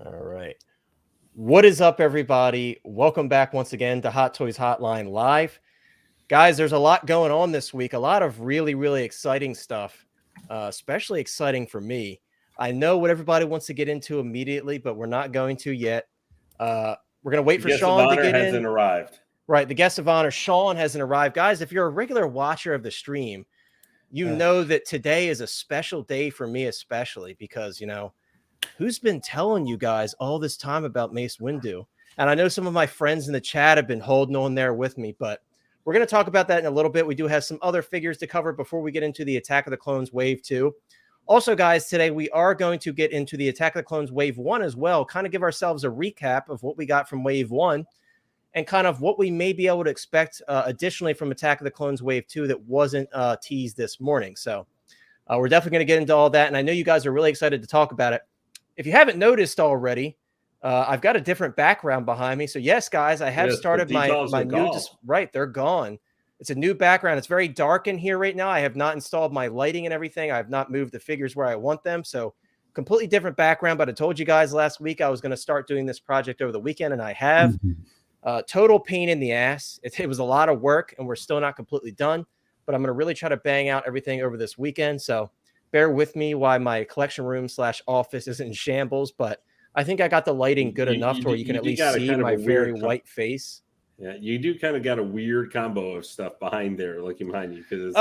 All right. What is up, everybody? Welcome back once again to Hot Toys Hotline Live. Guys, there's a lot going on this week. A lot of really, really exciting stuff, especially exciting for me. I know what everybody wants to get into immediately, but we're not going to yet. We're going to wait for Sean to get in. Hasn't arrived. Right. The guest of honor, Sean, hasn't arrived. Guys, if you're a regular watcher of the stream, you know that today is a special day for me, especially because, who's been telling you guys all this time about Mace Windu? And I know some of my friends in the chat have been holding on there with me, but we're going to talk about that in a little bit. We do have some other figures to cover before we get into the Attack of the Clones Wave 2. Also, guys, today we are going to get into the Attack of the Clones Wave 1 as well, kind of give ourselves a recap of what we got from Wave 1 and kind of what we may be able to expect additionally from Attack of the Clones Wave 2 that wasn't teased this morning. So we're definitely going to get into all that, and I know you guys are really excited to talk about it. If you haven't noticed already, I've got a different background behind me. So yes, guys, I have started my new, right, they're gone. It's a new background. It's very dark in here right now. I have not installed my lighting and everything. I have not moved the figures where I want them. So completely different background, but I told you guys last week I was going to start doing this project over the weekend, and I have. Total pain in the ass. It was a lot of work, and we're still not completely done, but I'm going to really try to bang out everything over this weekend. So bear with me while my collection room / office is in shambles, but I think I got the lighting good enough to where you can at least see my very white face. Yeah, you do kind of got a weird combo of stuff behind there, looking behind you. Because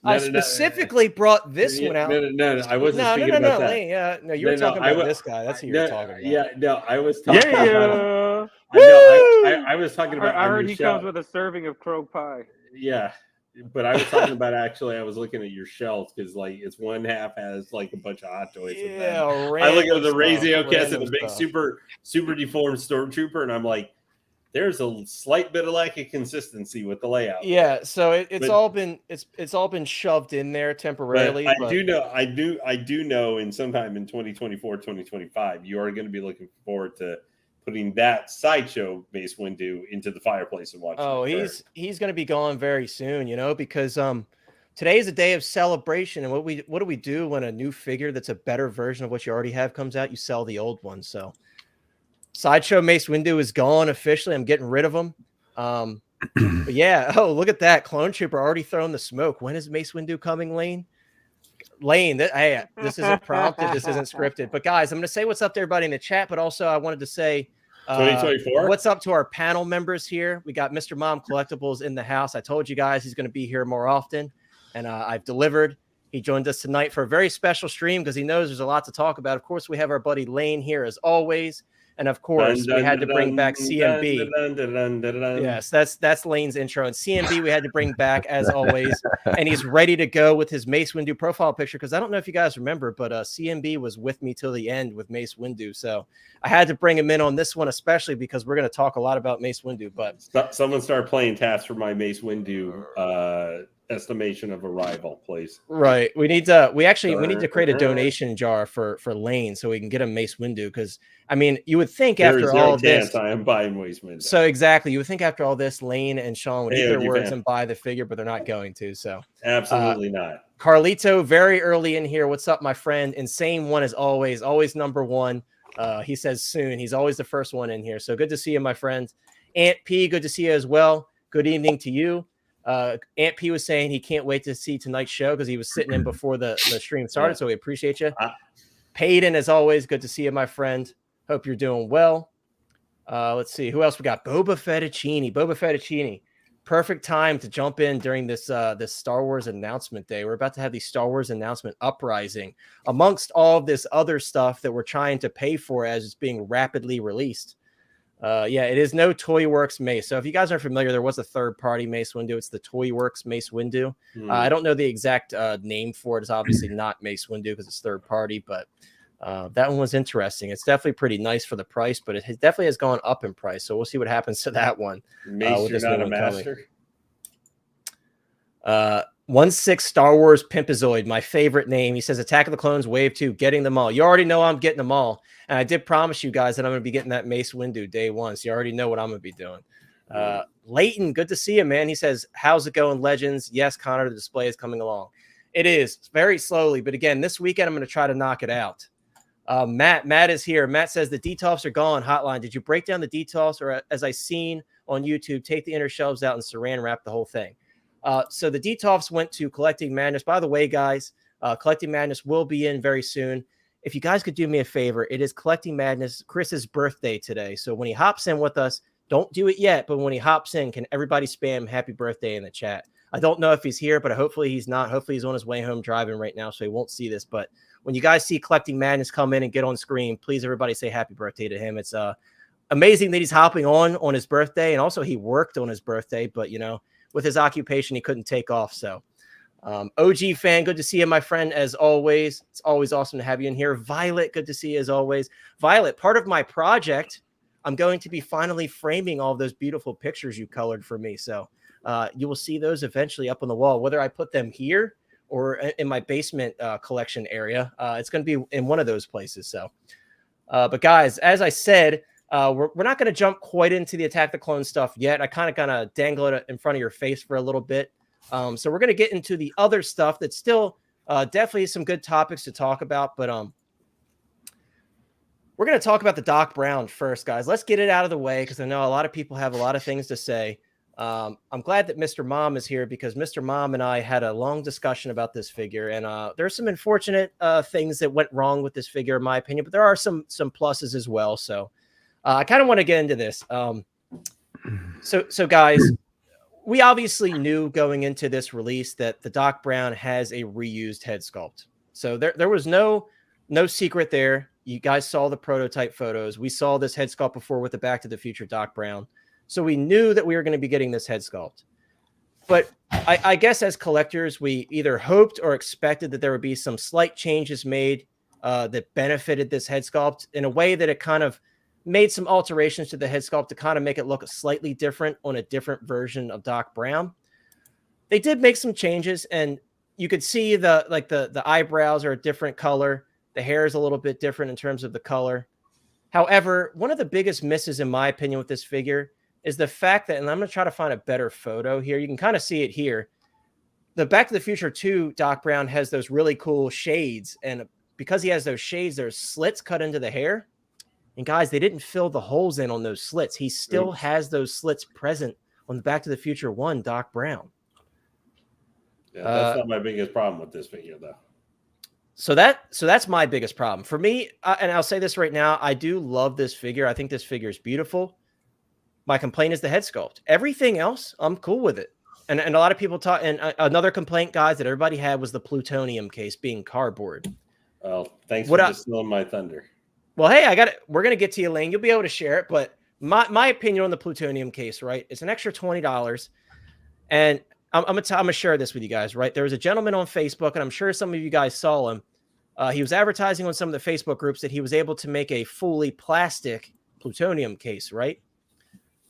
I specifically brought this one out. No, I wasn't speaking about that. No, you were talking about this guy. That's who you were talking about. Yeah, no, I was talking about. I was talking about. I heard he comes with a serving of crow pie. Yeah. But I was talking about I was looking at your shelf because it's one half has a bunch of Hot Toys. Yeah, I look at the Razio cast and the big super deformed Stormtrooper, and I'm like, there's a slight bit of lack of consistency with the layout. Yeah, so it's all been shoved in there temporarily. But I do know in sometime in 2024, 2025, you are going to be looking forward to putting that sideshow Mace Windu into the fireplace and watching. Oh, he's going to be gone very soon, because today is a day of celebration. And what do we do when a new figure that's a better version of what you already have comes out? You sell the old one. So sideshow Mace Windu is gone officially. I'm getting rid of him. But yeah, look at that. Clone Trooper already throwing the smoke. When is Mace Windu coming, Lane? This isn't prompted. This isn't scripted. But guys, I'm going to say what's up to everybody in the chat. But also, I wanted to say 2024. What's up to our panel members here? We got Mr. Mom Collectibles in the house. I told you guys he's going to be here more often, and I've delivered. He joined us tonight for a very special stream because he knows there's a lot to talk about. Of course, we have our buddy Lane here as always. And of course, we had to bring back CMB. Yes, that's Lane's intro. And CMB we had to bring back as always. And he's ready to go with his Mace Windu profile picture. Because I don't know if you guys remember, but CMB was with me till the end with Mace Windu. So I had to bring him in on this one, especially because we're going to talk a lot about Mace Windu. But someone start playing tasks for my Mace Windu estimation of arrival, please. Right. We need to create a donation jar for Lane so we can get him Mace Windu, because I mean, you would think after all this, I am buying Mace Windu. So exactly, you would think after all this, Lane and Sean would eat their words and buy the figure, but they're not going to. So absolutely not. Carlito, very early in here. What's up, my friend? Insane one as always number one. He says soon. He's always the first one in here. So good to see you, my friend. Aunt P, good to see you as well. Good evening to you. Aunt P was saying he can't wait to see tonight's show because he was sitting in before the stream started. So we appreciate you. Payton, as always, good to see you, my friend. Hope you're doing well. Let's see who else we got. Boba Fettuccine. Perfect time to jump in during this Star Wars announcement day. We're about to have the Star Wars announcement uprising amongst all of this other stuff that we're trying to pay for as it's being rapidly released. It is no Toyworks Mace. So if you guys aren't familiar, there was a third-party Mace Windu. It's the Toyworks Mace Windu. I don't know the exact name for it. It's obviously not Mace Windu because it's third-party, but that one was interesting. It's definitely pretty nice for the price, but it definitely has gone up in price. So we'll see what happens to that one. Mace, you're not a master. 1/6 Star Wars Pimpazoid, my favorite name. He says Attack of the Clones Wave 2, getting them all. You already know I'm getting them all. And I did promise you guys that I'm going to be getting that Mace Windu day one. So you already know what I'm going to be doing. Leighton, good to see you, man. He says, how's it going, Legends? Yes, Connor, the display is coming along. It is very slowly. But again, this weekend, I'm going to try to knock it out. Matt is here. Matt says the detofs are gone. Hotline, did you break down the detofs, or as I seen on YouTube, take the inner shelves out and saran wrap the whole thing? So the detofs went to Collecting Madness. By the way, guys, Collecting Madness will be in very soon. If you guys could do me a favor, it is Collecting Madness Chris's birthday today. So when he hops in with us, don't do it yet, but when he hops in, can everybody spam happy birthday in the chat? I don't know if he's here, but hopefully he's not. Hopefully he's on his way home driving right now, so he won't see this. But when you guys see Collecting Madness come in and get on screen, please everybody say happy birthday to him. It's amazing that he's hopping on his birthday, and also he worked on his birthday, but you know, with his occupation, he couldn't take off. So OG fan, good to see you, my friend, as always. It's always awesome to have you in here. Violet, good to see you as always. Violet, part of my project, I'm going to be finally framing all of those beautiful pictures you colored for me. So you will see those eventually up on the wall, whether I put them here or in my basement collection area. It's going to be in one of those places. So, but guys, as I said, we're not going to jump quite into the Attack the Clone stuff yet. I kind of gonna dangle it in front of your face for a little bit. So we're going to get into the other stuff that's still definitely some good topics to talk about. But we're going to talk about the Doc Brown first, guys. Let's get it out of the way because I know a lot of people have a lot of things to say. I'm glad that Mr. Mom is here because Mr. Mom and I had a long discussion about this figure, and there's some unfortunate things that went wrong with this figure, in my opinion, but there are some pluses as well. So I kind of want to get into this. So guys, we obviously knew going into this release that the Doc Brown has a reused head sculpt. So there was no secret there. You guys saw the prototype photos. We saw this head sculpt before with the Back to the Future Doc Brown. So we knew that we were going to be getting this head sculpt. But I guess as collectors, we either hoped or expected that there would be some slight changes made that benefited this head sculpt in a way that it kind of made some alterations to the head sculpt to kind of make it look slightly different on a different version of Doc Brown. They did make some changes, and you could see the eyebrows are a different color. The hair is a little bit different in terms of the color. However, one of the biggest misses, in my opinion, with this figure is the fact that, and I'm going to try to find a better photo here. You can kind of see it here. The Back to the Future 2 Doc Brown has those really cool shades. And because he has those shades, there's slits cut into the hair. And guys, they didn't fill the holes in on those slits. He still has those slits present on the Back to the Future 1 Doc Brown. Yeah, that's not my biggest problem with this figure, though. So that's my biggest problem. For me, and I'll say this right now, I do love this figure. I think this figure is beautiful. My complaint is the head sculpt. Everything else, I'm cool with it. And a lot of people talk, and another complaint, guys, that everybody had was the plutonium case being cardboard. Well, thanks for stealing my thunder. Well, hey, we're going to get to you, Lane. You'll be able to share it. But my opinion on the plutonium case, right? It's an extra $20. And I'm going to share this with you guys, right? There was a gentleman on Facebook, and I'm sure some of you guys saw him. He was advertising on some of the Facebook groups that he was able to make a fully plastic plutonium case, right?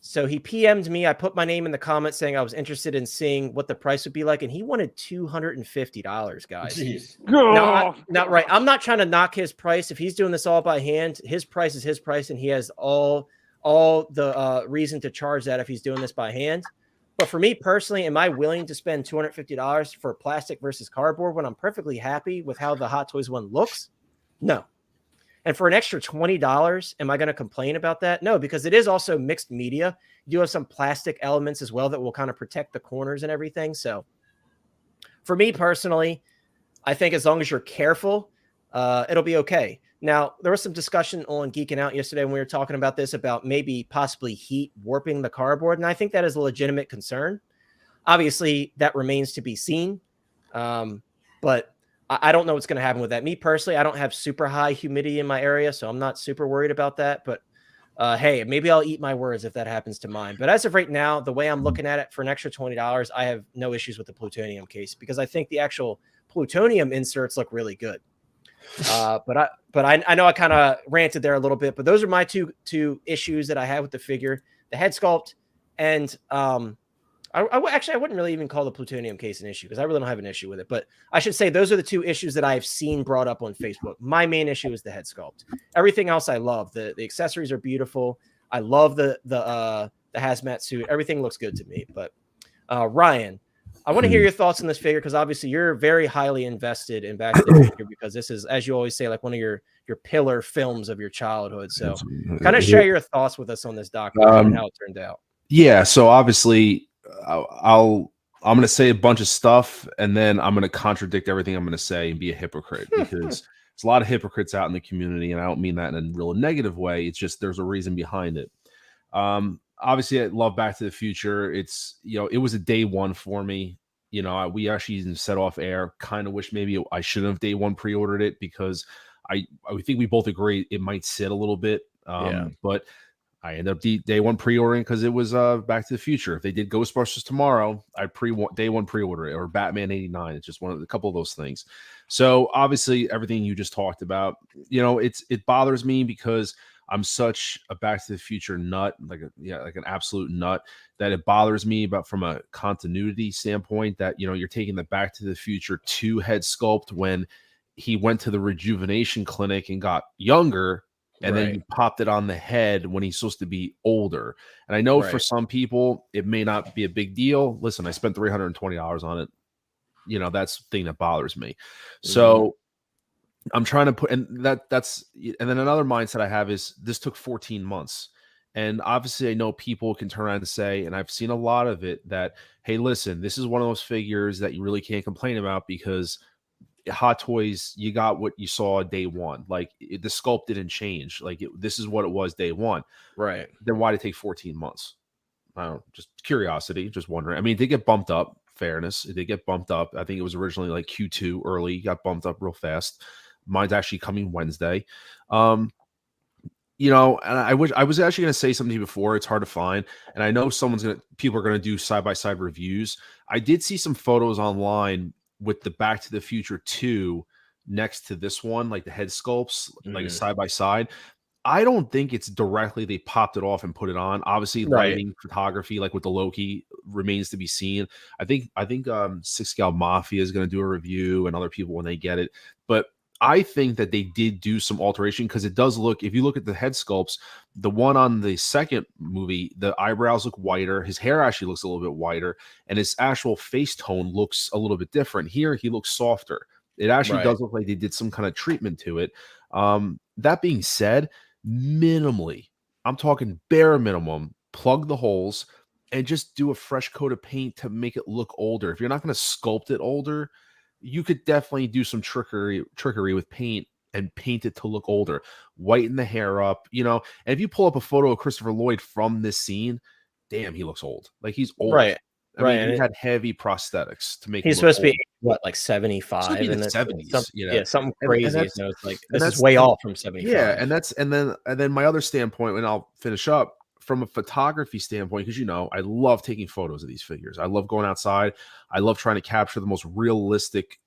So he PM'd me. I put my name in the comments saying I was interested in seeing what the price would be like, and he wanted $250, guys. Jeez. Now, right, I'm not trying to knock his price. If he's doing this all by hand, his price is his price, and he has all the reason to charge that if he's doing this by hand. But for me personally, am I willing to spend $250 for plastic versus cardboard when I'm perfectly happy with how the Hot Toys one looks? No. And for an extra $20, am I going to complain about that? No, because it is also mixed media. You do have some plastic elements as well that will kind of protect the corners and everything. So for me personally, I think as long as you're careful, it'll be okay. Now, there was some discussion on Geeking Out yesterday when we were talking about this, about maybe possibly heat warping the cardboard. And I think that is a legitimate concern. Obviously, that remains to be seen. But I don't know what's going to happen with that. Me personally, I don't have super high humidity in my area, so I'm not super worried about that. But hey, maybe I'll eat my words if that happens to mine. But as of right now, the way I'm looking at it, for an extra $20, I have no issues with the plutonium case because I think the actual plutonium inserts look really good. But I know I kind of ranted there a little bit, but those are my two issues that I have with the figure: the head sculpt, and I wouldn't really even call the plutonium case an issue because I really don't have an issue with it. But I should say those are the two issues that I've seen brought up on Facebook. My main issue is the head sculpt. Everything else I love. The accessories are beautiful. I love the hazmat suit. Everything looks good to me. But Ryan, I want to hear your thoughts on this figure because obviously you're very highly invested in Back to the Future because this is, as you always say, like one of your pillar films of your childhood. So kind of share your thoughts with us on this documentary and how it turned out. Yeah, so obviously I'm going to say a bunch of stuff and then I'm going to contradict everything I'm going to say and be a hypocrite because there's a lot of hypocrites out in the community, and I don't mean that in a real negative way. It's just there's a reason behind it. Obviously, I love Back to the Future. It's, it was a day one for me. We actually even set off air. Kind of wish maybe I shouldn't have day one pre-ordered it because I think we both agree it might sit a little bit. But I ended up day one pre-ordering because it was Back to the Future. If they did Ghostbusters tomorrow, I'd day one pre-order it, or Batman '89. It's just a couple of those things. So obviously, everything you just talked about, it bothers me because I'm such a Back to the Future nut, like an absolute nut, that it bothers me about from a continuity standpoint that, you're taking the Back to the Future 2 head sculpt when he went to the rejuvenation clinic and got younger, and then you popped it on the head when he's supposed to be older. And I know for some people, it may not be a big deal. Listen, I spent $320 on it. That's the thing that bothers me. So I'm trying to put, and then another mindset I have is this took 14 months. And obviously I know people can turn around and say, and I've seen a lot of it, that, hey, listen, this is one of those figures that you really can't complain about because Hot Toys, you got what you saw day one. Like the sculpt didn't change. Like this is what it was day one. Right. Then why did it take 14 months? I don't know, just curiosity, just wondering. I mean, it did get bumped up, fairness. It did get bumped up. I think it was originally like Q2 early, got bumped up real fast. Mine's actually coming Wednesday. And I was actually going to say something to you before. It's hard to find. And I know people are going to do side-by-side reviews. I did see some photos online with the Back to the Future 2 next to this one, like the head sculpts, like side by side. I don't think it's directly they popped it off and put it on. Obviously, lighting, photography, like with the Loki, remains to be seen. I think 6 Gal Mafia is going to do a review, and other people when they get it. But I think that they did do some alteration because it does look, if you look at the head sculpts, the one on the second movie, the eyebrows look whiter. His hair actually looks a little bit whiter, and his actual face tone looks a little bit different. Here, he looks softer. It actually does look like they did some kind of treatment to it. That being said, minimally, I'm talking bare minimum, plug the holes and just do a fresh coat of paint to make it look older. If you're not going to sculpt it older, you could definitely do some trickery with paint and paint it to look older. Whiten the hair up, and if you pull up a photo of Christopher Lloyd from this scene, damn, he looks old. Like he's old. Right. I mean, he had heavy prosthetics to make. He's supposed to be what, like 75 in the 70s, something crazy. And it's like this is way off from 75. Yeah, and then my other standpoint, and I'll finish up from a photography standpoint, because I love taking photos of these figures. I love going outside. I love trying to capture the most realistic,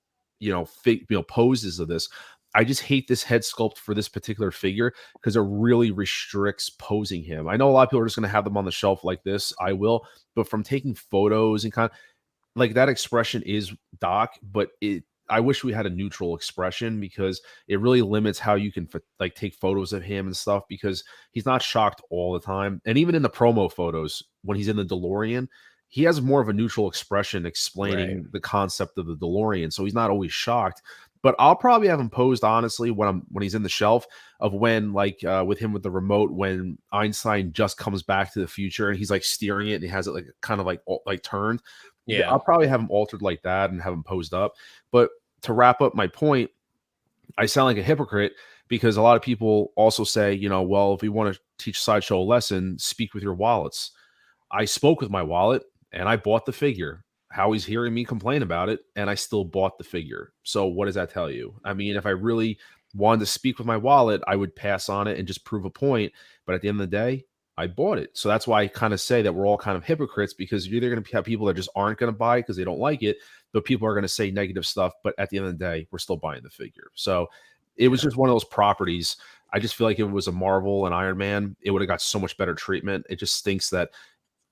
poses of this. I just hate this head sculpt for this particular figure because it really restricts posing him. I know a lot of people are just going to have them on the shelf like this. I will, but from taking photos and kind of like that expression is Doc, but I wish we had a neutral expression because it really limits how you can take photos of him and stuff because he's not shocked all the time. And even in the promo photos, when he's in the DeLorean, he has more of a neutral expression explaining the concept of the DeLorean. So he's not always shocked. But I'll probably have him posed honestly when he's in the shelf of when with him with the remote when Einstein just comes back to the future and he's like steering it and he has it like kind of like turned. Yeah, I'll probably have him altered like that and have him posed up. But to wrap up my point, I sound like a hypocrite because a lot of people also say, well, if we want to teach Sideshow a lesson, speak with your wallets. I spoke with my wallet and I bought the figure. Howie's hearing me complain about it, and I still bought the figure. So what does that tell you? I mean, if I really wanted to speak with my wallet, I would pass on it and just prove a point. But at the end of the day, I bought it. So that's why I kind of say that we're all kind of hypocrites because you're either going to have people that just aren't going to buy it because they don't like it, but people are going to say negative stuff. But at the end of the day, we're still buying the figure. So it was just one of those properties. I just feel like if it was a Marvel and Iron Man, it would have got so much better treatment. It just stinks that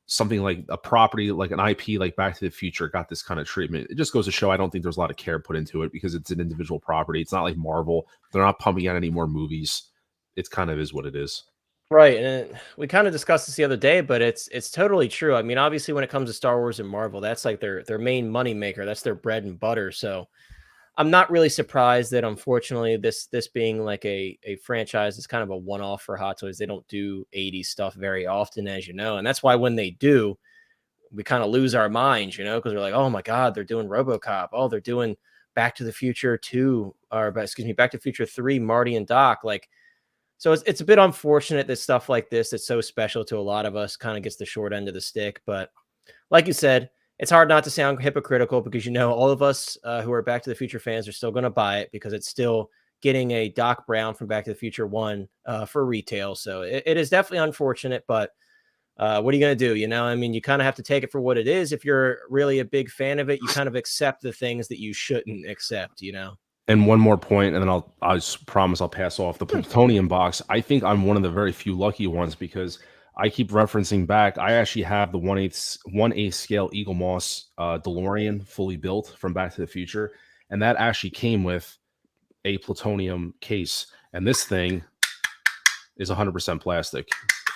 something like a property, like an IP, like Back to the Future got this kind of treatment. It just goes to show I don't think there's a lot of care put into it because it's an individual property. It's not like Marvel. They're not pumping out any more movies. It kind of is what it is. Right, and we kind of discussed this the other day, but it's totally true. I mean, obviously, when it comes to Star Wars and Marvel, that's like their main money maker. That's their bread and butter. So I'm not really surprised that unfortunately this being like a franchise is kind of a one off for Hot Toys. They don't do 80s stuff very often, as you know, and that's why when they do, we kind of lose our minds, you know, because we're like, oh my god, they're doing RoboCop. Oh, they're doing Back to the Future 2, or excuse me, Back to the Future 3, Marty and Doc, like. So it's a bit unfortunate that stuff like this that's so special to a lot of us kind of gets the short end of the stick. But like you said, it's hard not to sound hypocritical because, you know, all of us who are Back to the Future fans are still going to buy it because it's still getting a Doc Brown from Back to the Future 1 for retail. So it is definitely unfortunate, but what are you going to do? You know, I mean, you kind of have to take it for what it is. If you're really a big fan of it, you kind of accept the things that you shouldn't accept, you know? And one more point, and then I just promise I'll pass off the plutonium box. I think I'm one of the very few lucky ones because I keep referencing back. I actually have the 1/8 scale Eagle Moss DeLorean fully built from Back to the Future, and that actually came with a plutonium case. And this thing is 100% plastic.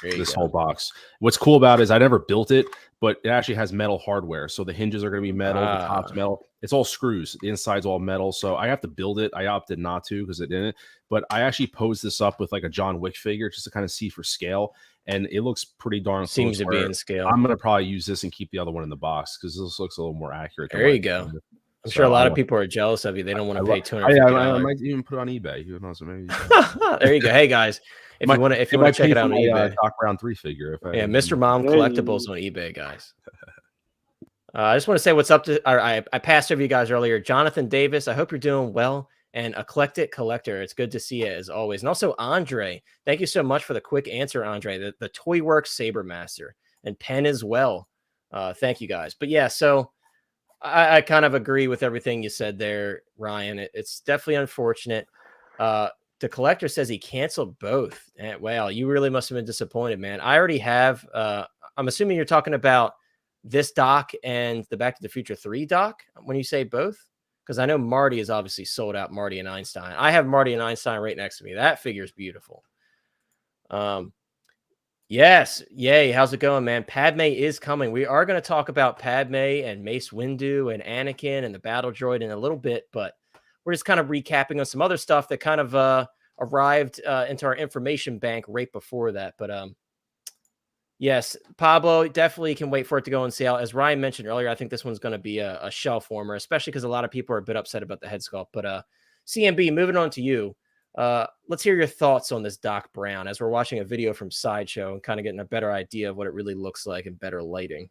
This whole box. What's cool about it is I never built it, but it actually has metal hardware. So the hinges are going to be metal, the top's metal. It's all screws. The inside's all metal. So I have to build it. I opted not to because it didn't. But I actually posed this up with like a John Wick figure just to kind of see for scale. And it looks pretty darn close. Seems to be in scale. I'm going to probably use this and keep the other one in the box because this looks a little more accurate. There you go. I'm sure a lot of people are jealous of you. They don't want to pay $250. I might even put it on eBay. Who knows? Maybe. There you go. Hey guys, if you want to check it out on eBay, Doc Brown 3 figure. Yeah, Mr. Mom Collectibles on eBay, guys. I just want to say what's up to. I passed over you guys earlier. Jonathan Davis, I hope you're doing well. And Eclectic Collector, it's good to see you as always. And also Andre, thank you so much for the quick answer, Andre. The Toy Works Saber Master and Penn as well. Thank you guys. But yeah, so. I kind of agree with everything you said there, Ryan. It's definitely unfortunate. The collector says he canceled both. And, well, you really must have been disappointed, man. I already have. I'm assuming you're talking about this doc and the Back to the Future 3 doc when you say both, because I know Marty is obviously sold out. Marty and Einstein. I have Marty and Einstein right next to me. That figure is beautiful. Yes. Yay. How's it going, man? Padme is coming. We are going to talk about Padme and Mace Windu and Anakin and the battle droid in a little bit, but we're just kind of recapping on some other stuff that kind of arrived into our information bank right before that. But yes, Pablo, definitely can wait for it to go on sale. As Ryan mentioned earlier, I think this one's going to be a shelf warmer, especially because a lot of people are a bit upset about the head sculpt. But CMB, moving on to you. Let's hear your thoughts on this Doc Brown as we're watching a video from Sideshow and kind of getting a better idea of what it really looks like in better lighting.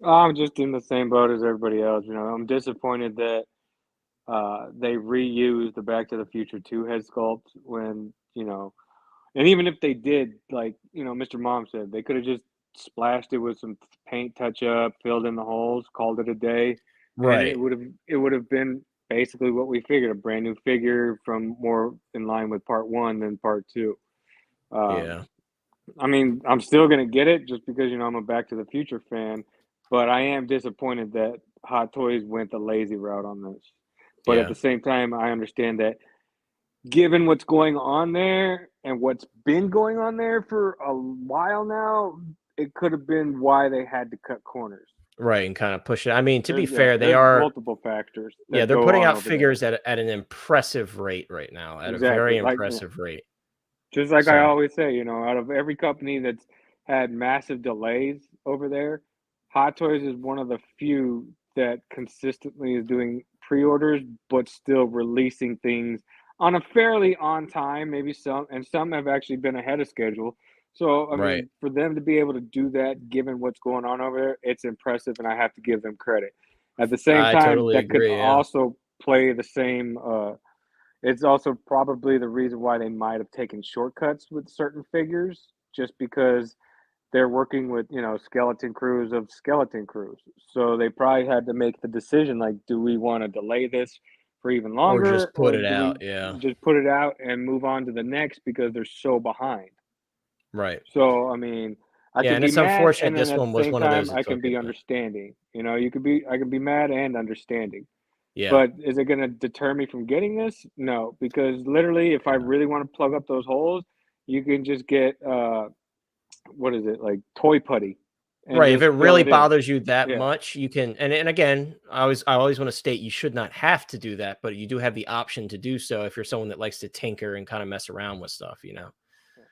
I'm just in the same boat as everybody else. You know, I'm disappointed that they reused the Back to the Future 2 head sculpt when, you know, and even if they did, like, you know, Mr. Mom said, they could have just splashed it with some paint touch up, filled in the holes, called it a day. Right. And it would have been basically what we figured, a brand new figure from more in line with part 1 than part 2. Yeah. I mean, I'm still going to get it just because, you know, I'm a Back to the Future fan, but I am disappointed that Hot Toys went the lazy route on this. But at the same time, I understand that given what's going on there and what's been going on there for a while now, it could have been why they had to cut corners. Right, and kind of push it. I mean, to be fair, they are multiple factors. Yeah, they're putting out figures at an impressive rate right now, at a very impressive rate. Just like I always say, you know, out of every company that's had massive delays over there, Hot Toys is one of the few that consistently is doing pre-orders, but still releasing things on a fairly on time, maybe some have actually been ahead of schedule. So, I mean, for them to be able to do that, given what's going on over there, it's impressive, and I have to give them credit. At the same time, that could also play the same it's also probably the reason why they might have taken shortcuts with certain figures, just because they're working with, you know, skeleton crews of skeleton crews. So they probably had to make the decision, like, do we want to delay this for even longer? Or just put it out, just put it out and move on to the next because they're so behind. Right. So, I mean, I can and be it's mad, unfortunate and this one was one of those. I can be understanding. You know, I can be mad and understanding. Yeah. But is it going to deter me from getting this? No, because literally, if I really want to plug up those holes, you can just get what is it, like toy putty, and Right. If just it fill really it in. bothers you that Yeah. much, you can. And again, I always want to state you should not have to do that, but you do have the option to do so if you're someone that likes to tinker and kind of mess around with stuff, you know.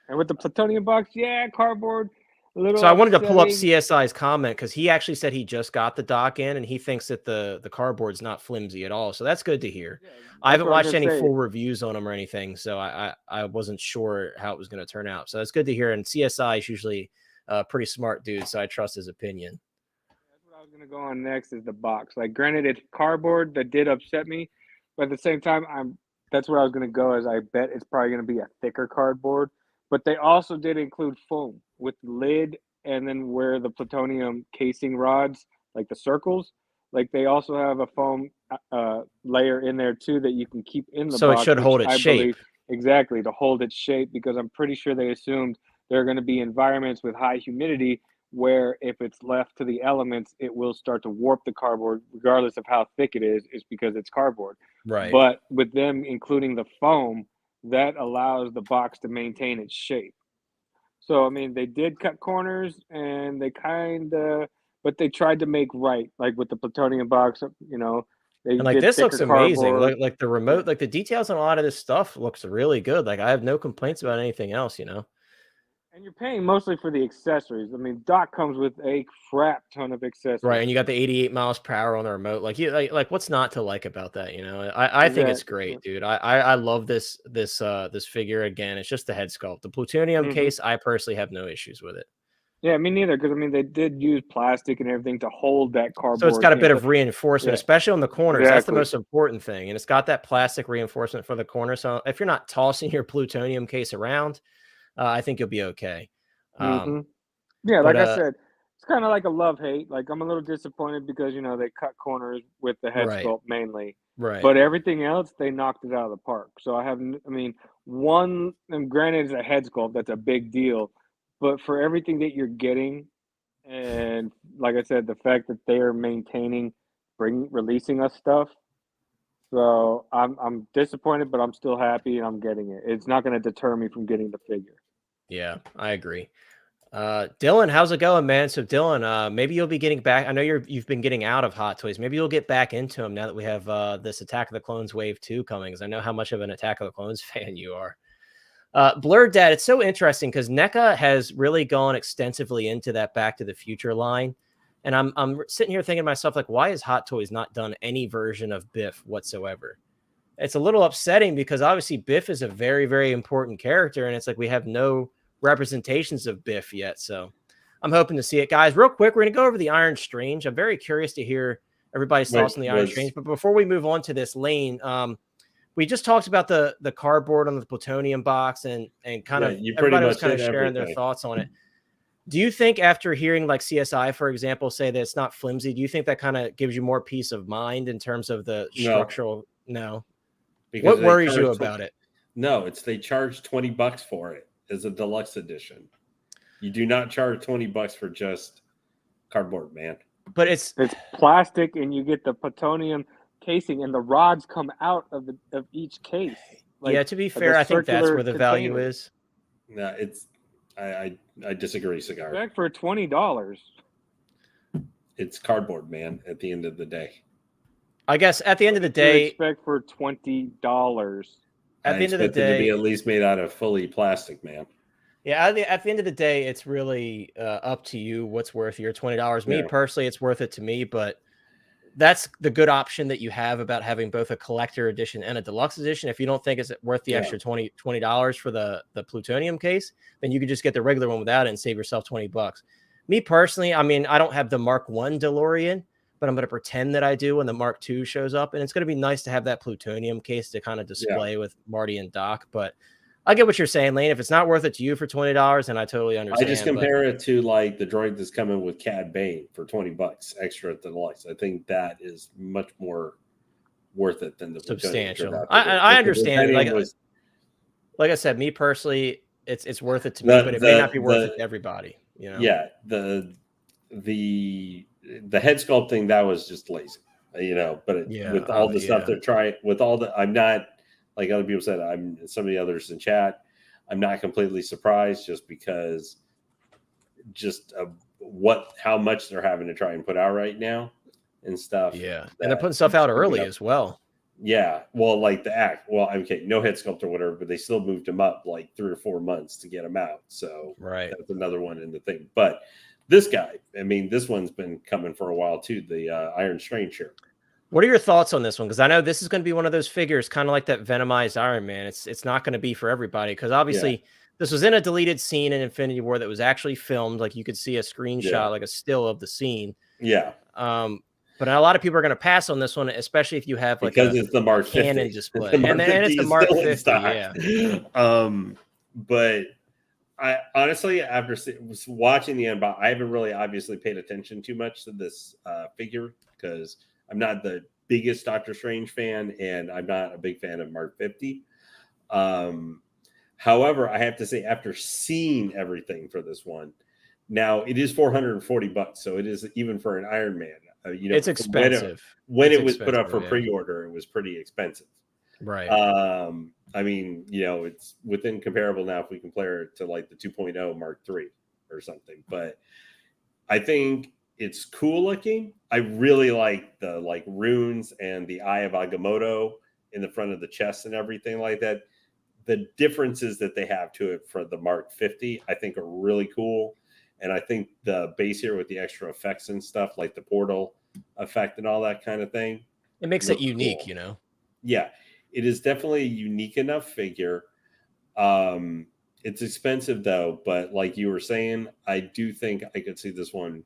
And with the plutonium box, yeah, cardboard, a little So I wanted to pull up upsetting. CSI's comment because he actually said he just got the dock in and he thinks that the cardboard's not flimsy at all. So that's good to hear. Yeah, I that's haven't what I was watched gonna any say. full reviews on them or anything, so I wasn't sure how it was going to turn out. So that's good to hear. And CSI is usually a pretty smart dude, so I trust his opinion. That's what I was gonna go on next is the box. Like, granted, it's cardboard that did upset me, but at the same time, that's where I was gonna go. Is I bet it's probably gonna be a thicker cardboard. But they also did include foam with the lid, and then where the plutonium casing rods, like the circles, like they also have a foam layer in there too that you can keep in the So it box, should which hold its I shape. believe exactly to hold its shape, because I'm pretty sure they assumed there are going to be environments with high humidity where if it's left to the elements, it will start to warp the cardboard, regardless of how thick it is because it's cardboard. Right. But with them including the foam, that allows the box to maintain its shape. So, I mean, they did cut corners and they but they tried to make right, like with the plutonium box, they And like did this looks thicker amazing. cardboard. Like the Yeah. remote, like the details on a lot of this stuff looks really good. Like I have no complaints about anything else, you know. And you're paying mostly for the accessories. I mean, Doc comes with a crap ton of Right, accessories. and you got the 88 miles per hour on the remote. Like you like what's not to like about that, you know? I think it's Exactly. great, dude. I love this figure again. It's just the head sculpt. The plutonium Hmm. case, I personally have no issues with it. Yeah, me neither, because I mean, they did use plastic and everything to hold that So it's cardboard got a in. bit of reinforcement, Yeah, especially on the corners. That's the exactly. most important thing. And it's got that plastic reinforcement for the corner. So if you're not tossing your plutonium case around, I think you'll be okay. Hmm. Yeah, But like I said, it's kind of like a love hate. Like, I'm a little disappointed because they cut corners with the head right, sculpt mainly, right. but everything else they knocked it out of the park. So I mean, one, and granted, it's a head sculpt, that's a big deal, but for everything that you're getting, and like I said, the fact that they are releasing us stuff. So I'm disappointed, but I'm still happy and I'm getting it. It's not going to deter me from getting the figure. Yeah, I agree. Dylan, how's it going, man? So Dylan, maybe you'll be getting back. I know you've been getting out of Hot Toys. Maybe you'll get back into them now that we have this Attack of the Clones Wave 2 coming, because I know how much of an Attack of the Clones fan you are. Blurred Dad, it's so interesting because NECA has really gone extensively into that Back to the Future line. And I'm sitting here thinking to myself, like, why has Hot Toys not done any version of Biff whatsoever? It's a little upsetting because obviously Biff is a very, very important character, and it's like we have no representations of Biff yet. So I'm hoping to see it. Guys, real quick, we're going to go over the Iron Strange. I'm very curious to hear everybody's thoughts on the Iron Strange. But before we move on to this lane, we just talked about the cardboard on the plutonium box and kind of everybody was kind of sharing their thoughts on it. Do you think after hearing like CSI, for example, say that it's not flimsy, do you think that kind of gives you more peace of mind in terms of the structural? No. What worries you about it? No, they charge $20 for it as a deluxe edition. You do not charge $20 for just cardboard, man. But it's plastic, and you get the plutonium casing, and the rods come out of each case. Like, yeah, to be fair, I think that's where the value is. No, I disagree, Cigar. Back for $20. It's cardboard, man. At the end of the day, I guess at the end of the day, expect for $20. At the end of the day, to be at least made out of fully plastic, man. Yeah, at the end of the day, it's really up to you what's worth your $20. Me personally, it's worth it to me, but that's the good option that you have about having both a collector edition and a deluxe edition. If you don't think it's worth the extra $20 for the plutonium case, then you could just get the regular one without it and save yourself $20. Me personally, I mean, I don't have the Mark 1 DeLorean, but I'm going to pretend that I do when the Mark 2 shows up. And it's going to be nice to have that plutonium case to kind of display with Marty and Doc. But I get what you're saying, Lane. If it's not worth it to you for $20, then I totally understand. I just compare it to like the droid that's coming with Cad Bane for $20 extra at the deluxe. I think that is much more worth it than the substantial. I understand. Like I said, me personally, it's worth it to me, but it may not be worth it to everybody. You know? Yeah, the head sculpt thing, that was just lazy. But with all the stuff they're trying, with all the, I'm not like other people said. I'm some of the others in chat. I'm not completely surprised just because of how much they're having to try and put out right now and stuff. Yeah, and they're putting stuff out early as well. Yeah, well, like the act. Well, okay, no head sculpt or whatever, but they still moved him up like 3 or 4 months to get him out. So that's another one in the thing. But this guy, I mean, this one's been coming for a while too. The Iron Strange here. What are your thoughts on this one? Because I know this is going to be one of those figures, kind of like that Venomized Iron Man. It's not going to be for everybody because obviously this was in a deleted scene in Infinity War that was actually filmed. Like you could see a screenshot, like a still of the scene. Yeah. But a lot of people are going to pass on this one, especially if you have like because it's the Mark Canon 50 display, and it's the Mark 50. Yeah. But I honestly, after watching the unbox, I haven't really obviously paid attention too much to this figure because I'm not the biggest Doctor Strange fan, and I'm not a big fan of Mark 50. However, I have to say, after seeing everything for this one, now it is $440, so it is even for an Iron Man. It's expensive. When it was put up for pre-order, it was pretty expensive. Right. I mean, it's within comparable now if we compare it to like the 2.0 Mark III or something. But I think it's cool looking. I really like the runes and the Eye of Agamotto in the front of the chest and everything like that. The differences that they have to it for the Mark 50, I think, are really cool. And I think the base here with the extra effects and stuff, like the portal effect and all that kind of thing, it makes it unique, cool. Yeah, it is definitely a unique enough figure. It's expensive though, but like you were saying, I do think I could see this one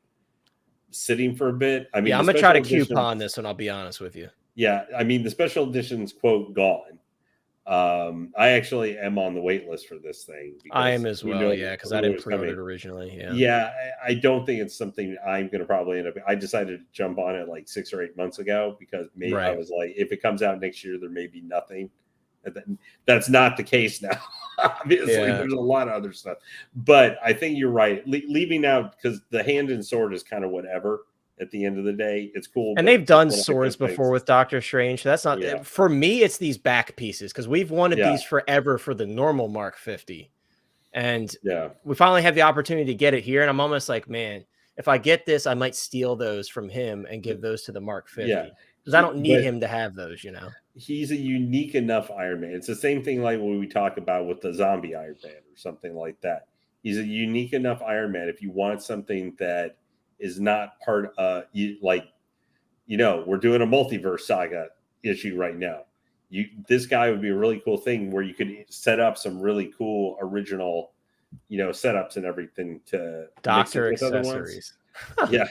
sitting for a bit. I mean, I'm gonna try to coupon this one. I'll be honest with you. Yeah, I mean, the special edition's quote gone. I actually am on the wait list for this thing. I am as well, because I didn't pre-order it originally. Yeah, I don't think it's something I'm going to probably end up. I decided to jump on it like 6 or 8 months ago because maybe I was like, if it comes out next year, there may be nothing. That's not the case now. Obviously, there's a lot of other stuff. But I think you're right. Leaving out, because the hand and sword is kind of whatever. At the end of the day, it's cool. And they've done swords before with Doctor Strange. So that's not for me. It's these back pieces because we've wanted these forever for the normal Mark 50, and we finally have the opportunity to get it here. And I'm almost like, man, if I get this, I might steal those from him and give those to the Mark 50 because I don't need him to have those. He's a unique enough Iron Man. It's the same thing like when we talk about with the zombie Iron Man or something like that. He's a unique enough Iron Man. If you want something that is not part of we're doing a multiverse saga issue right now. This guy would be a really cool thing where you could set up some really cool original, setups and everything to doctor accessories. Yeah,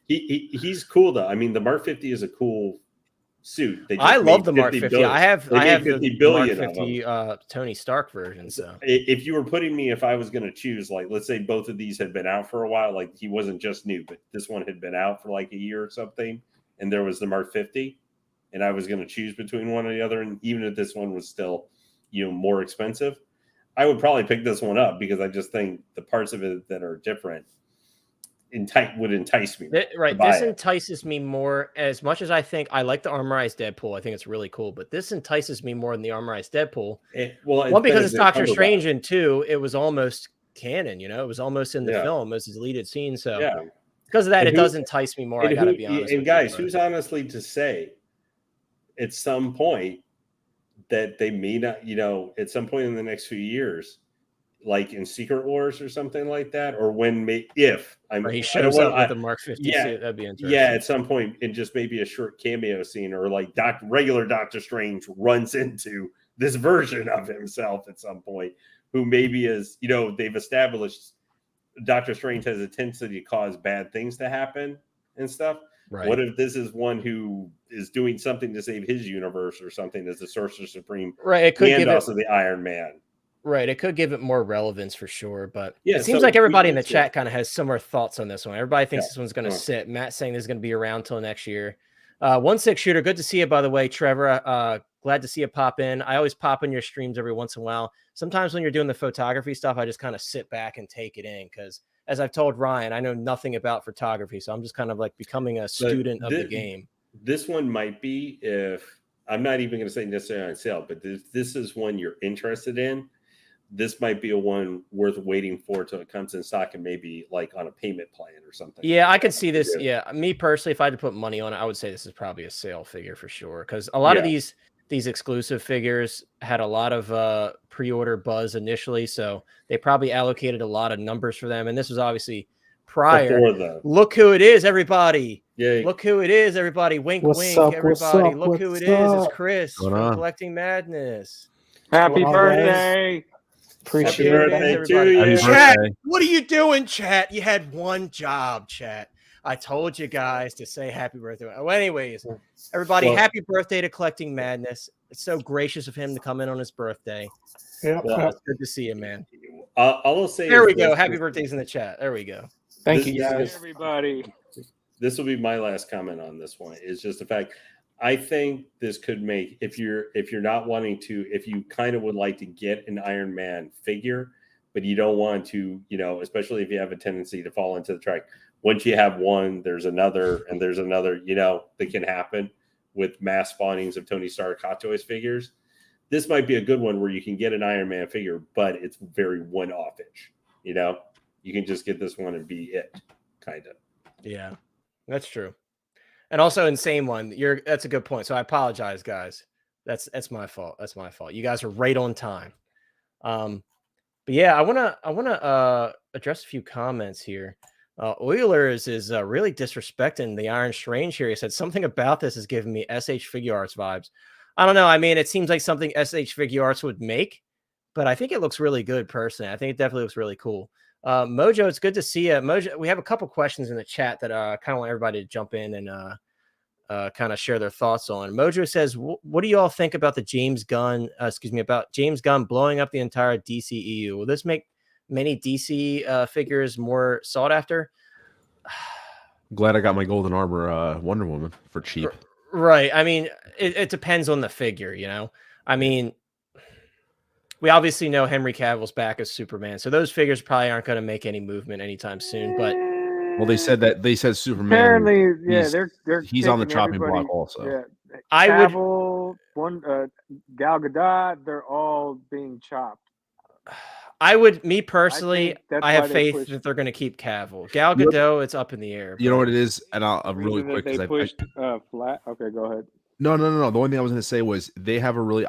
he's cool though. I mean, the Mark 50 is a cool suit. I love the Mark 50. I have the Mark 50 Tony Stark version. So if you were putting me, if I was going to choose, like, let's say both of these had been out for a while, like he wasn't just new, but this one had been out for like a year or something, and there was the Mark 50, and I was going to choose between one or the other, and even if this one was still, more expensive, I would probably pick this one up because I just think the parts of it that are different would entice me. This entices me more. As much as I think I like the armorized Deadpool, I think it's really cool, but this entices me more than the armorized Deadpool. One, because it's Doctor Strange, and two, it was almost canon. It was almost in the film as his deleted scene. So because of that, it does entice me more. I gotta be honest. And guys, who's honestly to say at some point that they may not, at some point in the next few years, like in Secret Wars or something like that, or he shows up with the Mark 50 suit, that'd be interesting. Yeah, at some point, in just maybe a short cameo scene, or like regular Doctor Strange runs into this version of himself at some point, who maybe is, they've established Doctor Strange has a tendency to cause bad things to happen and stuff. Right. What if this is one who is doing something to save his universe or something as the Sorcerer Supreme? Right. It could and also the Iron Man. Right. It could give it more relevance for sure. But it seems like everybody in the chat kind of has similar thoughts on this one. Everybody thinks this one's going to sit. Matt's saying this is going to be around till next year. 1-6 shooter. Good to see you, by the way, Trevor. Glad to see you pop in. I always pop in your streams every once in a while. Sometimes when you're doing the photography stuff, I just kind of sit back and take it in because, as I've told Ryan, I know nothing about photography. So I'm just kind of like becoming a student of the game. This one might be, if I'm not even going to say necessarily on sale, but this is one you're interested in. this might be a one worth waiting for till it comes in stock and maybe like on a payment plan or something. Yeah, I could see this. Yeah, me personally, if I had to put money on it, I would say this is probably a sale figure for sure. Because a lot of these exclusive figures had a lot of pre-order buzz initially, so they probably allocated a lot of numbers for them. And this was obviously prior. Look who it is, everybody! Yeah, look who it is, everybody! Wink, wink, everybody! Look who it is! It's Chris from Collecting Madness. Happy birthday! Appreciate it, everybody. Chat, what are you doing, chat? You had one job, chat. I told you guys to say happy birthday. Well, anyways, everybody, happy birthday to Collecting Madness. It's so gracious of him to come in on his birthday. Yeah, it's good to see you, man. I'll say there we go. Happy birthdays in the chat. There we go. Thank you, guys. Everybody. This will be my last comment on this one. It's just the fact. I think this could make, if you're not wanting to, if you kind of would like to get an Iron Man figure, but you don't want to, especially if you have a tendency to fall into the track. Once you have one, there's another, and there's another, that can happen with mass spawnings of Tony Stark Hot Toys figures. This might be a good one where you can get an Iron Man figure, but it's very one-off-ish. You can just get this one and be it, kind of. Yeah, that's true. And also insane one. That's a good point. So I apologize, guys. That's my fault. That's my fault. You guys are right on time. But yeah, I wanna address a few comments here. Oilers is really disrespecting the Iron Strange here. He said something about this is giving me SH Figure Arts vibes. I don't know. I mean, it seems like something SH Figure Arts would make, but I think it looks really good personally. I think it definitely looks really cool. Mojo, it's good to see you. Mojo, we have a couple questions in the chat that kind of want everybody to jump in and kind of share their thoughts on. Mojo says, what do you all think about James Gunn blowing up the entire DC EU? Will this make many DC figures more sought after? I'm glad I got my golden armor Wonder Woman for cheap. Right. I mean, it depends on the figure, I mean, we obviously know Henry Cavill's back as Superman, so those figures probably aren't going to make any movement anytime soon. But well, they said Superman. Apparently, he's on the chopping block also. Yeah, Cavill, Gal Gadot, they're all being chopped. Me personally, I have faith that they're going to keep Cavill. Gal Gadot, it's up in the air. You know what it is, and I'll really quick because they pushed flat. Okay, go ahead. No. The only thing I was going to say was they have a really.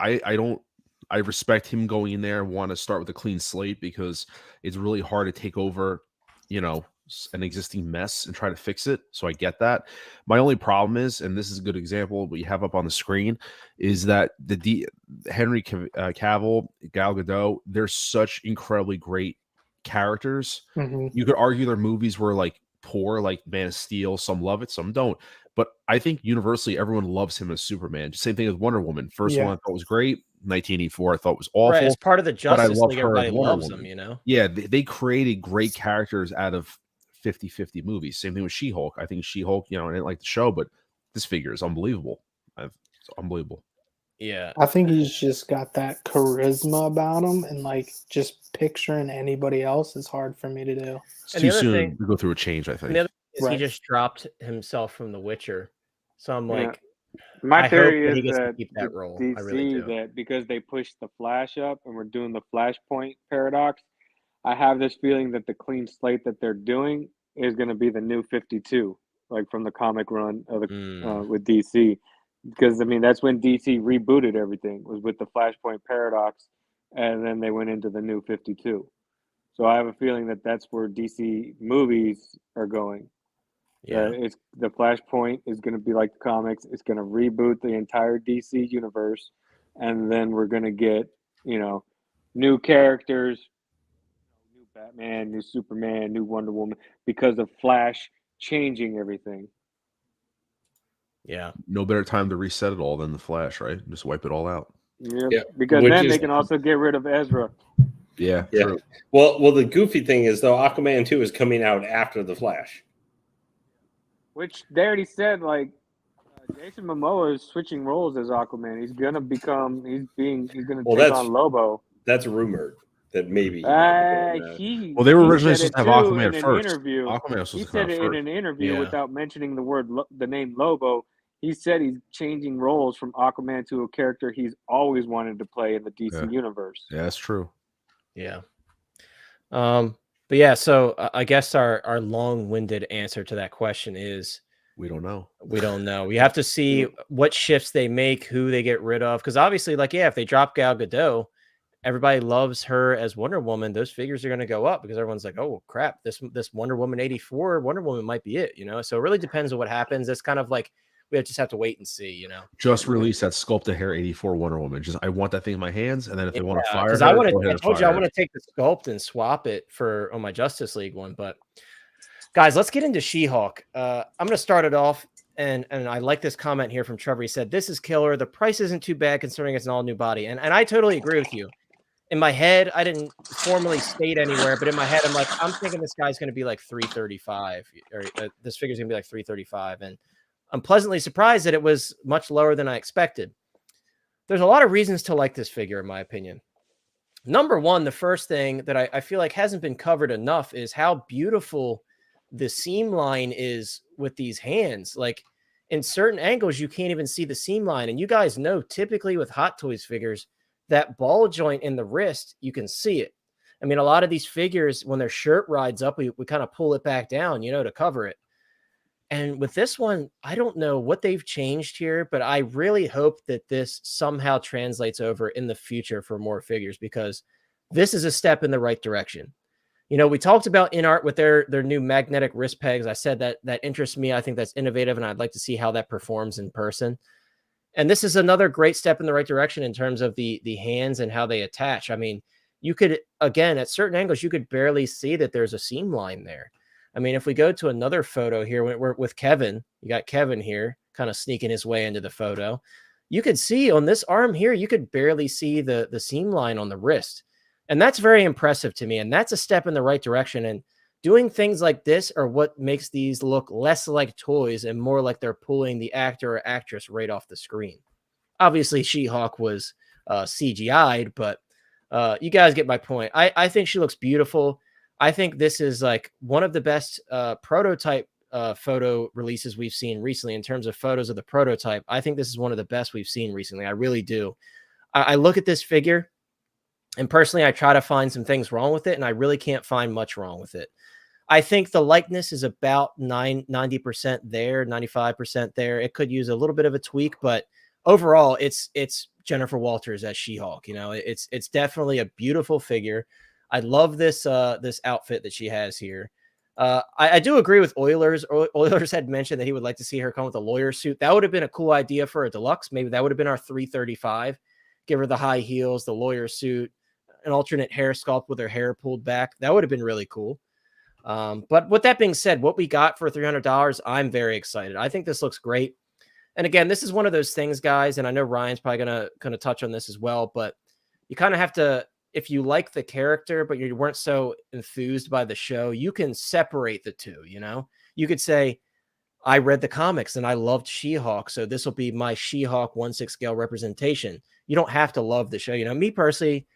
I respect him going in there and want to start with a clean slate because it's really hard to take over, an existing mess and try to fix it. So I get that. My only problem is, and this is a good example we have up on the screen, is that Henry Cavill, Gal Gadot, they're such incredibly great characters. Mm-hmm. You could argue their movies were like poor, like Man of Steel. Some love it, some don't. But I think universally everyone loves him as Superman. Same thing as Wonder Woman. First one I thought was great. 1984 I thought was awful. Right, as part of the Justice League, everybody loves them, them, Yeah, they created great characters out of 50-50 movies. Same thing with She-Hulk. I think She-Hulk, I didn't like the show, but this figure is unbelievable. It's unbelievable. Yeah. I think he's just got that charisma about him, and like just picturing anybody else is hard for me to do. It's too soon to go through a change, I think. The other thing is he just dropped himself from The Witcher. So I'm like, my theory is that keep that role. DC, I really do. That because they pushed the Flash up and we're doing the Flashpoint paradox, I have this feeling that the clean slate that they're doing is going to be the new 52, like from the comic run of with DC. Because, I mean, that's when DC rebooted everything, was with the Flashpoint paradox, and then they went into the new 52. So I have a feeling that that's where DC movies are going. Yeah, it's the Flashpoint is going to be like the comics. It's going to reboot the entire DC universe, and then we're going to get, new characters, new Batman, new Superman, new Wonder Woman, because of Flash changing everything. Yeah, no better time to reset it all than the Flash, right? Just wipe it all out. Yeah, because then they can also get rid of Ezra. Yeah, true. Well, the goofy thing is though, Aquaman 2 is coming out after the Flash. Which they already said, like, Jason Momoa is switching roles as Aquaman. He's gonna take on Lobo. That's rumored that maybe. They were originally supposed to have Aquaman first. Aquaman was supposed to come out first. He said it in an interview without mentioning the name Lobo. He said he's changing roles from Aquaman to a character he's always wanted to play in the DC universe. Yeah, that's true. Yeah. But yeah, so I guess our long-winded answer to that question is We don't know. we don't know. We have to see what shifts they make, who they get rid of. Because obviously, like, yeah, if they drop Gal Gadot, everybody loves her as Wonder Woman. Those figures are going to go up because everyone's like, oh crap, this Wonder Woman 84 Wonder Woman might be it, you know. So it really depends on what happens. It's kind of like we just have to wait and see, you know. Just released that Sculpt Hair 84 Wonder Woman. Just I want that thing in my hands, and then if they want to fire Because her, I want to. go ahead I and told you I fire want her. to take the sculpt and swap it for on my Justice League one. But guys, let's get into She-Hulk. I'm going to start it off, and I like this comment here from Trevor. He said, "This is killer. The price isn't too bad considering it's an all new body." And I totally agree with you. In my head, I didn't formally state anywhere, but in my head, I'm like, I'm thinking this guy's going to be like 335, or this figure's going to be like 335, and I'm pleasantly surprised that it was much lower than I expected. There's a lot of reasons to like this figure, in my opinion. Number one, the first thing that I feel like hasn't been covered enough is how beautiful the seam line is with these hands. Like in certain angles, you can't even see the seam line. And you guys know, typically with Hot Toys figures, that ball joint in the wrist, you can see it. I mean, a lot of these figures, when their shirt rides up, we kind of pull it back down, you know, to cover it. And with this one, I don't know what they've changed here, but I really hope that this somehow translates over in the future for more figures, because this is a step in the right direction. You know, we talked about InArt with their new magnetic wrist pegs. I said that interests me. I think that's innovative, and I'd like to see how that performs in person. And this is another great step in the right direction in terms of the hands and how they attach. I mean, you could, again, at certain angles, you could barely see that there's a seam line there. I mean, if we go to another photo here, we're with Kevin, you got Kevin here kind of sneaking his way into the photo. You could see on this arm here, you could barely see the seam line on the wrist. And that's very impressive to me. And that's a step in the right direction. And doing things like this are what makes these look less like toys and more like they're pulling the actor or actress right off the screen. Obviously, She-Hulk was CGI'd, but you guys get my point. I think she looks beautiful. I think this is like one of the best prototype photo releases we've seen recently in terms of photos of the prototype. I think this is one of the best we've seen recently. I really do. I look at this figure, and personally, I try to find some things wrong with it, and I really can't find much wrong with it. I think the likeness is about 90% there, 95% there. It could use a little bit of a tweak, but overall, it's Jennifer Walters as She-Hulk. You know, it's definitely a beautiful figure. I love this this outfit that she has here. I do agree with Oilers. Oilers had mentioned that he would like to see her come with a lawyer suit. That would have been a cool idea for a deluxe. Maybe that would have been our 335. Give her the high heels, the lawyer suit, an alternate hair sculpt with her hair pulled back. That would have been really cool. But with that being said, what we got for $300, I'm very excited. I think this looks great. And again, this is one of those things, guys, and I know Ryan's probably gonna touch on this as well, but you kind of have to, if you like the character, but you weren't so enthused by the show, you can separate the two, you know? You could say, I read the comics and I loved She-Hulk, so this will be my She-Hulk 1/6 scale representation. You don't have to love the show. You know, me personally,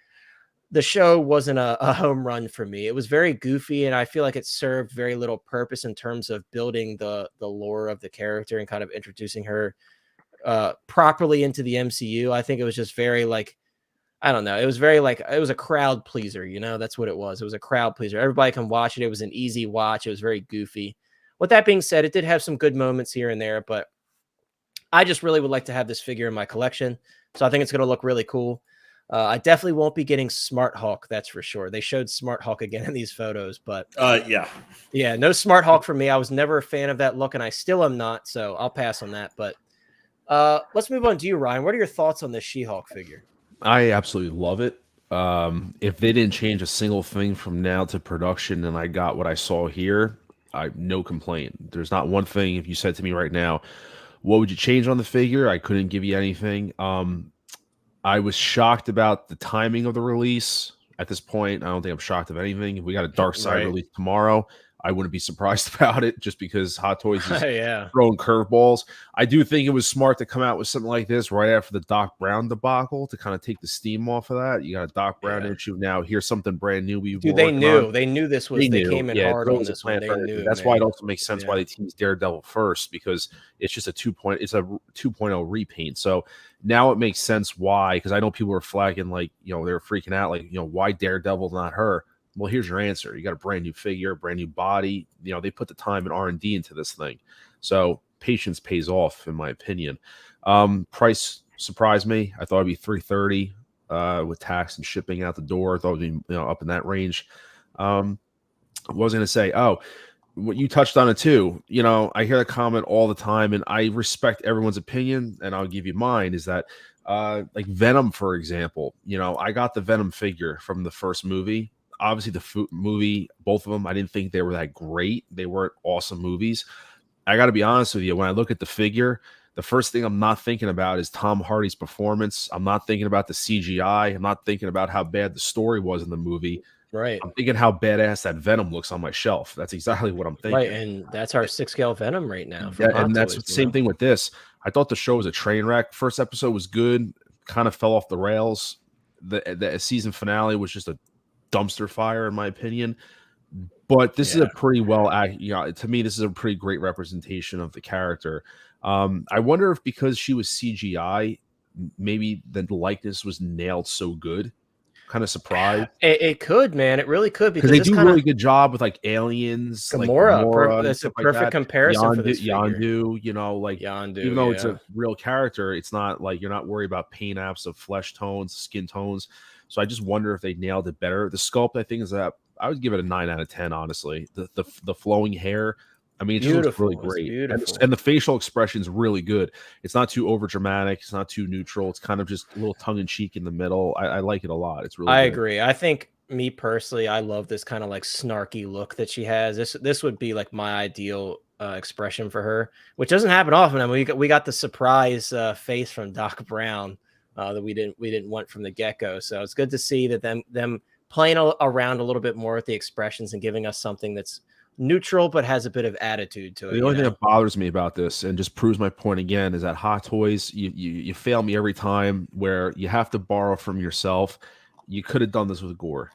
the show wasn't a home run for me. It was very goofy, and I feel like it served very little purpose in terms of building the lore of the character and kind of introducing her properly into the MCU. I think it was just very like, I don't know. It was very like, it was a crowd pleaser, you know, that's what it was. It was a crowd pleaser. Everybody can watch it. It was an easy watch. It was very goofy. With that being said, it did have some good moments here and there, but I just really would like to have this figure in my collection. So I think it's going to look really cool. I definitely won't be getting Smart Hulk, that's for sure. They showed Smart Hulk again in these photos, but yeah, no Smart Hulk for me. I was never a fan of that look, and I still am not, so I'll pass on that. But let's move on to you, Ryan. What are your thoughts on this She-Hulk figure? I absolutely love it. If they didn't change a single thing from now to production and I got what I saw here, no complaint. There's not one thing. If you said to me right now, what would you change on the figure? I couldn't give you anything. I was shocked about the timing of the release. At this point, I don't think I'm shocked of anything. If we got a Dark Side release tomorrow, I wouldn't be surprised about it just because Hot Toys is Yeah. throwing curveballs. I do think it was smart to come out with something like this right after the Doc Brown debacle to kind of take the steam off of that. You got a Doc Brown issue now. Here's something brand new we've been Dude, they working knew. on. They knew this was. They came in hard on this one. They knew. That's why it also makes sense why they teased Daredevil first, because it's just a 2.0 repaint. So now it makes sense why, because I know people were flagging like, you know, they were freaking out like, you know, why Daredevil, not her? Well, here's your answer. You got a brand new figure, brand new body. You know, they put the time and R&D into this thing. So patience pays off, in my opinion. Price surprised me. I thought it'd be $330 with tax and shipping out the door. I thought it'd be, you know, up in that range. What was I going to say? Oh, what you touched on it too. You know, I hear that comment all the time, and I respect everyone's opinion, and I'll give you mine. Is that like Venom, for example? You know, I got the Venom figure from the first movie. Obviously, the movie, both of them, I didn't think they were that great. They weren't awesome movies. I got to be honest with you. When I look at the figure, the first thing I'm not thinking about is Tom Hardy's performance. I'm not thinking about the CGI. I'm not thinking about how bad the story was in the movie. Right. I'm thinking how badass that Venom looks on my shelf. That's exactly what I'm thinking. Right, and that's our 6-scale Venom right now. And that's the same thing with this. I thought the show was a train wreck. First episode was good, kind of fell off the rails. The season finale was just a dumpster fire, in my opinion. But this is a pretty to me, this is a pretty great representation of the character. I wonder if because she was CGI, maybe the likeness was nailed so good. Kind of surprised. It could, man. It really could, because they do a really good job with like aliens, Gamora. That's a perfect comparison for this figure. Yondu, you know, like Yondu, even though it's a real character, it's not like you're not worried about paint apps of flesh tones, skin tones. So I just wonder if they nailed it better. The sculpt, I think, is that I would give it a 9 out of 10. Honestly, the flowing hair. I mean, it just looks really great. And the facial expression is really good. It's not too over dramatic. It's not too neutral. It's kind of just a little tongue in cheek in the middle. I like it a lot. It's really. I agree. I think, me personally, I love this kind of like snarky look that she has. This would be like my ideal expression for her, which doesn't happen often. I mean, we got the surprise face from Doc Brown that we didn't want from the get-go. So it's good to see that them playing around a little bit more with the expressions and giving us something that's neutral but has a bit of attitude to it. The only thing that bothers me about this, and just proves my point again, is that Hot Toys, you fail me every time, where you have to borrow from yourself. You could have done this with Gore.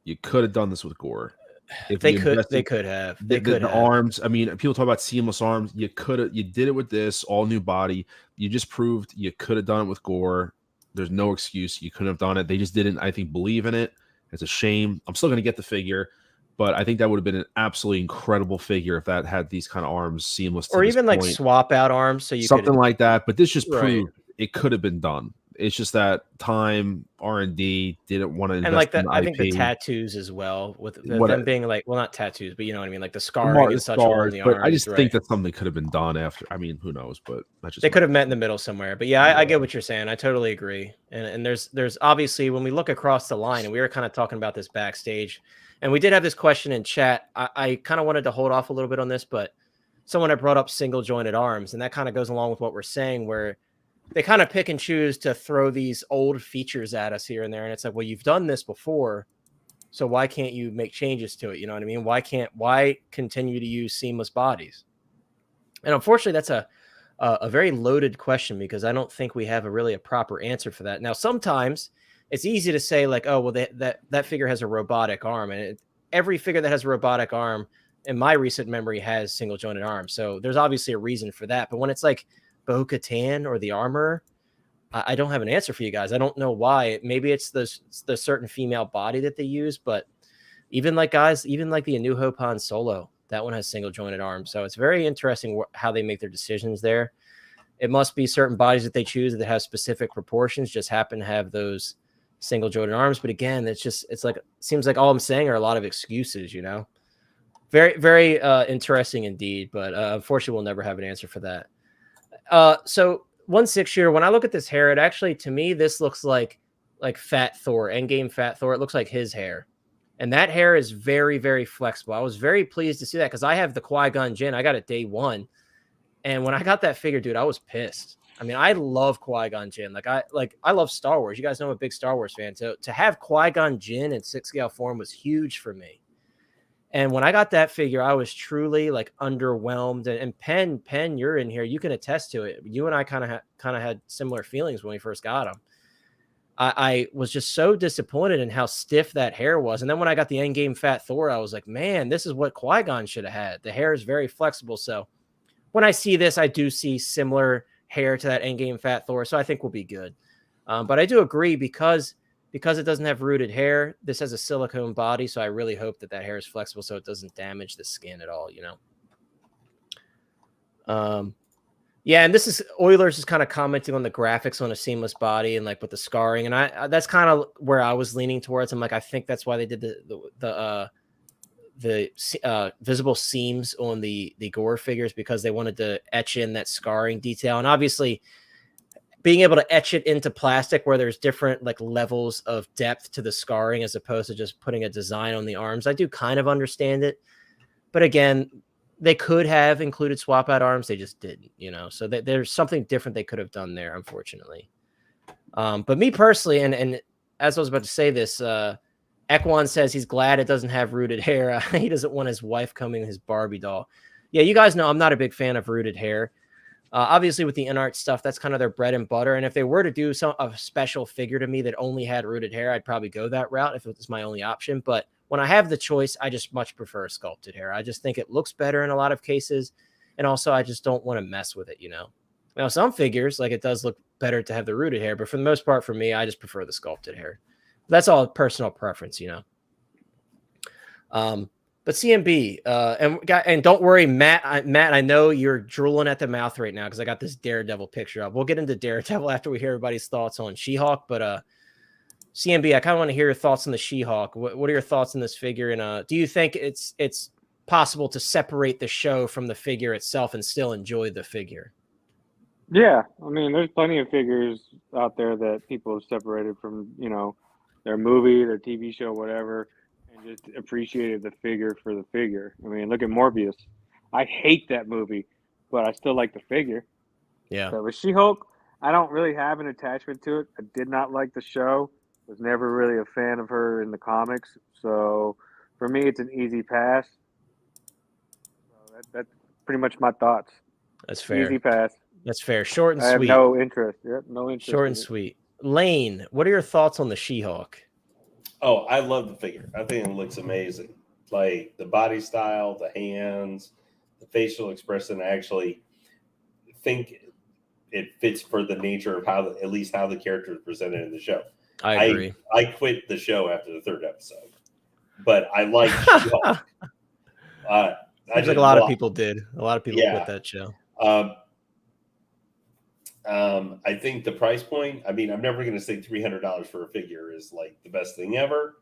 If they could have. The arms. I mean, people talk about seamless arms. You did it with this all new body. You just proved you could have done it with Gore. There's no excuse. You couldn't have done it. They just didn't, I think, believe in it. It's a shame. I'm still going to get the figure, but I think that would have been an absolutely incredible figure if that had these kind of arms seamless. Or even like swap out arms. So something like that. But this just proved it could have been done. It's just that time, R&D, didn't want to invest, and like that. in I IP. think the tattoos as well, with them being like, well, not tattoos, but you know what I mean, like the scarring and such on the arms. I just think that something could have been done after. I mean, who knows? But that's just they could have met in the middle somewhere. But yeah, I get what you're saying. I totally agree. And there's obviously, when we look across the line, and we were kind of talking about this backstage, and we did have this question in chat. I kind of wanted to hold off a little bit on this, but someone had brought up single jointed arms, and that kind of goes along with what we're saying, where they kind of pick and choose to throw these old features at us here and there. And it's like, well, you've done this before, so why can't you make changes to it? You know what I mean? Why continue to use seamless bodies? And unfortunately, that's a very loaded question, because I don't think we have a proper answer for that. Now, sometimes it's easy to say like, oh, well, that figure has a robotic arm, and every figure that has a robotic arm in my recent memory has single jointed arms. So there's obviously a reason for that. But when it's like Bo-Katan or the Armor, I don't have an answer for you guys. I don't know why. Maybe it's the certain female body that they use, but even like the A New Hope Han Solo, that one has single jointed arms. So it's very interesting how they make their decisions there. It must be certain bodies that they choose that have specific proportions, just happen to have those single jointed arms. But again, seems like all I'm saying are a lot of excuses, you know. Very, very interesting indeed, but unfortunately we'll never have an answer for that. So 1/6 when I look at this hair, it actually, to me, this looks like Fat Thor, Endgame Fat Thor. It looks like his hair, and that hair is very, very flexible. I was very pleased to see that, because I have the Qui-Gon Jinn. I got it day one, and when I got that figure, dude, I was pissed. I mean, I love Qui-Gon Jinn. I love Star Wars. You guys know I'm a big Star Wars fan. To have Qui-Gon Jinn in 6-scale form was huge for me. And when I got that figure, I was truly like underwhelmed. And Penn, you're in here. You can attest to it. You and I kind of had similar feelings when we first got him. I was just so disappointed in how stiff that hair was. And then when I got the Endgame Fat Thor, I was like, man, this is what Qui-Gon should have had. The hair is very flexible. So when I see this, I do see similar hair to that Endgame Fat Thor. So I think we'll be good. But I do agree because it doesn't have rooted hair, this has a silicone body. So I really hope that hair is flexible so it doesn't damage the skin at all, you know? Yeah, and this is Oilers is kind of commenting on the graphics on a seamless body and like with the scarring, and I that's kind of where I was leaning towards. I'm like, I think that's why they did the visible seams on the Gore figures, because they wanted to etch in that scarring detail, and obviously being able to etch it into plastic where there's different like levels of depth to the scarring as opposed to just putting a design on the arms. I do kind of understand it, but again, they could have included swap out arms. They just didn't, you know, so there's something different they could have done there, unfortunately. But me personally, and as I was about to say this, Ecto-1 says he's glad it doesn't have rooted hair. He doesn't want his wife coming his Barbie doll. Yeah, you guys know I'm not a big fan of rooted hair. Obviously, with the in-art stuff, that's kind of their bread and butter. And if they were to do a special figure to me that only had rooted hair, I'd probably go that route if it was my only option. But when I have the choice, I just much prefer sculpted hair. I just think it looks better in a lot of cases. And also, I just don't want to mess with it, you know? Now, some figures, like it does look better to have the rooted hair. But for the most part, for me, I just prefer the sculpted hair. That's all personal preference, you know? But CMB, and don't worry, Matt, I know you're drooling at the mouth right now because I got this Daredevil picture up. We'll get into Daredevil after we hear everybody's thoughts on She-Hulk, but CMB, I kind of want to hear your thoughts on the She-Hulk. What are your thoughts on this figure? And do you think it's possible to separate the show from the figure itself and still enjoy the figure? Yeah, I mean, there's plenty of figures out there that people have separated from, you know, their movie, their TV show, whatever, and just appreciated the figure for the figure. I mean, look at Morbius. I hate that movie, but I still like the figure. Yeah. So with She-Hulk, I don't really have an attachment to it. I did not like the show. Was never really a fan of her in the comics. So for me, it's an easy pass. So that's pretty much my thoughts. That's fair. Easy pass. That's fair. Short and I have sweet. no interest. Yep, no interest. Short and sweet. Lane, what are your thoughts on the She-Hulk? Oh, I love the figure. I think it looks amazing. Like the body style, the hands, the facial expression. I actually think it fits for the nature of at least how the character is presented in the show. I agree. I quit the show after the third episode, but I like She-Hulk. I think a lot of people did. A lot of people quit that show. I think the price point, I mean, I'm never going to say $300 for a figure is like the best thing ever,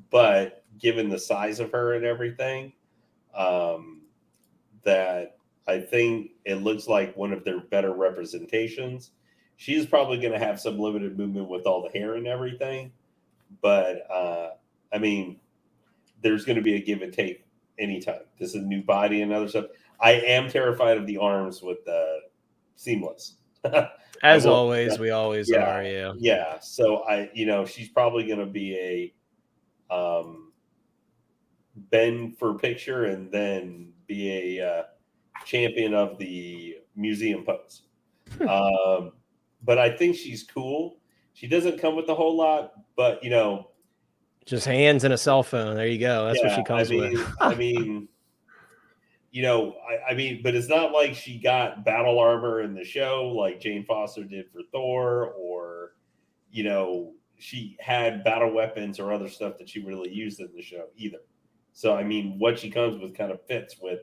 but given the size of her and everything, that I think it looks like one of their better representations. She's probably going to have some limited movement with all the hair and everything, but I mean, there's going to be a give and take anytime. This is a new body and other stuff. I am terrified of the arms with the seamless. As always, we always are. Yeah. Yeah. So she's probably going to be a bend for picture and then be a champion of the museum pose. But I think she's cool. She doesn't come with a whole lot, but just hands and a cell phone. There you go. That's what she comes with. I mean, but it's not like she got battle armor in the show like Jane Foster did for Thor, or, she had battle weapons or other stuff that she really used in the show either. So, I mean, what she comes with kind of fits with,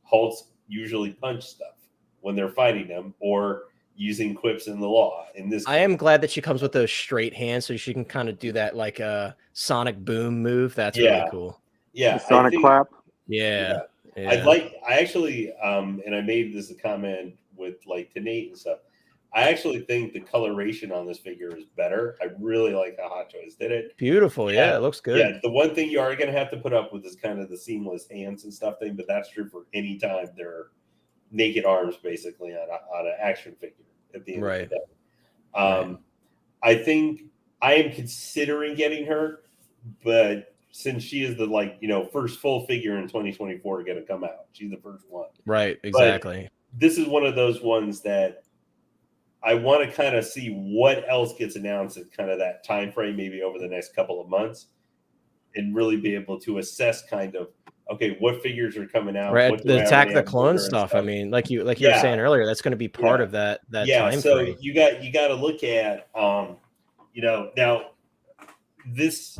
Hulks usually punch stuff when they're fighting them or using quips in the law. In this I am glad that she comes with those straight hands so she can kind of do that like a sonic boom move. That's really cool. Yeah. The sonic clap. Yeah. I actually, and I made this a comment with like to Nate and stuff. I actually think the coloration on this figure is better. I really like how Hot Toys did it. Beautiful. Yeah, it looks good. Yeah, the one thing you are going to have to put up with is kind of the seamless hands and stuff thing, but that's true for any time they're naked arms basically on an action figure at the end of the day. I think I am considering getting her, but since she is the like, you know, first full figure in 2024 going to come out. She's the first one. Right. Exactly. But this is one of those ones that I want to kind of see what else gets announced at kind of that time frame, maybe over the next couple of months, and really be able to assess kind of, okay, what figures are coming out, Right. what do The I Attack already of the have Clone order and stuff. I mean, like you were saying earlier, that's going to be part of that time so frame. you got to look at you know, now this,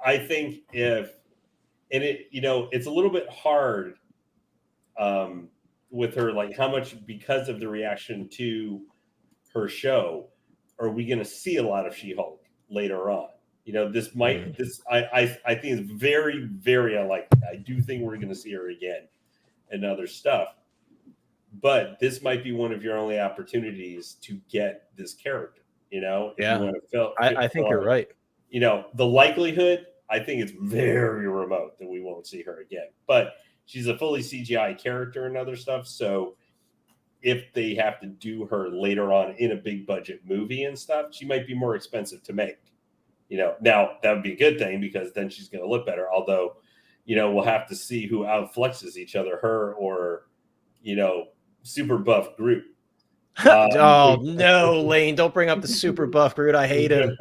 I think if, and it, you know, it's a little bit hard with her, like how much, because of the reaction to her show, are we going to see a lot of She-Hulk later on? You know, this might, I think it's very, very unlikely. I do think we're going to see her again and other stuff, but this might be one of your only opportunities to get this character, you know, if you want to fill, I think you're right. You know, the likelihood, I think it's very remote that we won't see her again, but she's a fully CGI character and other stuff. So if they have to do her later on in a big budget movie and stuff, she might be more expensive to make. You know, now that would be a good thing because then she's going to look better. Although, you know, we'll have to see who outflexes each other, her or, you know, super buff Groot. Oh no, Lane! Don't bring up the super buff Groot. I hate him.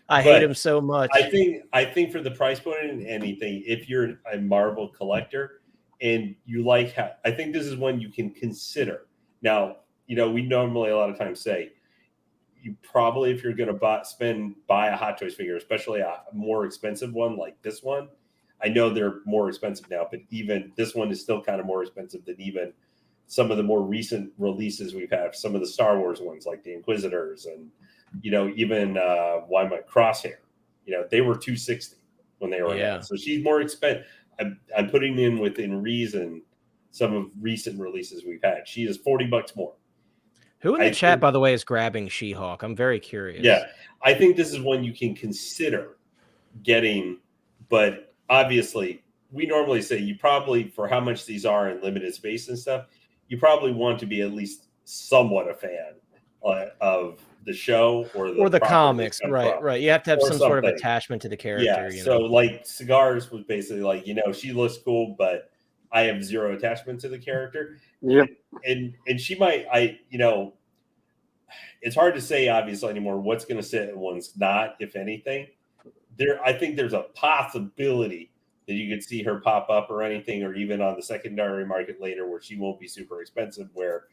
I hate him so much. I think for the price point and anything, if you're a Marvel collector and you like how, I think this is one you can consider. Now, you know, we normally a lot of times say you probably, if you're going to buy a Hot Toys figure, especially a more expensive one like this one. I know they're more expensive now, but even this one is still kind of more expensive than even some of the more recent releases we've had, some of the Star Wars ones like the Inquisitors and, you know, even Crosshair, you know, they were $260 when they were announced. So she's more expensive. I'm putting in within reason some of recent releases we've had. She is $40 more. Who in the chat, by the way, is grabbing She-Hulk? I'm very curious. Yeah, I think this is one you can consider getting, but obviously we normally say you probably, for how much these are in limited space and stuff, you probably want to be at least somewhat a fan of the show or the comics, right. You have to have some sort of attachment to the character. Yeah, so like Cigars was basically like, you know, she looks cool, but I have zero attachment to the character. Yep. And she might, you know, it's hard to say obviously anymore what's going to sit and what's not, if anything. I think there's a possibility that you could see her pop up or anything, or even on the secondary market later where she won't be super expensive, where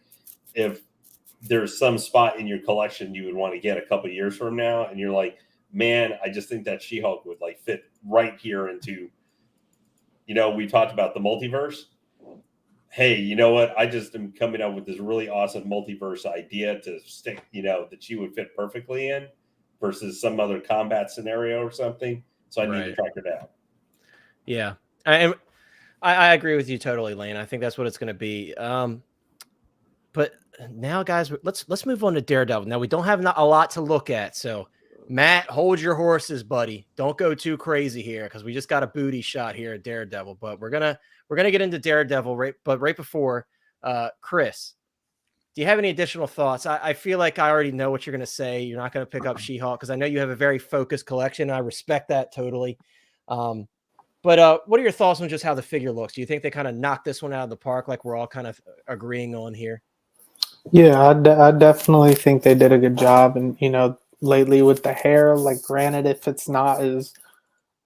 if there's some spot in your collection you would want to get a couple years from now and you're like, man, I just think that She-Hulk would like fit right here into, you know, we talked about the multiverse. Hey, you know what? I just am coming up with this really awesome multiverse idea to stick, you know, that she would fit perfectly in versus some other combat scenario or something. So I need to track her down. Yeah. I agree with you totally, Lane. I think that's what it's going to be. But now, guys, let's move on to Daredevil. Now, we don't have a lot to look at. So, Matt, hold your horses, buddy. Don't go too crazy here because we just got a booty shot here at Daredevil. But we're gonna get into Daredevil right before, Chris, do you have any additional thoughts? I feel like I already know what you're gonna say. You're not gonna pick up She-Hulk because I know you have a very focused collection. I respect that totally. But what are your thoughts on just how the figure looks? Do you think they kind of knocked this one out of the park, like we're all kind of agreeing on here? Yeah, I definitely think they did a good job. And, you know, lately with the hair, like granted, if it's not as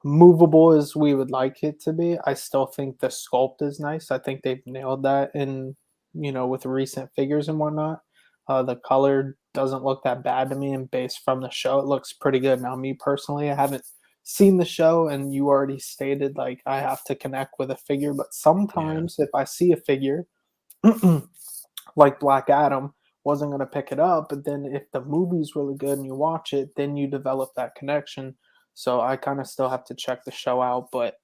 movable as we would like it to be, I still think the sculpt is nice. I think they've nailed that in, you know, with recent figures and whatnot. The color doesn't look that bad to me, and based from the show, it looks pretty good. Now, me personally, I haven't seen the show, and you already stated like I have to connect with a figure, but sometimes if I see a figure like Black Adam, wasn't going to pick it up, but then if the movie's really good and you watch it, then you develop that connection. So I kind of still have to check the show out, but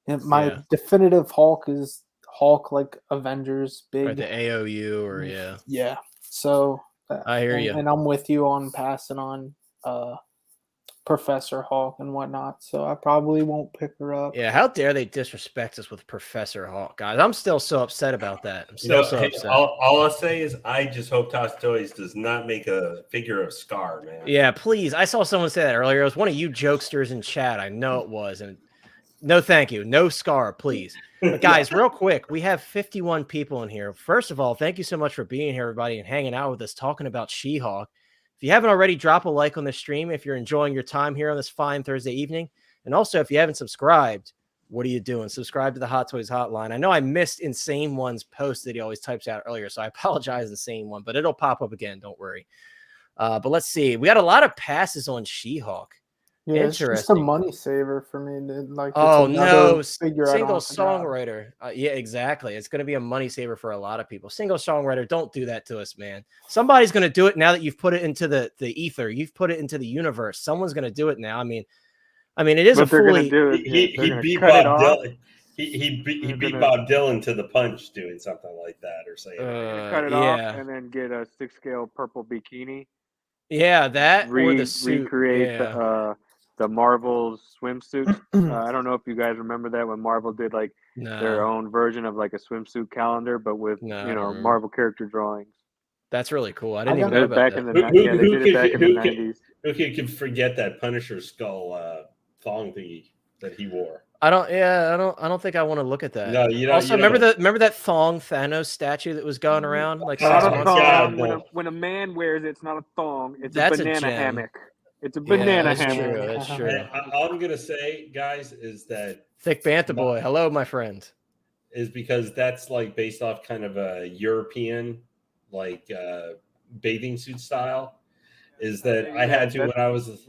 my definitive Hulk is Hulk like Avengers big, or the AOU, or yeah. So I hear you, and I'm with you on passing on Professor Hulk and whatnot. So I probably won't pick her up. Yeah, how dare they disrespect us with Professor Hulk, guys? I'm still so upset about that. I'm still so upset. All I'll say is I just hope Hottoys does not make a figure of Scar, man. Yeah, please. I saw someone say that earlier. It was one of you jokesters in chat. I know it was. And no, thank you. No Scar, please. But guys, real quick, we have 51 people in here. First of all, thank you so much for being here, everybody, and hanging out with us, talking about She-Hulk. If you haven't already, drop a like on the stream if you're enjoying your time here on this fine Thursday evening. And also, if you haven't subscribed, what are you doing? Subscribe to the Hot Toys Hotline. I know I missed Insane One's post that he always types out earlier, so I apologize, Insane One, but it'll pop up again. Don't worry. But let's see. We got a lot of passes on She-Hulk. Yeah, it's just a money saver for me. Like, oh no, single songwriter. Yeah, exactly. It's going to be a money saver for a lot of people. Single songwriter, don't do that to us, man. Somebody's going to do it now that you've put it into the ether. You've put it into the universe. Someone's going to do it now. I mean, it is a fully. He beat Bob Dylan. He beat Bob Dylan to the punch doing something like that, or saying cut it off and then get a 6-scale purple bikini. Yeah, that or the suit. Recreate the Marvel swimsuit. I don't know if you guys remember that when Marvel did like their own version of like a swimsuit calendar, but with Marvel character drawings. That's really cool. I didn't even know about that. They did it back in the 90s. Who can forget that Punisher skull thong thingy that he wore? I don't think I want to look at that. No, you know. Also, remember that thong Thanos statue that was going around like 6 months ago? When a man wears it, it's not a thong. It's a banana hammock. It's a banana hammock. That's true. All I'm gonna say, guys, is that Thick Bantha Boy. Hello, my friend. Is because that's like based off kind of a European like bathing suit style. Is that I had to when I was.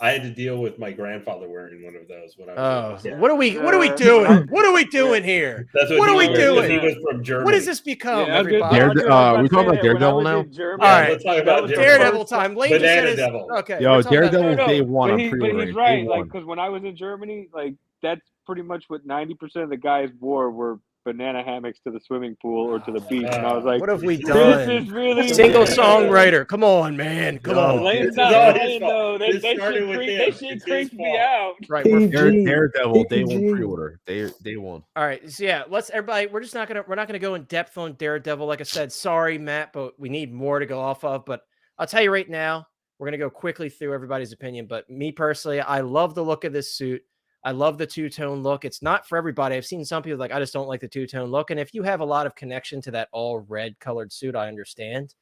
I had to deal with my grandfather wearing one of those when I was. What are we doing? What are we doing here? What are we doing? He was from Germany. What does this become, everybody? We talking about Daredevil now? All right, let's talk about Daredevil time. Lane Banana Devil. Okay. Yo, Daredevil day one. But he's right, like because when I was in Germany, like that's pretty much what 90% of the guys wore were banana hammocks to the swimming pool or to the beach, and I was like, "What have we done?" This is really single songwriter. Come on, man. Come on. Lane's not lying, though. They should creep me out. Right. Daredevil day one pre-order. Day one. All right. So yeah, everybody. We're not gonna go in depth on Daredevil. Like I said, sorry, Matt, but we need more to go off of. But I'll tell you right now, we're gonna go quickly through everybody's opinion. But me personally, I love the look of this suit. I love the two-tone look. It's not for everybody. I've seen some people like, I just don't like the two-tone look. And if you have a lot of connection to that all red colored suit, I understand.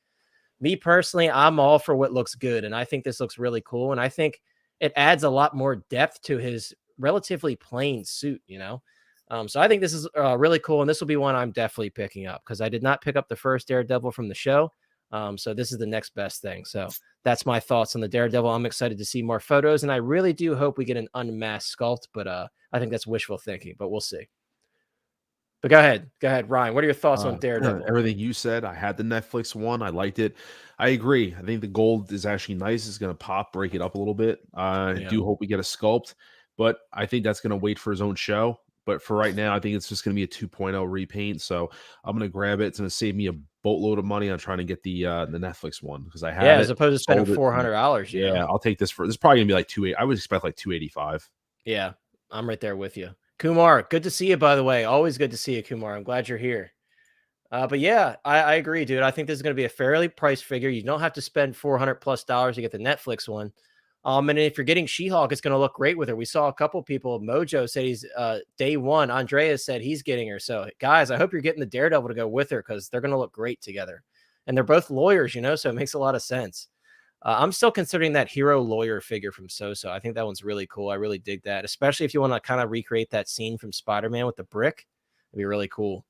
Me personally, I'm all for what looks good. And I think this looks really cool. And I think it adds a lot more depth to his relatively plain suit, So I think this is really cool. And this will be one I'm definitely picking up because I did not pick up the first Daredevil from the show. So this is the next best thing. So that's my thoughts on the Daredevil. I'm excited to see more photos, and I really do hope we get an unmasked sculpt, but I think that's wishful thinking, but we'll see. But go ahead, Ryan. What are your thoughts on Daredevil? Everything you said. I had the Netflix one. I liked it. I agree. I think the gold is actually nice. It's going to break it up a little bit. I do hope we get a sculpt, but I think that's going to wait for his own show. But for right now, I think it's just going to be a 2.0 repaint. So I'm going to grab it. It's going to save me a boatload of money on trying to get the Netflix one because I have as opposed to spending $400. Yeah, I'll take this for. This is probably going to be like $280. I would expect like $285. Yeah, I'm right there with you, Kumar. Good to see you, by the way. Always good to see you, Kumar. I'm glad you're here. But yeah, I agree, dude. I think this is going to be a fairly priced figure. You don't have to spend $400+ to get the Netflix one. And if you're getting She-Hulk, it's going to look great with her. We saw a couple people. Mojo said he's day one. Andreas said he's getting her. So, guys, I hope you're getting the Daredevil to go with her because they're going to look great together. And they're both lawyers, so it makes a lot of sense. I'm still considering that hero lawyer figure from So-So. I think that one's really cool. I really dig that, especially if you want to kind of recreate that scene from Spider-Man with the brick. It'd be really cool.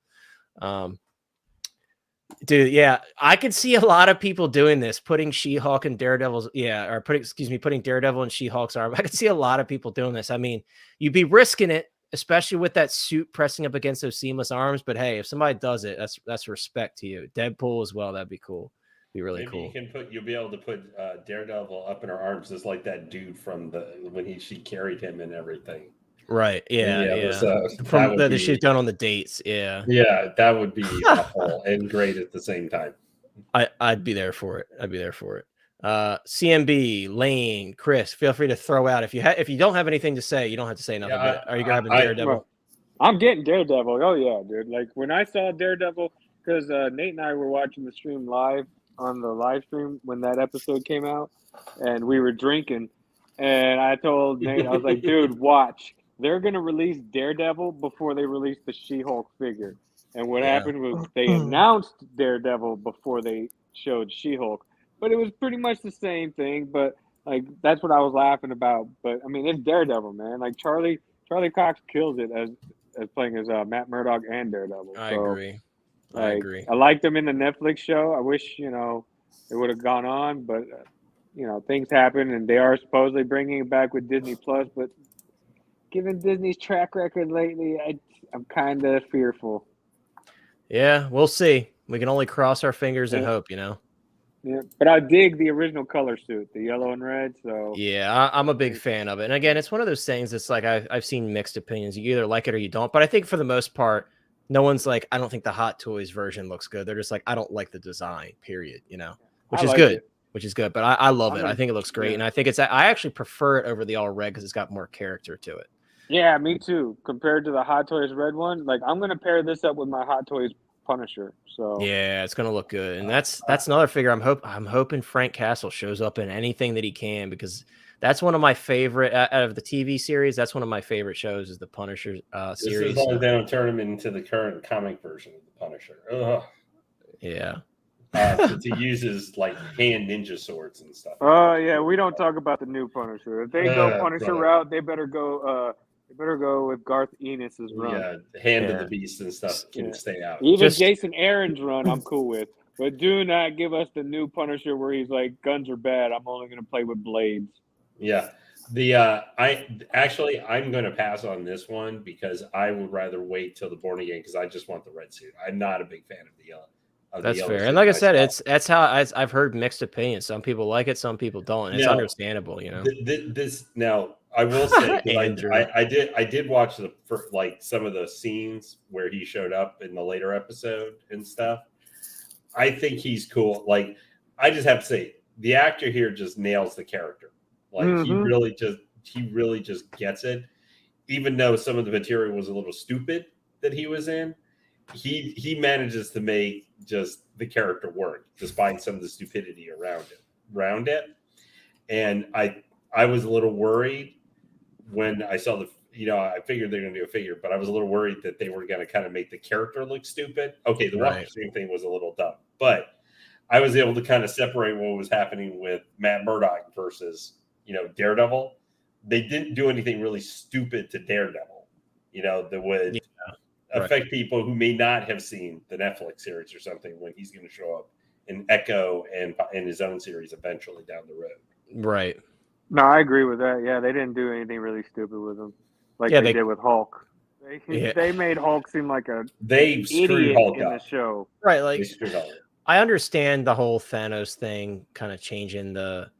Dude, yeah, I could see a lot of people doing this, putting She-Hulk and Daredevil's, putting Daredevil and She-Hulk's arm. I could see a lot of people doing this. I mean, you'd be risking it, especially with that suit pressing up against those seamless arms. But hey, if somebody does it, that's respect to you. Deadpool as well. That'd be cool. Be really cool. You'll be able to put Daredevil up in her arms, just like that dude from when she carried him and everything. Right. Yeah. From the shit done on the dates. Yeah. Yeah, that would be awful and great at the same time. I'd be there for it. CMB, Lane, Chris, feel free to throw out if you don't have anything to say, you don't have to say nothing. But are you grabbing Daredevil? Well, I'm getting Daredevil. Oh yeah, dude. Like when I saw Daredevil, because Nate and I were watching the stream live on the live stream when that episode came out, and we were drinking, and I told Nate, I was like, dude, watch. They're gonna release Daredevil before they release the She-Hulk figure. And what happened was they announced Daredevil before they showed She-Hulk. But it was pretty much the same thing. But like that's what I was laughing about. But I mean, it's Daredevil, man. Like Charlie Cox kills it as playing as Matt Murdock and Daredevil. I agree. I liked him in the Netflix show. I wish it would have gone on, but things happen, and they are supposedly bringing it back with Disney Plus. But given Disney's track record lately, I'm kind of fearful. Yeah, we'll see. We can only cross our fingers and hope, Yeah, but I dig the original color suit, the yellow and red. So yeah, I'm a big fan of it. And again, it's one of those things. It's like I've seen mixed opinions. You either like it or you don't. But I think for the most part, no one's like, I don't think the Hot Toys version looks good. They're just like, I don't like the design. Period. Which is good. Which is good. But I love it. I think it looks great, and I think I actually prefer it over the all red because it's got more character to it. Yeah, me too. Compared to the Hot Toys red one, like I'm gonna pair this up with my Hot Toys Punisher. So yeah, it's gonna look good, and that's another figure. I'm hoping Frank Castle shows up in anything that he can, because that's one of my favorite out of the TV series. That's one of my favorite shows is the Punisher series. This is they don't turn him into the current comic version of the Punisher. Ugh. Yeah. Since he uses like hand ninja swords and stuff. Oh yeah, we don't talk about the new Punisher. If they go Punisher route, they better go. They better go with Garth Ennis's run. Yeah, Hand of the Beast and stuff can stay out. Even Jason Aaron's run, I'm cool with. But do not give us the new Punisher where he's like, guns are bad. I'm only going to play with blades. Yeah. I'm going to pass on this one because I would rather wait till the Born Again because I just want the red suit. I'm not a big fan of the yellow. That's fair. And like I said, that's how I've heard mixed opinions. Some people like it, some people don't. And it's understandable, This now I will say I did watch some of the scenes where he showed up in the later episode and stuff. I think he's cool. Like I just have to say, the actor here just nails the character. Like he really just gets it. Even though some of the material was a little stupid that he was in, he manages to make just the character work despite some of the stupidity around it. And I was a little worried when I saw I figured they're going to do a figure, but I was a little worried that they were going to kind of make the character look stupid. Okay, the walk of shame thing was a little dumb, but I was able to kind of separate what was happening with Matt Murdock versus, Daredevil. They didn't do anything really stupid to Daredevil, that would affect people who may not have seen the Netflix series or something when he's going to show up in Echo and in his own series eventually down the road. Right. No, I agree with that. Yeah, they didn't do anything really stupid with him, like they did with Hulk. They made Hulk seem like they screwed Hulk in the show. Right, like I understand the whole Thanos thing kind of changing the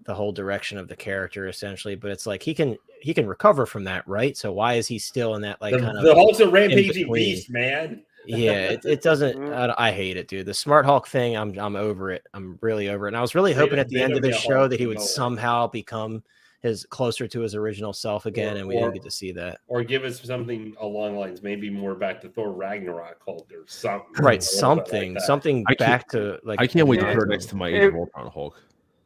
whole direction of the character essentially, but it's like he can recover from that, right? So why is he still in that kind of the Hulk's a rampaging beast, man? Yeah, it doesn't. I hate it, dude. The Smart Hulk thing, I'm over it. I'm really over it. And I was really hoping at the end of this show that he would somehow become closer to his original self again, and we didn't get to see that. Or give us something along the lines, maybe more back to Thor Ragnarok Hulk or something. Right, something back to like. I can't wait to put it next to my Age of Ultron Hulk.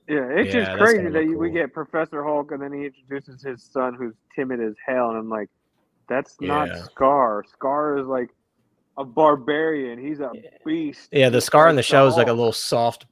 Yeah, it's just crazy that we get Professor Hulk and then he introduces his son who's timid as hell, and I'm like, that's not Scar. Scar is like a barbarian. He's a beast. Yeah, the Scar in the show is like a little soft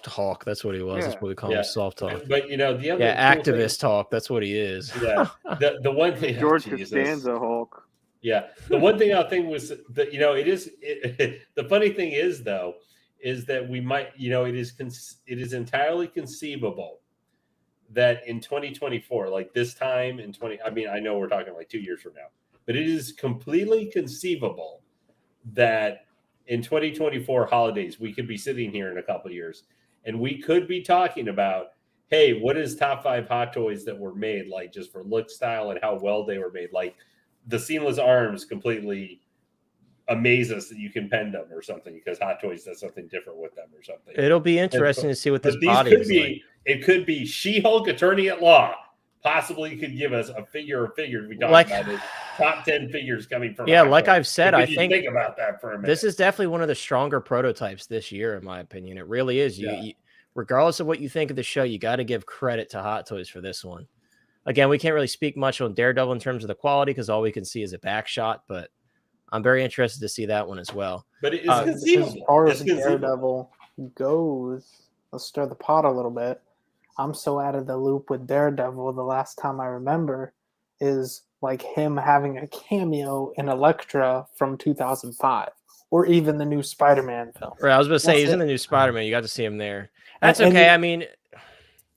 Hulk. That's what he was. That's what we call him, soft Hulk. But the other activist Hulk. That's what he is. Yeah, the one thing George Costanza Hulk. Yeah, the one thing I think was that the funny thing is though is that we might it is entirely conceivable that in 2024, like this time in I know we're talking like 2 years from now, but it is completely conceivable that in 2024 holidays, we could be sitting here in a couple of years and we could be talking about, hey, what is top 5 Hot Toys that were made, like just for look, style, and how well they were made? Like the seamless arms completely amaze us that you can pen them or something because Hot Toys does something different with them or something. It'll be interesting to see what this But these body could is be. like. It could be She-Hulk Attorney at Law. Possibly could give us a figure we talked Like- about it. Top 10 figures coming from. Yeah, Hot like Toys. I've said, So I could you think about that for a minute. this is definitely one of the stronger prototypes this year, in my opinion. It really is. You regardless of what you think of the show, you got to give credit to Hot Toys for this one. Again, we can't really speak much on Daredevil in terms of the quality because all we can see is a back shot, but I'm very interested to see that one as well. But it is As conceivable. far It's as conceivable. Daredevil goes, let's stir the pot a little bit. I'm so out of the loop with Daredevil. The last time I remember is like him having a cameo in Elektra from 2005, or even the new Spider-Man film. Right, I was going to say, That's he's in it. the new Spider-Man. You got to see him there. That's And okay. I mean,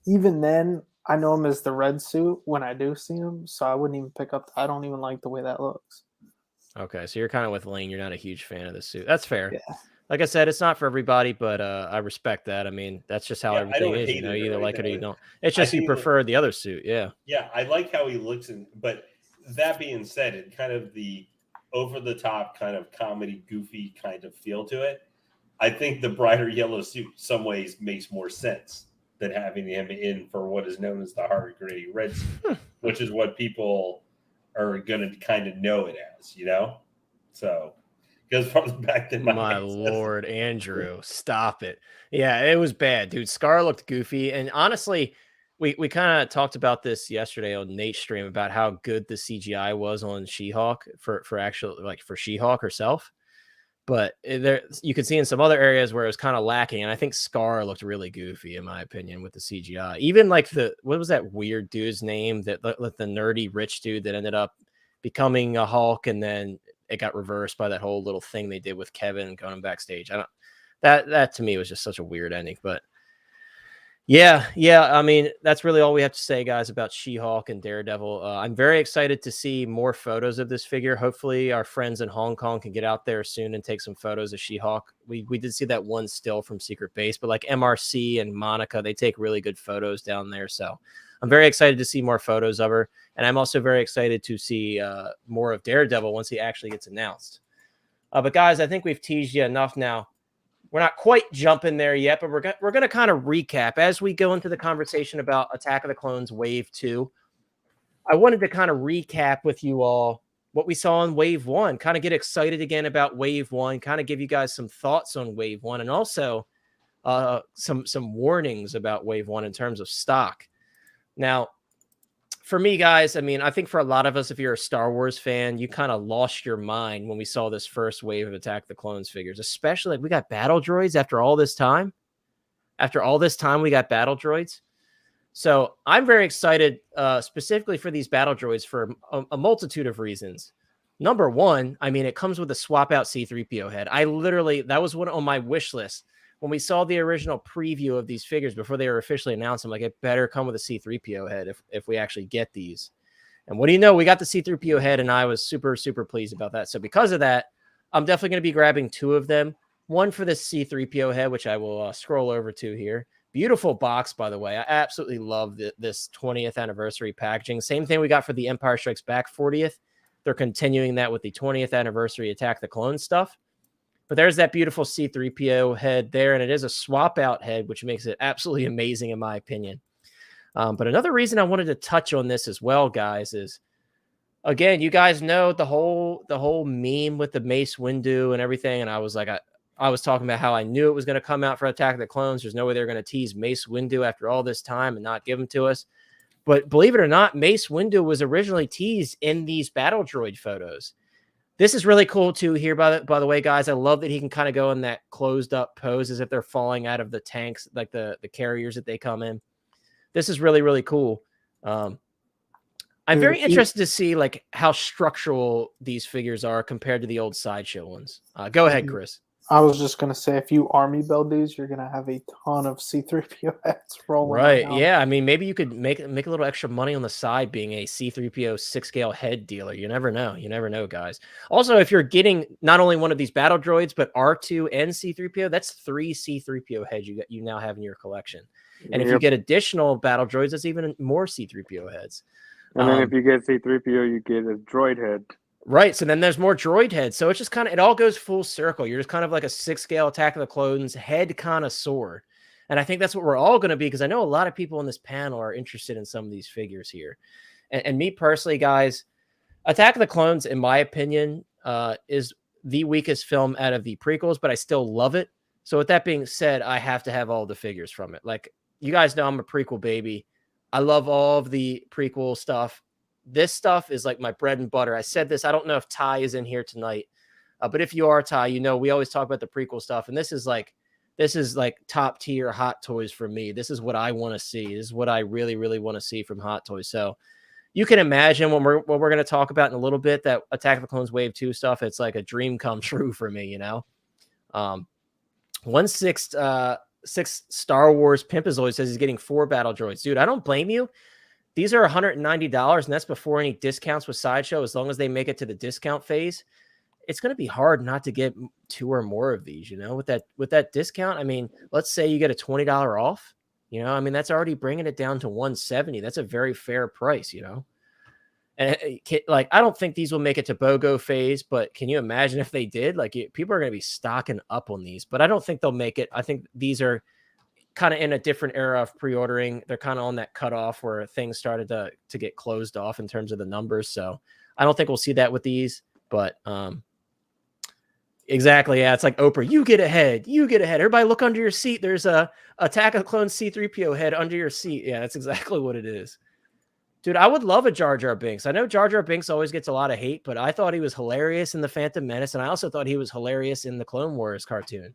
even then, I know him as the red suit when I do see him, so I wouldn't even pick up. I don't even like the way that looks. okay, so you're kind of with Lane. You're not a huge fan of the suit. That's fair. Yeah. Like I said, it's not for everybody, but I respect that. I mean, that's just how Yeah, I everything don't is. hate You know, it you or either like it or you anything. don't. It's I just you think that- prefer the other suit. Yeah. Yeah, I like how he looks, but that being said, it kind of the over-the-top kind of comedy, goofy kind of feel to it. I think the brighter yellow suit, some ways, makes more sense than having him in for what is known as the hard gritty red suit, which is what people are going to kind of know it as, you know. So goes farther back than My Lord, Andrew, stop it. Yeah, it was bad, dude. Scar looked goofy. And honestly, we kind of talked about this yesterday on Nate's stream about how good the CGI was on She-Hulk for actual, like for She-Hulk herself. But there, you could see in some other areas where it was kind of lacking. And I think Scar looked really goofy, in my opinion, with the CGI. Even like what was that weird dude's name that the nerdy rich dude that ended up becoming a Hulk, and then it got reversed by that whole little thing they did with Kevin going backstage. That to me was just such a weird ending, but yeah. I mean, that's really all we have to say, guys, about She-Hulk and Daredevil. I'm very excited to see more photos of this figure. Hopefully our friends in Hong Kong can get out there soon and take some photos of She-Hulk. We did see that one still from Secret Base, but like MRC and Monica, they take really good photos down there. So I'm very excited to see more photos of her. And I'm also very excited to see more of Daredevil once he actually gets announced. But guys, I think we've teased you enough now. We're not quite jumping there yet, but we're going to kind of recap as we go into the conversation about Attack of the Clones Wave 2. I wanted to kind of recap with you all what we saw in Wave 1, kind of get excited again about Wave 1, kind of give you guys some thoughts on Wave 1, and also some warnings about Wave 1 in terms of stock. Now, for me, guys, I mean, I think for a lot of us, if you're a Star Wars fan, you kind of lost your mind when we saw this first wave of Attack of the Clones figures, especially like we got battle droids after all this time. After all this time, we got battle droids. So I'm very excited specifically for these battle droids for a multitude of reasons. Number one, I mean, it comes with a swap out C-3PO head. That was one on my wish list. When we saw the original preview of these figures before they were officially announced, I'm like, it better come with a C-3PO head if we actually get these. And what do you know? We got the C-3PO head, and I was super, super pleased about that. So because of that, I'm definitely going to be grabbing two of them. One for the C-3PO head, which I will scroll over to here. Beautiful box, by the way. I absolutely love this 20th anniversary packaging. Same thing we got for the Empire Strikes Back 40th. They're continuing that with the 20th anniversary Attack the Clone stuff. But there's that beautiful C-3PO head there, and it is a swap-out head, which makes it absolutely amazing in my opinion. But another reason I wanted to touch on this as well, guys, is, again, you guys know the whole meme with the Mace Windu and everything, and I was like, I was talking about how I knew it was going to come out for Attack of the Clones. There's no way they're going to tease Mace Windu after all this time and not give them to us. But believe it or not, Mace Windu was originally teased in these battle droid photos. This is really cool too here, by the way, guys. I love that he can kind of go in that closed up pose as if they're falling out of the tanks, like the carriers that they come in. This is really, really cool. I'm very interested to see like how structural these figures are compared to the old Sideshow ones. Go ahead, Chris. I was just going to say, if you army build these, you're going to have a ton of C-3PO heads rolling. Right. around. Yeah. I mean, maybe you could make a little extra money on the side being a C-3PO 6-scale head dealer. You never know. You never know, guys. Also, if you're getting not only one of these battle droids, but R2 and C-3PO, that's 3 C-3PO heads you now have in your collection. And if you get additional battle droids, that's even more C-3PO heads. And then if you get C-3PO, you get a droid head. Right. So then there's more droid heads. So it's just kind of, it all goes full circle. You're just kind of like a 6-scale Attack of the Clones head kind of sword. And I think that's what we're all going to be, because I know a lot of people in this panel are interested in some of these figures here. And me personally, guys, Attack of the Clones, in my opinion, is the weakest film out of the prequels, but I still love it. So with that being said, I have to have all the figures from it. Like, you guys know I'm a prequel baby. I love all of the prequel stuff. This stuff is like my bread and butter. I said this. I don't know if Ty is in here tonight, but if you are, Ty, you know, we always talk about the prequel stuff. And this is like top tier Hot Toys for me. This is what I want to see. This is what I really, really want to see from Hot Toys. So you can imagine what we're going to talk about in a little bit, that Attack of the Clones Wave 2 stuff. It's like a dream come true for me, you know? 1/6 Star Wars Pimpazoid says he's getting 4 battle droids. Dude, I don't blame you. These are $190, and that's before any discounts with Sideshow. As long as they make it to the discount phase, it's going to be hard not to get 2 or more of these, you know, with that discount. I mean, let's say you get a $20 off, you know, I mean, that's already bringing it down to $170. That's a very fair price, you know? And like, I don't think these will make it to BOGO phase, but can you imagine if they did? Like, people are going to be stocking up on these, but I don't think they'll make it. I think these are kind of in a different era of pre-ordering. They're kind of on that cutoff where things started to get closed off in terms of the numbers. So I don't think we'll see that with these, but exactly. Yeah. It's like Oprah, you get ahead. Everybody look under your seat. There's a Attack of the Clones C-3PO head under your seat. Yeah, that's exactly what it is. Dude, I would love a Jar Jar Binks. I know Jar Jar Binks always gets a lot of hate, but I thought he was hilarious in The Phantom Menace, and I also thought he was hilarious in the Clone Wars cartoon.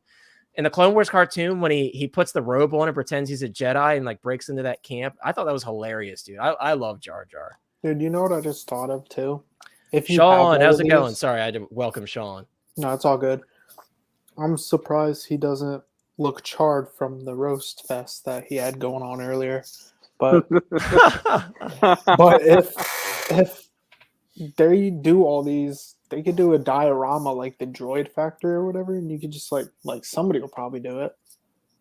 In the Clone Wars cartoon, when he puts the robe on and pretends he's a Jedi and like breaks into that camp, I thought that was hilarious, dude. I love Jar Jar. Dude, you know what I just thought of too? If you Sean, how's it going? Sorry, I had to welcome Sean. No, it's all good. I'm surprised he doesn't look charred from the roast fest that he had going on earlier. But but if they do all these, they could do a diorama like the Droid Factory or whatever, and you could just like somebody will probably do it,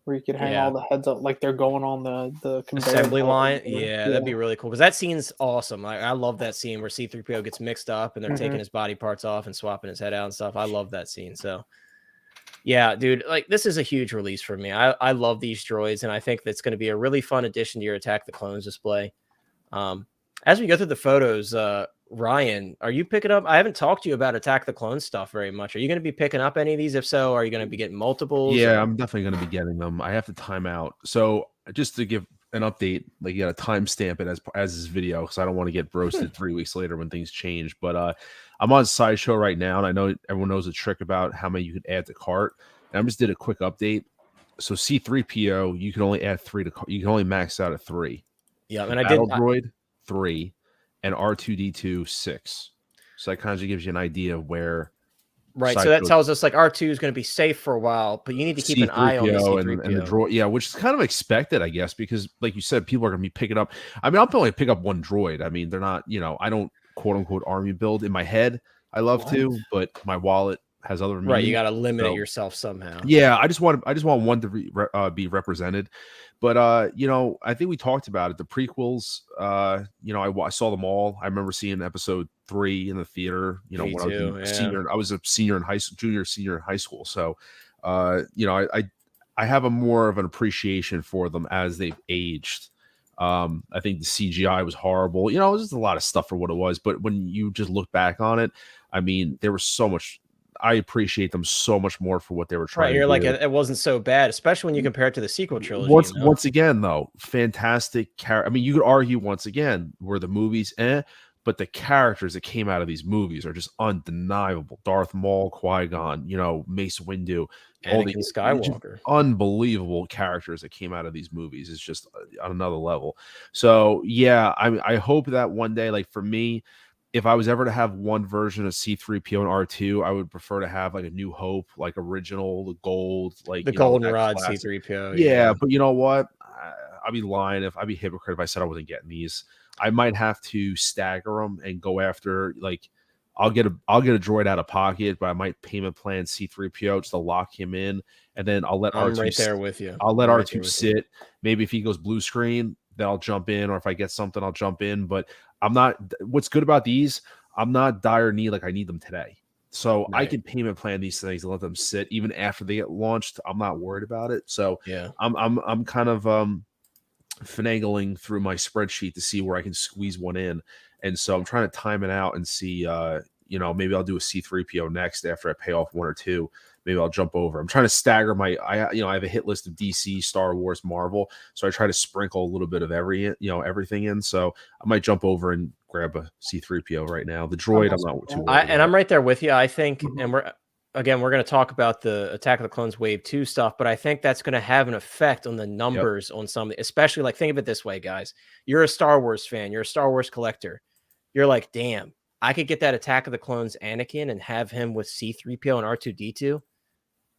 where you could hang all the heads up like they're going on the assembly line. Yeah, that'd be really cool, because that scene's awesome. Like, I love that scene where C-3PO gets mixed up and they're taking his body parts off and swapping his head out and stuff. I love that scene. So yeah, dude, like, this is a huge release for me. I love these droids, and I think that's going to be a really fun addition to your Attack the Clones display. As we go through the photos, Ryan, are you picking up? I haven't talked to you about Attack the Clones stuff very much. Are you going to be picking up any of these? If so, are you going to be getting multiples? Yeah, I'm definitely going to be getting them. I have to time out. So just to give an update, like, you got to timestamp it as this video, because I don't want to get roasted 3 weeks later when things change. But I'm on Sideshow right now, and I know everyone knows a trick about how many you could add to cart. And I just did a quick update. So C-3PO, you can only add 3 to cart. You can only max out at 3. Yeah, and Battle Droid 3, and R2D2 6. So that kind of gives you an idea of where. Right, so that tells us like R2 is going to be safe for a while, but you need to keep an eye on the C-3PO. And the droid, yeah, which is kind of expected, I guess, because like you said, people are going to be picking up. I mean, I'll only pick up one droid. I mean, they're not, you know, I don't quote unquote army build in my head. I love to, but my wallet has other meanings. Right, you got to limit yourself somehow. Yeah, I just want one to be represented. But you know, I think we talked about it. The prequels, you know, I saw them all. I remember seeing episode 3 in the theater. You know, when I was a senior in high school, senior in high school. So, you know, I have a more of an appreciation for them as they've aged. I think the CGI was horrible. You know, it was just a lot of stuff for what it was. But when you just look back on it, I mean, there was so much. I appreciate them so much more for what they were trying to do. You're like, it wasn't so bad, especially when you compare it to the sequel trilogy. Once again, though, fantastic I mean, you could argue once again, were the movies but the characters that came out of these movies are just undeniable. Darth Maul, Qui-Gon, you know, Mace Windu, all these Skywalker, unbelievable characters that came out of these movies. It's just on another level. So yeah, I hope that one day, like for me, if I was ever to have one version of C-3PO and R2, I would prefer to have like a New Hope, like original, the gold, like the goldenrod C-3PO. Yeah, but you know what? I'd be lying I'd be hypocrite if I said I wasn't getting these. I might have to stagger them and go after, like, I'll get a droid out of pocket, but I might payment plan C-3PO just to lock him in, and then I'll let R2 right there with you. I'll let R2 sit. Maybe if he goes blue screen, then I'll jump in, or if I get something, I'll jump in. But I'm not. What's good about these? I'm not dire need like I need them today. So I Right. can payment plan these things and let them sit even after they get launched. I'm not worried about it. So Yeah. I'm kind of finagling through my spreadsheet to see where I can squeeze one in. And so I'm trying to time it out and see, maybe I'll do a C3PO next after I pay off one or two. Maybe I'll jump over. I'm trying to stagger I have a hit list of DC, Star Wars, Marvel. So I try to sprinkle a little bit of everything in. So I might jump over and grab a C3PO right now. The droid, I'm not too worried And about. I'm right there with you. I think, and we're going to talk about the Attack of the Clones Wave 2 stuff, but I think that's going to have an effect on the numbers on some, especially like, think of it this way, guys. You're a Star Wars fan. You're a Star Wars collector. You're like, damn, I could get that Attack of the Clones Anakin and have him with C3PO and R2D2.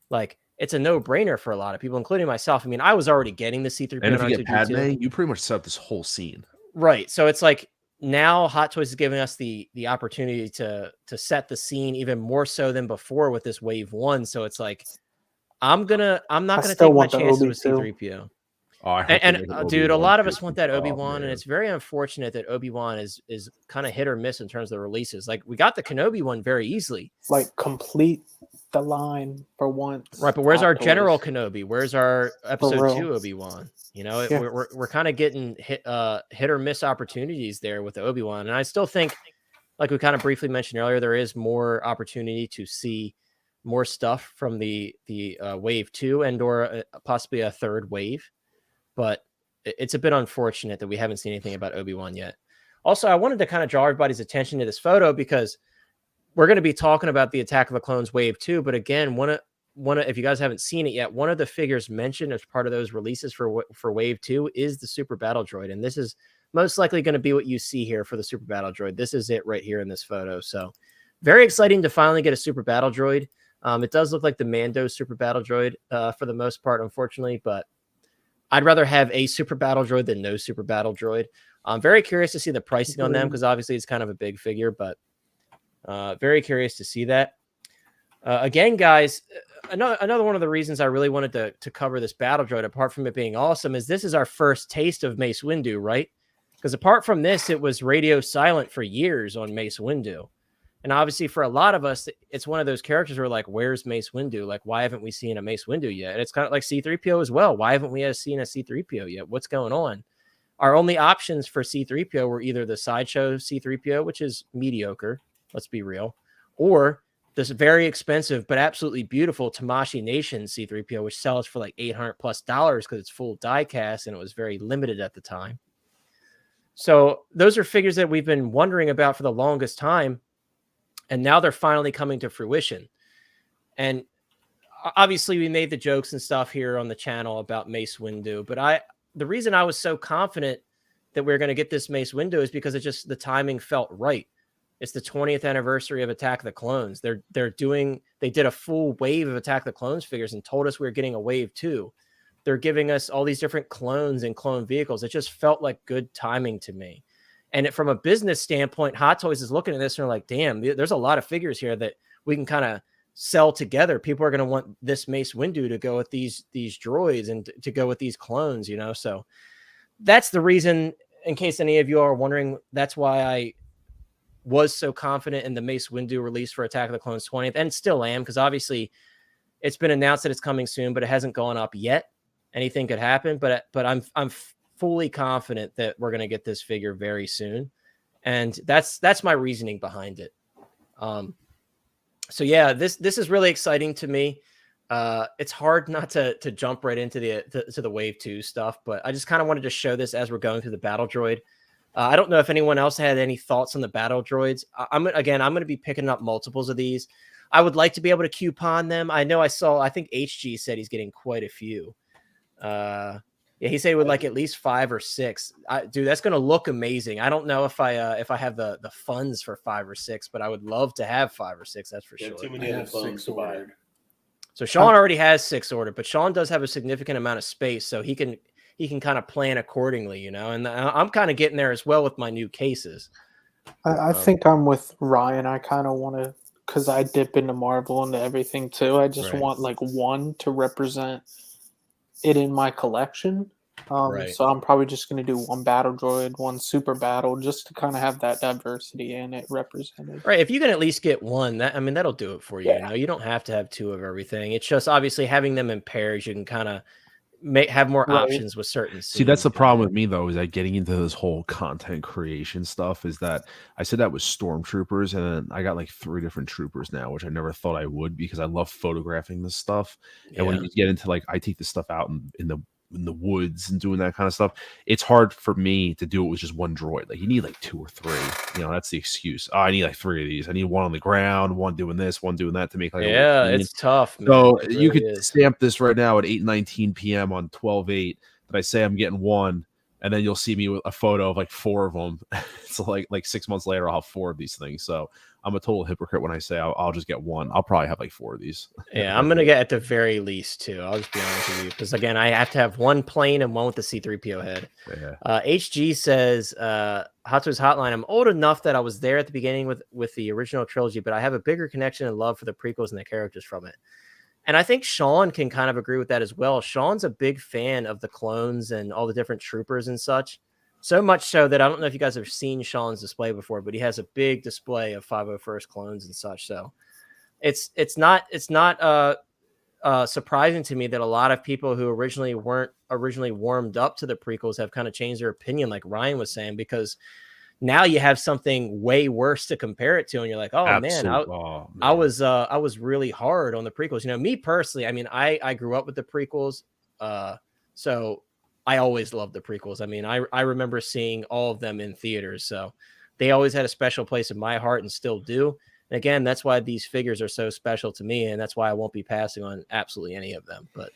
Like, it's a no-brainer for a lot of people, including myself. I mean, I was already getting the C3PO And if you R2D2. get Padme, you pretty much set up this whole scene. Right. So it's like, now Hot Toys is giving us the opportunity to set the scene even more so than before with this Wave 1. So it's like, I'm not gonna take my chances with C3PO. Oh, I hope And dude, a lot of us want that Oh, Obi-Wan, and it's very unfortunate that Obi-Wan is kind of hit or miss in terms of the releases. Like, we got the Kenobi one very easily. Like, complete the line for once. Right, but where's Hot our Toys. General Kenobi? Where's our Episode real. 2 Obi-Wan? You know, Yeah. we're kind of getting hit or miss opportunities there with the Obi-Wan. And I still think, like we kind of briefly mentioned earlier, there is more opportunity to see more stuff from the Wave 2 and or possibly a third wave. But it's a bit unfortunate that we haven't seen anything about Obi-Wan yet. Also, I wanted to kind of draw everybody's attention to this photo because we're going to be talking about the Attack of the Clones Wave 2. But again, if you guys haven't seen it yet, one of the figures mentioned as part of those releases for Wave 2 is the Super Battle Droid. And this is most likely going to be what you see here for the Super Battle Droid. This is it right here in this photo. So very exciting to finally get a Super Battle Droid. It does look like the Mando Super Battle Droid for the most part, unfortunately, but I'd rather have a Super Battle Droid than no Super Battle Droid. I'm very curious to see the pricing on them because obviously it's kind of a big figure, but very curious to see that. Again, guys, another one of the reasons I really wanted to cover this Battle Droid, apart from it being awesome, is this is our first taste of Mace Windu, right? Because apart from this, it was radio silent for years on Mace Windu. And obviously for a lot of us, it's one of those characters where we're like, where's Mace Windu? Like, why haven't we seen a Mace Windu yet? And it's kind of like C-3PO as well. Why haven't we seen a C-3PO yet? What's going on? Our only options for C-3PO were either the Sideshow C-3PO, which is mediocre, let's be real, or this very expensive but absolutely beautiful Tamashii Nation C-3PO, which sells for like $800+ because it's full die cast and it was very limited at the time. So those are figures that we've been wondering about for the longest time. And now they're finally coming to fruition. And obviously we made the jokes and stuff here on the channel about Mace Windu, but the reason I was so confident that we're going to get this Mace Windu is because the timing felt right. It's the 20th anniversary of Attack of the Clones. They did a full wave of Attack of the Clones figures and told us we were getting a wave 2. They're giving us all these different clones and clone vehicles. It just felt like good timing to me. And from a business standpoint, Hot Toys is looking at this and they're like, damn, there's a lot of figures here that we can kind of sell together. People are going to want this Mace Windu to go with these droids and to go with these clones, you know? So that's the reason, in case any of you are wondering, that's why I was so confident in the Mace Windu release for Attack of the Clones 20th, and still am, because obviously it's been announced that it's coming soon, but it hasn't gone up yet. Anything could happen, but I'm fully confident that we're going to get this figure very soon. And that's my reasoning behind it. So yeah, this is really exciting to me. It's hard not to jump right into the Wave 2 stuff, but I just kind of wanted to show this as we're going through the Battle Droid. I don't know if anyone else had any thoughts on the Battle Droids. I'm going to be picking up multiples of these. I would like to be able to coupon them. I think HG said he's getting quite a few. Yeah, he said he would like at least 5 or 6. Dude, that's going to look amazing. I don't know if I have the funds for 5 or 6, but I would love to have 5 or 6. That's for sure. Too many other funds to buy. So Sean already has 6 ordered, but Sean does have a significant amount of space, so he can kind of plan accordingly, you know. And I'm kind of getting there as well with my new cases. I think I'm with Ryan. I kind of want to, because I dip into Marvel and everything too. I just want like one to represent it in my collection, Right. So I'm probably just going to do one battle droid, one super battle, just to kind of have that diversity in it represented. Right. If you can at least get one, that'll do it for you. Yeah. You know, you don't have to have two of everything. It's just obviously having them in pairs, you can kind of have more Right. options with certain scenes. See, that's the problem with me though, is that getting into this whole content creation stuff is that I said that was stormtroopers, and then I got like 3 different troopers now, which I never thought I would because I love photographing this stuff. And when you get into like, I take this stuff out in the woods and doing that kind of stuff, it's hard for me to do it with just one droid. Like you need like 2 or 3. You know, that's the excuse. Oh, I need like 3 of these. I need one on the ground, one doing this, one doing that to make like a little scene. It's tough, man. So It you really could is. stamp this right now at 8:19 p.m. on 12/8 that I say I'm getting one, and then you'll see me with a photo of like 4 of them. So like 6 months later, I'll have 4 of these things. So I'm a total hypocrite when I say I'll just get one. I'll probably have like 4 of these. Yeah, I'm gonna get at the very least 2. I'll just be honest with you, because again, I have to have one plain and one with the C-3PO head. Yeah. HG says, Hot Toys Hotline. I'm old enough that I was there at the beginning with the original trilogy, but I have a bigger connection and love for the prequels and the characters from it. And I think Sean can kind of agree with that as well. Sean's a big fan of the clones and all the different troopers and such. So much so that I don't know if you guys have seen Sean's display before, but he has a big display of 501st clones and such. So it's not surprising to me that a lot of people who weren't originally warmed up to the prequels have kind of changed their opinion, like Ryan was saying, because now you have something way worse to compare it to, and you're like, oh man, I was really hard on the prequels. You know, me personally, I mean, I grew up with the prequels, so I always loved the prequels. I mean, I remember seeing all of them in theaters, so they always had a special place in my heart and still do. And again, that's why these figures are so special to me, and that's why I won't be passing on absolutely any of them. But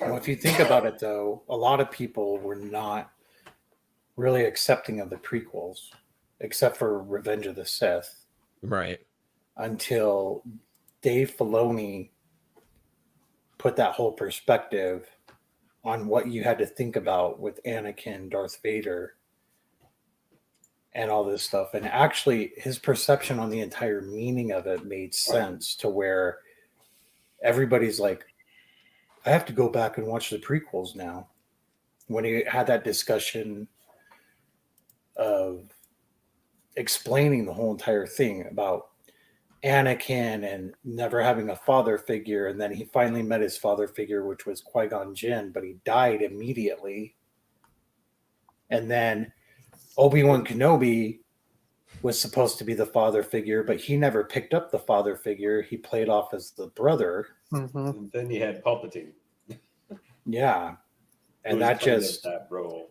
well, if you think about it, though, a lot of people were not really accepting of the prequels, except for Revenge of the Sith, right, until Dave Filoni put that whole perspective on what you had to think about with Anakin, Darth Vader, and all this stuff. And actually, his perception on the entire meaning of it made sense to where everybody's like, I have to go back and watch the prequels now. When he had that discussion of explaining the whole entire thing about Anakin and never having a father figure, and then he finally met his father figure, which was Qui-Gon Jinn, but he died immediately. And then Obi-Wan Kenobi was supposed to be the father figure, but he never picked up the father figure. He played off as the brother. Mm-hmm. And then you had Palpatine. Yeah. And that just that role.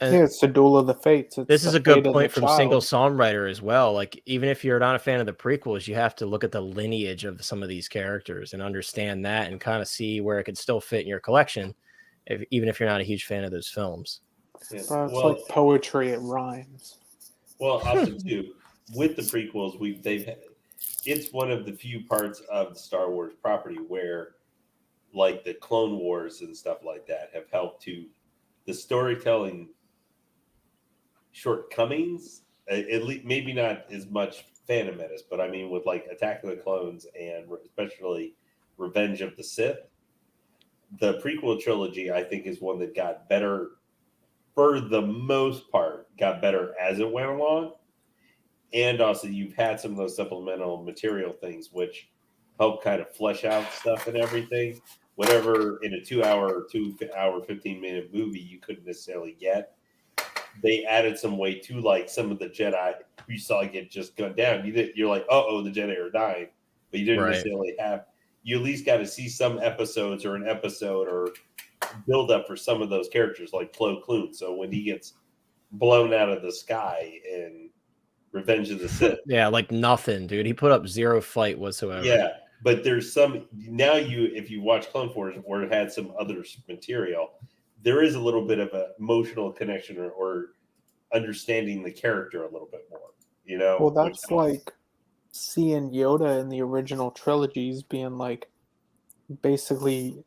And yeah, it's the duel of the fates. It's this is the a good fate of point the from child. Single Songwriter as well. Like, even if you're not a fan of the prequels, you have to look at the lineage of some of these characters and understand that and kind of see where it could still fit in your collection, even if you're not a huge fan of those films. Yeah. Bro, it's Well, like poetry, it rhymes. well, also too, with the prequels, it's one of the few parts of the Star Wars property where, like the Clone Wars and stuff like that, have helped to the storytelling shortcomings. Maybe not as much Phantom Menace, but I mean with like Attack of the Clones and especially Revenge of the Sith, the prequel trilogy I think is one that got better for the most part, got better as it went along. And also you've had some of those supplemental material things which help kind of flesh out stuff and everything. Whatever in a 2 hour, 15-minute movie you couldn't necessarily get. They added some way to like some of the Jedi you saw get just gunned down. You're like, the Jedi are dying, but you didn't necessarily have. You at least got to see some episodes or an episode or build up for some of those characters like Plo Koon. So when he gets blown out of the sky in Revenge of the Sith, Yeah, like nothing, dude. He put up 0 fight whatsoever. yeah. But there's some now. If you watch Clone Wars or had some other material, there is a little bit of an emotional connection or understanding the character a little bit more. You know, Well, that's like seeing Yoda in the original trilogies being like basically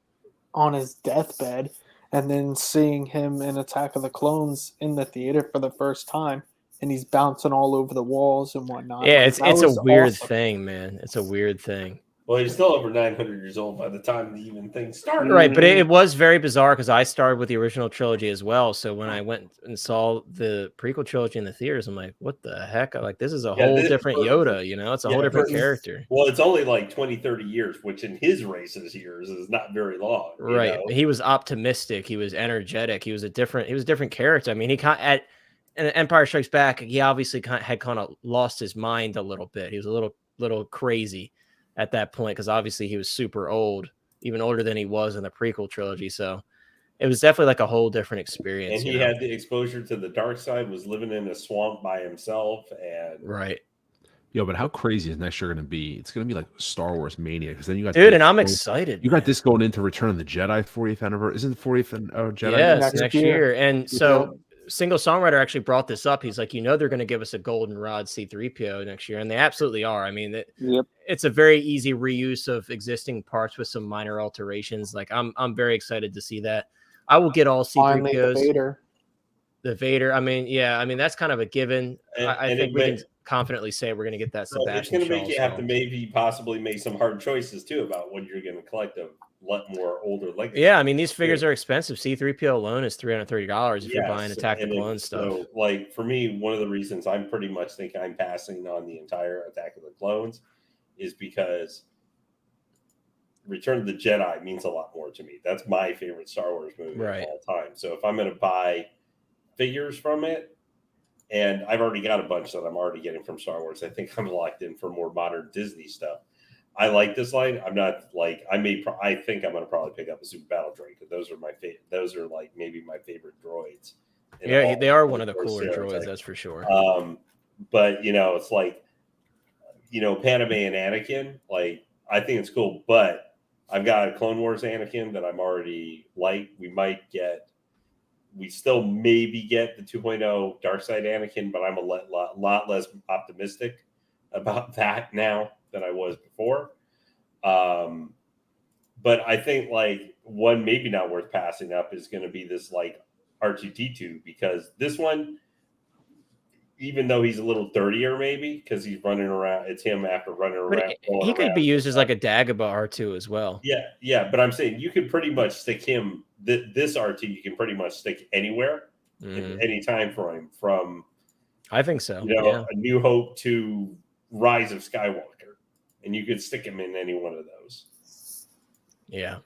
on his deathbed, and then seeing him in Attack of the Clones in the theater for the first time, and he's bouncing all over the walls and whatnot. Yeah, Like, it's that a was weird awesome. thing, man. It's a weird thing. Well, he's still over 900 years old by the time the even thing started. Right, but it was very bizarre because I started with the original trilogy as well. So when I went and saw the prequel trilogy in the theaters, I'm like, what the heck? I'm like, this is a whole different Yoda, you know? It's a whole different character. Well, it's only like 20, 30 years, which in his race's years is not very long. Right. You know? He was optimistic. He was energetic. He was a different character. I mean, he at Empire Strikes Back, he obviously had kind of lost his mind a little bit. He was a little crazy at that point because obviously he was super old, even older than he was in the prequel trilogy. So it was definitely like a whole different experience. And he had the exposure to the dark side, was living in a swamp by himself, and right. Yo, but how crazy is next year going to be? It's going to be like Star Wars mania because then you got and I'm excited. You got this going into Return of the Jedi 40th anniversary. Isn't the 40th Jedi? Yes, next year. And so Single Songwriter actually brought this up. He's like, they're going to give us a goldenrod C-3PO next year, and they absolutely are. I mean, it's a very easy reuse of existing parts with some minor alterations. Like I'm very excited to see that. I will get all C-3POs. The Vader. I mean, that's kind of a given. I think we can confidently say we're going to get that Sebastian. It's going to make you have to possibly make some hard choices too about what you're going to collect of more older legacy. Yeah, I mean, these figures are expensive. C-3PO alone is $330 if you're buying Attack of the Clones stuff. So, like, for me, one of the reasons I'm pretty much think I'm passing on the entire Attack of the Clones is because Return of the Jedi means a lot more to me. That's my favorite Star Wars movie of all time. So if I'm going to buy figures from it, and I've already got a bunch that I'm already getting from Star Wars, I think I'm locked in for more modern Disney stuff. I like this line. I'm not like I think I'm going to probably pick up a Super Battle Droid because those are my favorite. Those are like maybe my favorite droids. Yeah, they are one of the cooler droids, that's for sure. But it's like Padme and Anakin. Like I think it's cool, but I've got a Clone Wars Anakin that I'm already like. We still maybe get the 2.0 Dark Side Anakin, but I'm a lot less optimistic about that now than I was before. But I think like one maybe not worth passing up is going to be this like R2-D2 because this one, even though he's a little dirtier maybe because he's running around, it's him after running around. He could be used as like a Dagobah R2 as well. Yeah, but I'm saying you could pretty much stick him, this R2 you can pretty much stick anywhere, any time frame from I think so. A New Hope to Rise of Skywalker. And you could stick him in any one of those. Yeah,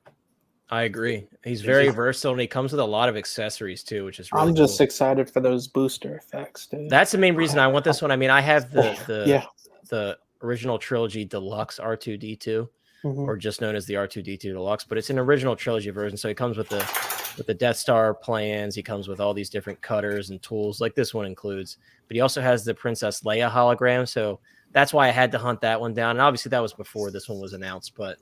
I agree. He's very versatile, and he comes with a lot of accessories too, which is really I'm just excited for those booster effects, dude. That's the main reason I want this one. I mean, I have the original trilogy deluxe R2-D2, or just known as the R2-D2 deluxe, but it's an original trilogy version. So he comes with the Death Star plans. He comes with all these different cutters and tools, like this one includes. But he also has the Princess Leia hologram. So that's why I had to hunt that one down. And obviously that was before this one was announced, but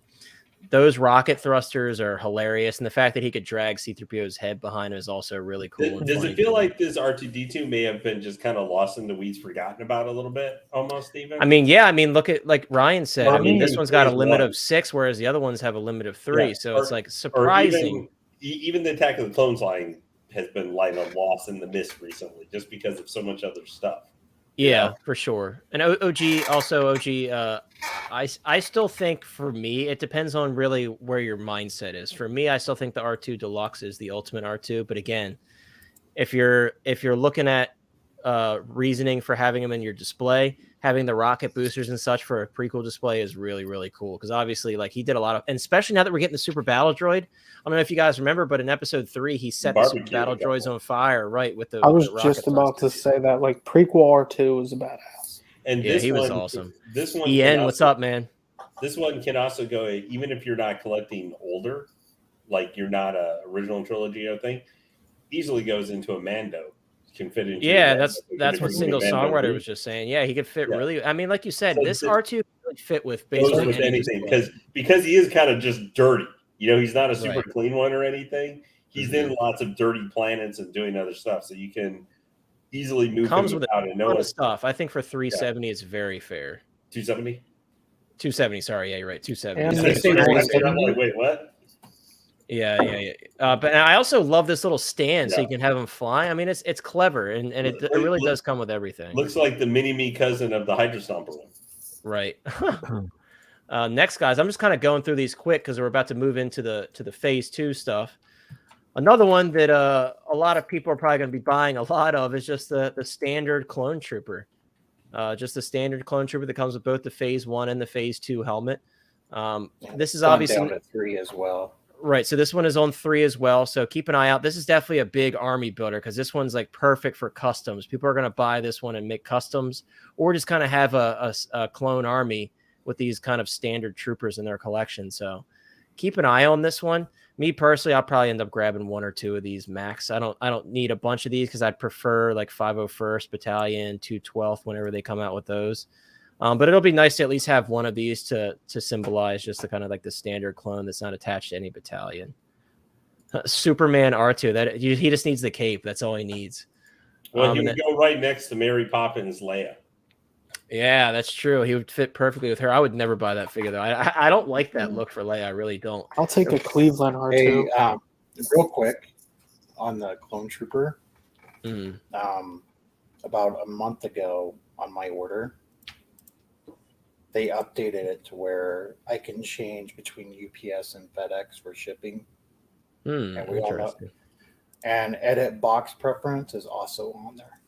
those rocket thrusters are hilarious. And the fact that he could drag C-3PO's head behind him is also really cool. Does it feel like this R2-D2 may have been just kind of lost in the weeds, forgotten about a little bit almost, Steven? I mean, look at like Ryan said. I mean, this one's got a limit of 6, whereas the other ones have a limit of 3. So it's like surprising. Even the Attack of the Clones line has been like a loss in the mist recently just because of so much other stuff. Yeah, for sure. And OG, I still think for me, it depends on really where your mindset is. For me, I still think the R2 Deluxe is the ultimate R2. But again, if you're looking at reasoning for having them in your display, having the rocket boosters and such for a prequel display is really, really cool. Because obviously, like he did a lot of, and especially now that we're getting the Super Battle Droid. I don't know if you guys remember, but in episode 3, he set the Super Battle Droids on fire, right? I was just about to say that, like prequel R2 was a badass. And he was awesome. This one, Ian, what's up, man? This one can also go, even if you're not collecting older, like you're not a original trilogy, I think, easily goes into a Mando. Can fit into that's what Single Songwriter was just saying. Yeah, he could fit really. I mean, like you said, this R2 really fit with basically anything because he is kind of just dirty. He's not a super clean one or anything. He's in lots of dirty planets and doing other stuff, so you can easily move comes him with out and know stuff. I think for 370 it's very fair. 270. 270. Sorry, yeah, you're right. 270. I'm like, wait, what? Yeah. But I also love this little stand so you can have them fly. I mean, it's clever and it really does come with everything. Looks like the mini-me cousin of the Hydra Stomper one. Right. Next, guys, I'm just kind of going through these quick because we're about to move into the phase 2 stuff. Another one that a lot of people are probably going to be buying a lot of is just the standard clone trooper. Just the standard clone trooper that comes with both the phase 1 and the phase 2 helmet. This is obviously down to 3 as well. Right. So this one is on 3 as well. So keep an eye out. This is definitely a big army builder because this one's like perfect for customs. People are going to buy this one and make customs or just kind of have a clone army with these kind of standard troopers in their collection. So keep an eye on this one. Me personally, I'll probably end up grabbing 1 or 2 of these max. I don't need a bunch of these because I'd prefer like 501st Battalion, 212th whenever they come out with those. But it'll be nice to at least have one of these to symbolize just the kind of like the standard clone that's not attached to any battalion. Superman R2, he just needs the cape. That's all he needs. Well, he would go right next to Mary Poppins Leia. Yeah, that's true. He would fit perfectly with her. I would never buy that figure though. I don't like that look for Leia. I really don't. I'll take a Cleveland R2. Hey, real quick on the clone trooper. About a month ago on my order, they updated it to where I can change between UPS and FedEx for shipping. And we all know. And edit box preference is also on there.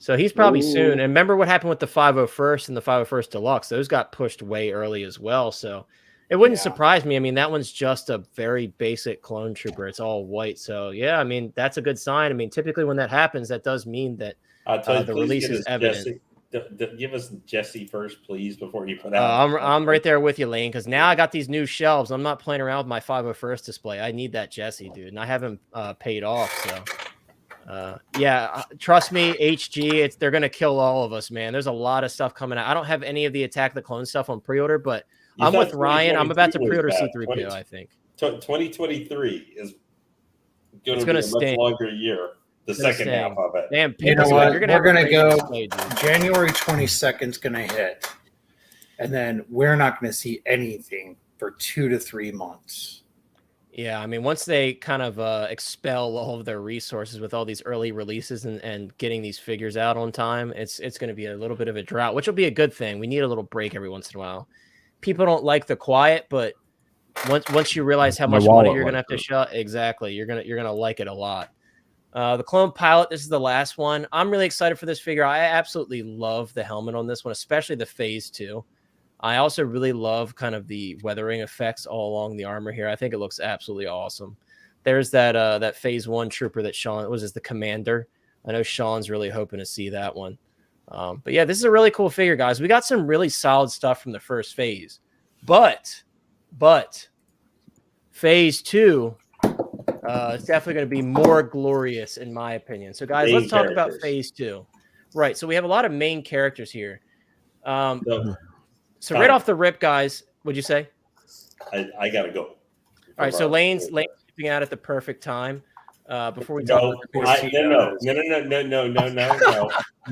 So he's probably soon. And remember what happened with the 501st and the 501st Deluxe? Those got pushed way early as well. So it wouldn't surprise me. I mean, that one's just a very basic clone trooper. It's all white. So, yeah, I mean, that's a good sign. I mean, typically when that happens, that does mean that the release is evident. Give us Jesse first, please, before you put out. I'm right there with you, Lane, because now I got these new shelves. I'm not playing around with my 501st display. I need that Jesse, dude, and I haven't paid off. So, trust me, HG, they're gonna kill all of us, man. There's a lot of stuff coming out. I don't have any of the Attack the Clone stuff on pre-order, but I'm with Ryan. I'm about to pre-order C-3PO. I think 2023 is going to be a sting. much longer year. The second half of it. Damn, you know what? We're going to go January 22nd is going to hit. And then we're not going to see anything for 2 to 3 months. Yeah, I mean, once they kind of expel all of their resources with all these early releases and getting these figures out on time, it's going to be a little bit of a drought, which will be a good thing. We need a little break every once in a while. People don't like the quiet, but once you realize how much money you're going to have to shut, exactly, you're gonna like it a lot. The Clone Pilot, this is the last one. I'm really excited for this figure. I absolutely love the helmet on this one, especially the phase 2. I also really love kind of the weathering effects all along the armor here. I think it looks absolutely awesome. There's that phase 1 trooper that Sean was the commander. I know Sean's really hoping to see that one. But yeah, this is a really cool figure, guys. We got some really solid stuff from the first phase, but phase 2 it's definitely going to be more glorious in my opinion. So guys, let's talk about phase 2. Right. So we have a lot of main characters here. So right off the rip, guys, what'd you say? I got to go. All right. So Lane's shipping out at the perfect time. Before we talk about no. You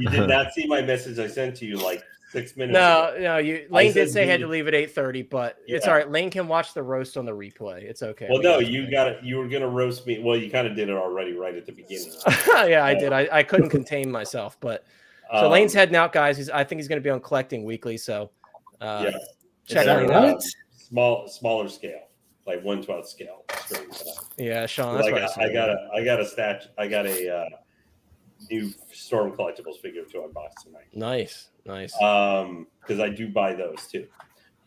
did not see my message I sent to you like 6 minutes ago. No. Lane did say he had to leave at 8:30, but it's all right. Lane can watch the roast on the replay. It's okay. Well, no, you got it. You were gonna roast me. Well, you kind of did it already right at the beginning. Yeah, I did. I couldn't contain myself, but so Lane's heading out, guys. I think he's gonna be on Collecting Weekly. So check Lane out. Smaller scale. Like 1/12 scale. Yeah, Sean. That's I got a new Storm Collectibles figure to unbox tonight. Nice. Because I do buy those too.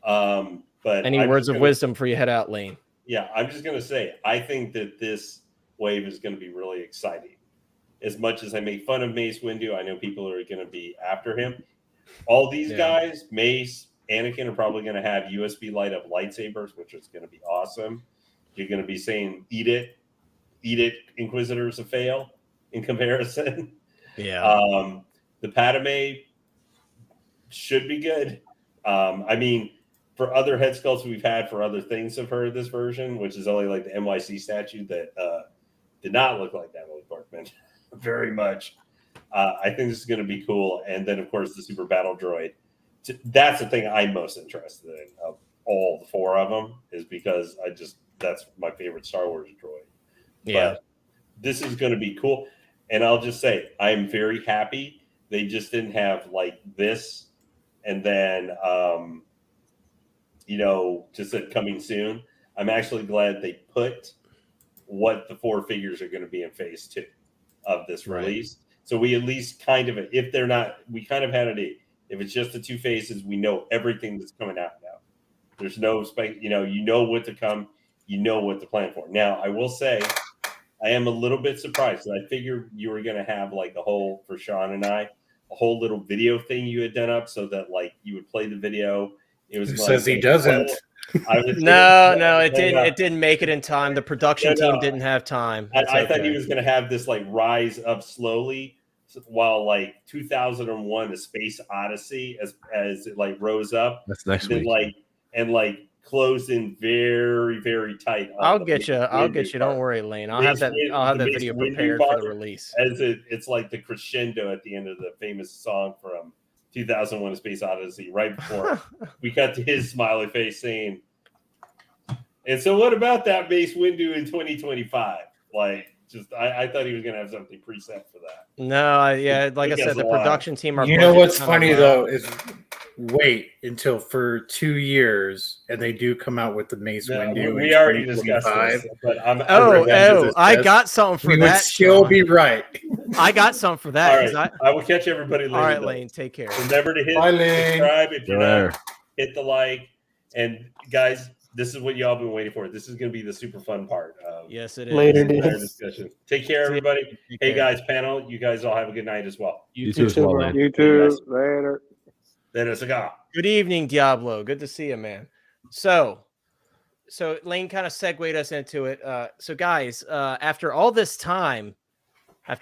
But any words of wisdom for you head out, Lane? Yeah, I'm just gonna say I think that this wave is going to be really exciting. As much as I make fun of Mace Windu, I know people are going to be after him. All these guys, Mace, Anakin, are probably going to have USB light up lightsabers, which is going to be awesome. You're going to be saying, eat it, Inquisitors of fail in comparison. Yeah. The Padme should be good. I mean, for other head sculpts we've had for other things of her, this version, which is only like the NYC statue that did not look like Natalie Portman very much. I think this is going to be cool. And then, of course, the Super Battle Droid. That's the thing I'm most interested in of all the 4 of them, is because that's my favorite Star Wars droid. Yeah. But this is going to be cool. And I'll just say, I'm very happy they just didn't have like this and then, just said coming soon. I'm actually glad they put what the 4 figures are going to be in phase 2 of this release. So we at least kind of, if they're not, we kind of had it. If it's just the 2 phases, we know everything that's coming out now. There's no space, you know what to come, you know what to plan for. Now, I will say, I am a little bit surprised. I figured you were going to have like for Sean and I, a whole little video thing you had done up so that like you would play the video. It was Who says he doesn't? No, it didn't. It didn't make it in time. The production team didn't have time. I thought he was going to have this like rise up slowly, while like 2001: A Space Odyssey as it like rose up. That's next week. And closed in very, very tight. I'll get you. Don't worry, Lane. I'll have that video prepared for the release. It's like the crescendo at the end of the famous song from 2001: A Space Odyssey, right before we cut to his smiley face saying, "And so, what about that Mace Windu in 2025?" I thought he was going to have something preset for that. No, like I said, the production team. You know what's funny though is wait until for 2 years and they do come out with the Mace Windu. We already discussed this, but I got something for that. You would still be right. I got something for that. All right, I will catch everybody later. All right, Lane, take care. Remember to hit subscribe if you're not. Hit the like, and guys, this is what y'all been waiting for. This is going to be the super fun part. Yes, it is. Later, discussion. Take care, everybody. Hey, guys, panel. You guys all have a good night as well. You too as well, man. You too. Later. Later, cigar. Good evening, Diablo. Good to see you, man. So Lane kind of segued us into it. So guys, after all this time of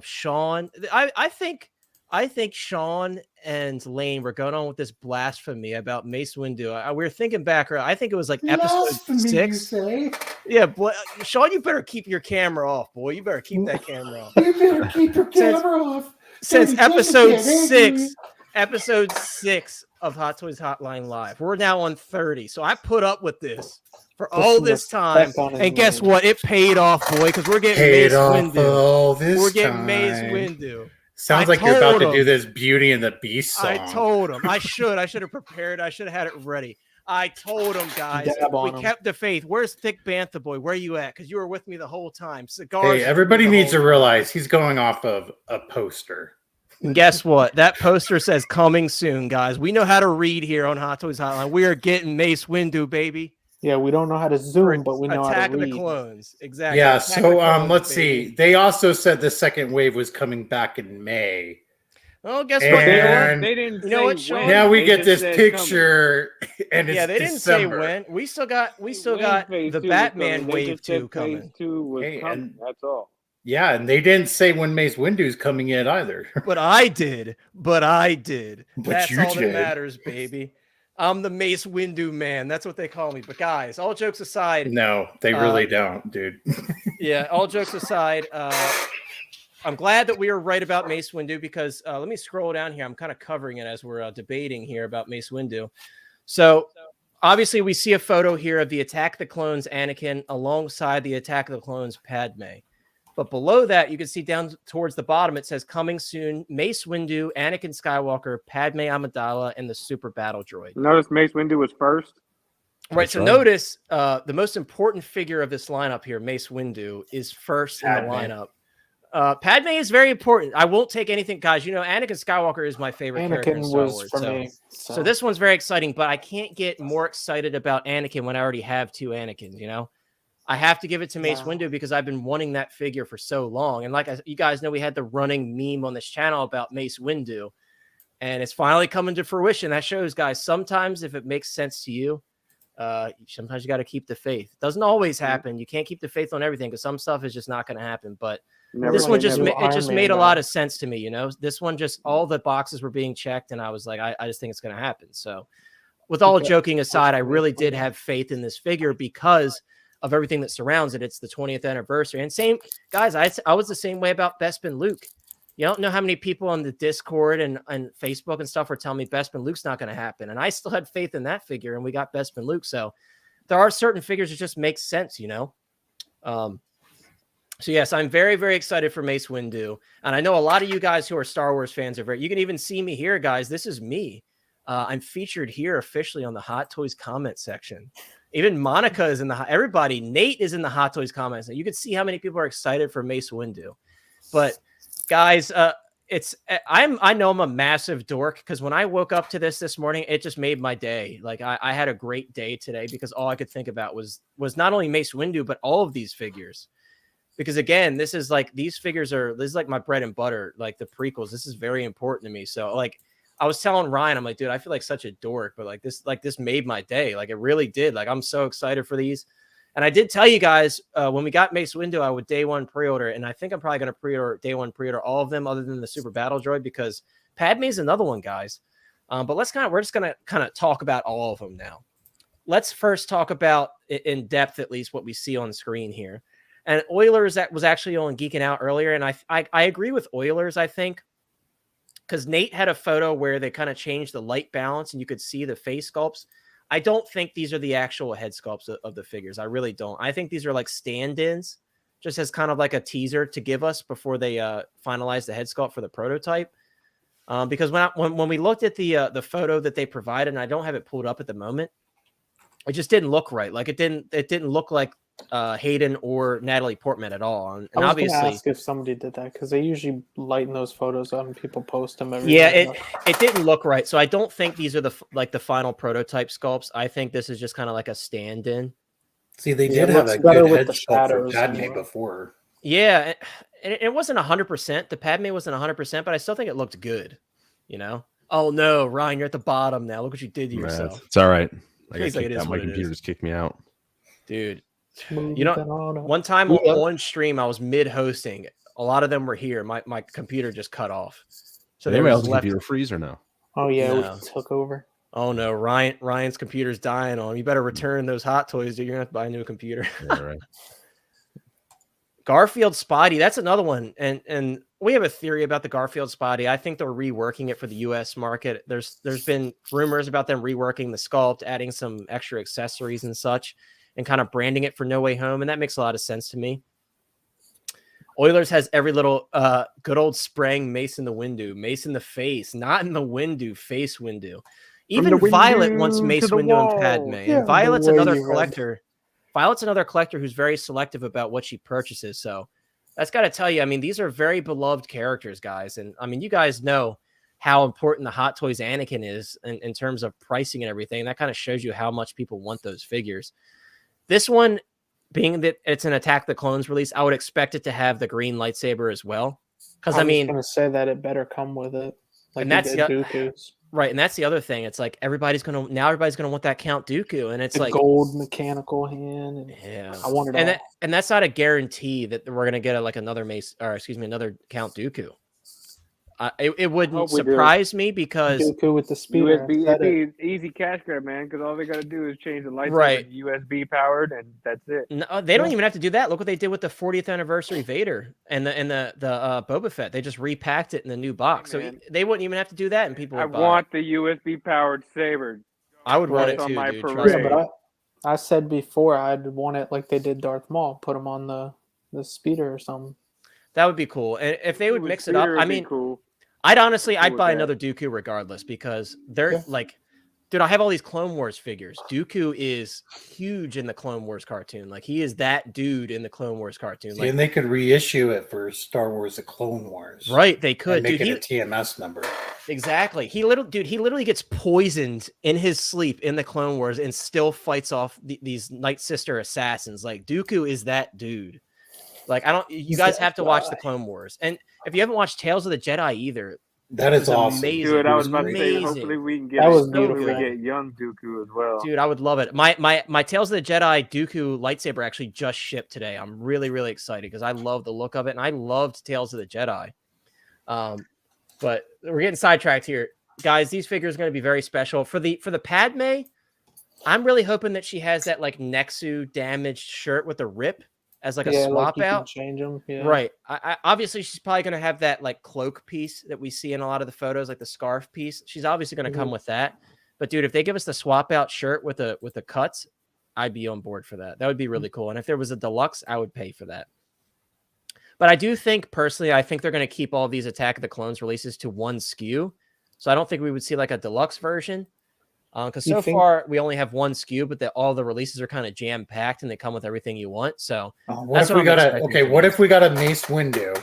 Sean, I think Sean and Lane were going on with this blasphemy about Mace Windu. We were thinking back, I think it was like episode 6. Yeah, boy, Sean, you better keep your camera off, boy. You better keep that camera off. You better keep your camera off. Since episode 6 of Hot Toys Hotline Live. We're now on 30. So I put up with this for all this time. And guess what? It paid off, boy, because we're getting Mace Windu. We're getting Mace Windu. Sounds like you're about to do this Beauty and the Beast song. I told him. I should have prepared. I should have had it ready. I told him, guys. We kept the faith. Where's Thick Bantha Boy? Where are you at? Because you were with me the whole time. Cigars. Hey, everybody needs to realize he's going off of a poster. And guess what? That poster says coming soon, guys. We know how to read here on Hot Toys Hotline. We are getting Mace Windu, baby. Yeah, we don't know how to zoom, but we know how to read. Attack of the Clones. Exactly. Yeah, so let's see. They also said the second wave was coming back in May. Oh, guess what? They didn't say when. Now we get this picture, and it's they didn't December. say when. We still got the Batman Wave 2 coming. Phase 2 was coming. That's all. Yeah, and they didn't say when Mace Windu's coming in either. But I did. That's you all did. that matters, baby. I'm the Mace Windu man. That's what they call me. But guys, all jokes aside. No, they really don't, dude. Yeah, all jokes aside, I'm glad that we were right about Mace Windu because let me scroll down here. I'm kind of covering it as we're debating here about Mace Windu. So obviously we see a photo here of the Attack the Clones Anakin alongside the Attack of the Clones Padme. But below that, you can see down towards the bottom, it says coming soon, Mace Windu, Anakin Skywalker, Padme Amidala, and the Super Battle Droid. Notice Mace Windu was first. Right. So notice the most important figure of this lineup here, Mace Windu, is first in the lineup. Padme is very important. I won't take anything, guys. You know, Anakin Skywalker is my favorite character in Star Wars. For me. So this one's very exciting, but I can't get more excited about Anakin when I already have 2 Anakins, you know? I have to give it to Mace Windu because I've been wanting that figure for so long. And like you guys know, we had the running meme on this channel about Mace Windu, and it's finally coming to fruition. That shows, guys, sometimes if it makes sense to you, sometimes you got to keep the faith. It doesn't always happen. You can't keep the faith on everything because some stuff is just not going to happen. But this one just made a lot of sense to me. You know, this one just all the boxes were being checked, and I was like, I just think it's going to happen. So, with all joking aside, I really did have faith in this figure because of everything that surrounds it. It's the 20th anniversary. And same, guys, I was the same way about Bespin Luke. You don't know how many people on the Discord and Facebook and stuff were telling me Bespin Luke's not going to happen. And I still had faith in that figure, and we got Bespin Luke. So there are certain figures that just make sense, you know? So yes, I'm very, very excited for Mace Windu. And I know a lot of you guys who are Star Wars fans are you can even see me here, guys. This is me. I'm featured here officially on the Hot Toys comment section. Even Monica is in everybody. Nate is in the Hot Toys comments. You can see how many people are excited for Mace Windu. But guys, I know I'm a massive dork because when I woke up to this morning, it just made my day. Like I had a great day today because all I could think about was not only Mace Windu, but all of these figures. Because again, this is like my bread and butter, like the prequels. This is very important to me. So like I was telling Ryan, I'm like, dude, I feel like such a dork, but this made my day. Like it really did. Like I'm so excited for these. And I did tell you guys when we got Mace Windu, I would day one pre-order, and I think I'm probably going to day one pre-order all of them other than the Super Battle Droid because Padme is another one, guys. But we're just going to kind of talk about all of them now. Let's first talk about in depth, at least what we see on screen here. And Oilers that was actually on Geeking Out earlier, and I agree with Oilers, I think, because Nate had a photo where they kind of changed the light balance and you could see the face sculpts. I don't think these are the actual head sculpts of the figures. I really don't. I think these are like stand-ins, just as kind of like a teaser to give us before they finalize the head sculpt for the prototype. Because when we looked at the photo that they provided, and I don't have it pulled up at the moment, it just didn't look right. Like it didn't look like Hayden or Natalie Portman at all. And I was obviously, gonna ask if somebody did that because they usually lighten those photos up and people post them. It didn't look right. So I don't think these are the final prototype sculpts. I think this is just kind of like a stand-in. See, they did have a good head sculpt for Padme more. before. Yeah, it wasn't 100%. The Padme wasn't 100%, but I still think it looked good. You know? Oh no, Ryan, you're at the bottom now. Look what you did to yourself. It's all right. I got Please, like, kicked it is out. My what it computer is. just kicked me out. Dude. Move You know, that on up. one time on stream, I was mid-hosting. A lot of them were here. My computer just cut off. So they Anybody were else's left. computer freeze or no? Oh yeah, No. we took over. Oh no, Ryan's computer's dying on him. You better return those Hot Toys, dude. You're gonna have to buy a new computer. Yeah, right. Garfield Spotty, that's another one. And we have a theory about the Garfield Spotty. I think they're reworking it for the US market. There's been rumors about them reworking the sculpt, adding some extra accessories and such, and kind of branding it for No Way Home, and that makes a lot of sense to me. Oilers has every little good old spraying Mace in the Windu, Mace in the face, not in the Windu, face Windu. Even Violet wants Mace Windu and Padme. Yeah, and Violet's the way another you read. collector. Violet's another collector who's very selective about what she purchases. So that's got to tell you, I mean, these are very beloved characters, guys. And I mean, you guys know how important the Hot Toys Anakin is in terms of pricing and everything. That kind of shows you how much people want those figures. This one, being that it's an Attack the Clones release, I would expect it to have the green lightsaber as well. Because I mean, was gonna say that it better come with it. Like and that's Dooku's. Right, and that's the other thing. It's like everybody's gonna want that Count Dooku, and it's The like gold mechanical hand. And yeah, I want it and all. and that's not a guarantee that we're gonna get another another Count Dooku. It wouldn't surprise me because Dooku with the speeder. USB, it'd be easy cash grab, man, because all they got to do is change the lightsaber Right. to USB powered, and that's it. No, they don't even have to do that. Look what they did with the 40th anniversary Vader and the Boba Fett. They just repacked it in the new box, Hey, so man. they wouldn't even have to do that, and people. I Would buy want it. the USB powered saber. I would want Right. it on too, my dude. parade. Trust Yeah, me. but I said before I'd want it like they did Darth Maul, put him on the speeder or something. That would be cool. And if they would Ooh, mix it up, speeder I would be mean, cool. I'd buy with that. another Dooku regardless because they're Yeah. like, dude, I have all these Clone Wars figures. Dooku is huge in the Clone Wars cartoon. Like he is that dude in the Clone Wars cartoon. See, Like, and they could reissue it for Star Wars: The Clone Wars, right? They could, and make dude. it a TMS number. Exactly. He literally gets poisoned in his sleep in the Clone Wars and still fights off these Night Sister assassins. Like Dooku is that dude. Like you He's guys that have to watch the guy. Clone Wars. And if you haven't watched Tales of the Jedi either, That it is was awesome. amazing. Dude, I It was about to say, amazing. hopefully we can get That was hopefully beautiful. we get young Dooku as well. Dude, I would love it. My Tales of the Jedi Dooku lightsaber actually just shipped today. I'm really, really excited because I love the look of it, and I loved Tales of the Jedi. But we're getting sidetracked here, guys. These figures are going to be very special for the Padme. I'm really hoping that she has that like Nexu damaged shirt with a rip as like a swap you can out. change them. Yeah. Right. I obviously she's probably going to have that like cloak piece that we see in a lot of the photos, like the scarf piece. She's obviously going to come with that. But dude, if they give us the swap out shirt with the cuts, I'd be on board for that. That would be really cool. And if there was a deluxe, I would pay for that. But I do think personally, I think they're going to keep all these Attack of the Clones releases to one SKU So I don't think we would see like a deluxe version. Because You so think- far we only have one SKU, but all the releases are kind of jam packed and they come with everything you want. So What that's if what we I'm got a expecting okay? from What this. if we got a Mace Windu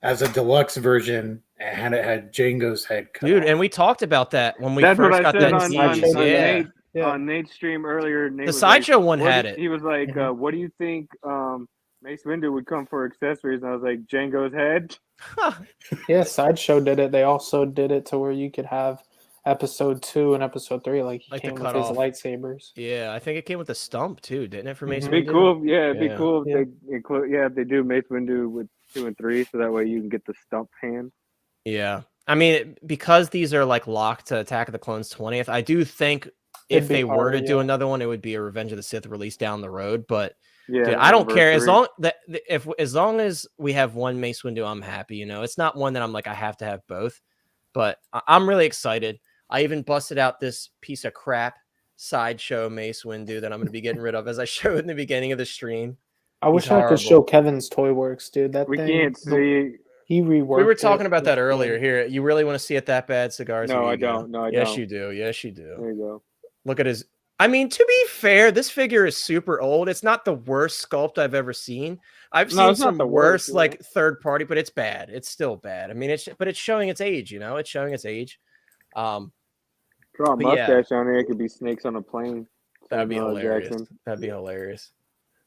as a deluxe version and it had Django's head cut dude? off? And we talked about that when we That's what first I got said that on, series. Yeah. Nate, Yeah. on Nate's stream earlier. Nate The was Sideshow like, one what had do- it. He was like, Mhm. "What do you think Mace Windu would come for accessories?" And I was like, "Django's head." Yeah, Sideshow did it. They also did it to where you could have episode 2 and episode 3, like he Like the came with his cutoff. lightsabers. Yeah, I think it came with a stump too, didn't it? For Mace Mhm. It'd be Windu? cool. Yeah, it'd be Yeah. cool if Yeah. they include. Yeah, if they do Mace Windu with 2 and 3, so that way you can get the stump hand. Yeah. I mean, because these are like locked to Attack of the Clones 20th, I do think if It'd be they were harder, to do yeah. another one, it would be a Revenge of the Sith release down the road. But Yeah, dude, I don't care as anniversary. long as we have one Mace Windu, I'm happy. You know, it's not one that I'm like I have to have both. But I'm really excited. I even busted out this piece of crap Sideshow Mace Windu that I'm going to be getting rid of, as I showed in the beginning of the stream. I wish He's I could show horrible. Kevin's Toy Works, dude. That We thing, can't see. he reworked. We were talking it. about that It's earlier. good. Here, you really want to see it that bad, Cigars? No, Here I you go. don't. No, I yes, don't. you do. Yes, you do. There you go. Look at his. I mean, to be fair, this figure is super old. It's not the worst sculpt I've ever seen. I've No, seen it's not some the worse, worst, yeah. like third party, but it's bad. It's still bad. I mean, it's showing its age. You know, it's showing its age. Draw a But yeah. mustache on there. It could be snakes on a plane. That'd be Samuel L. hilarious. Jackson. That'd be hilarious.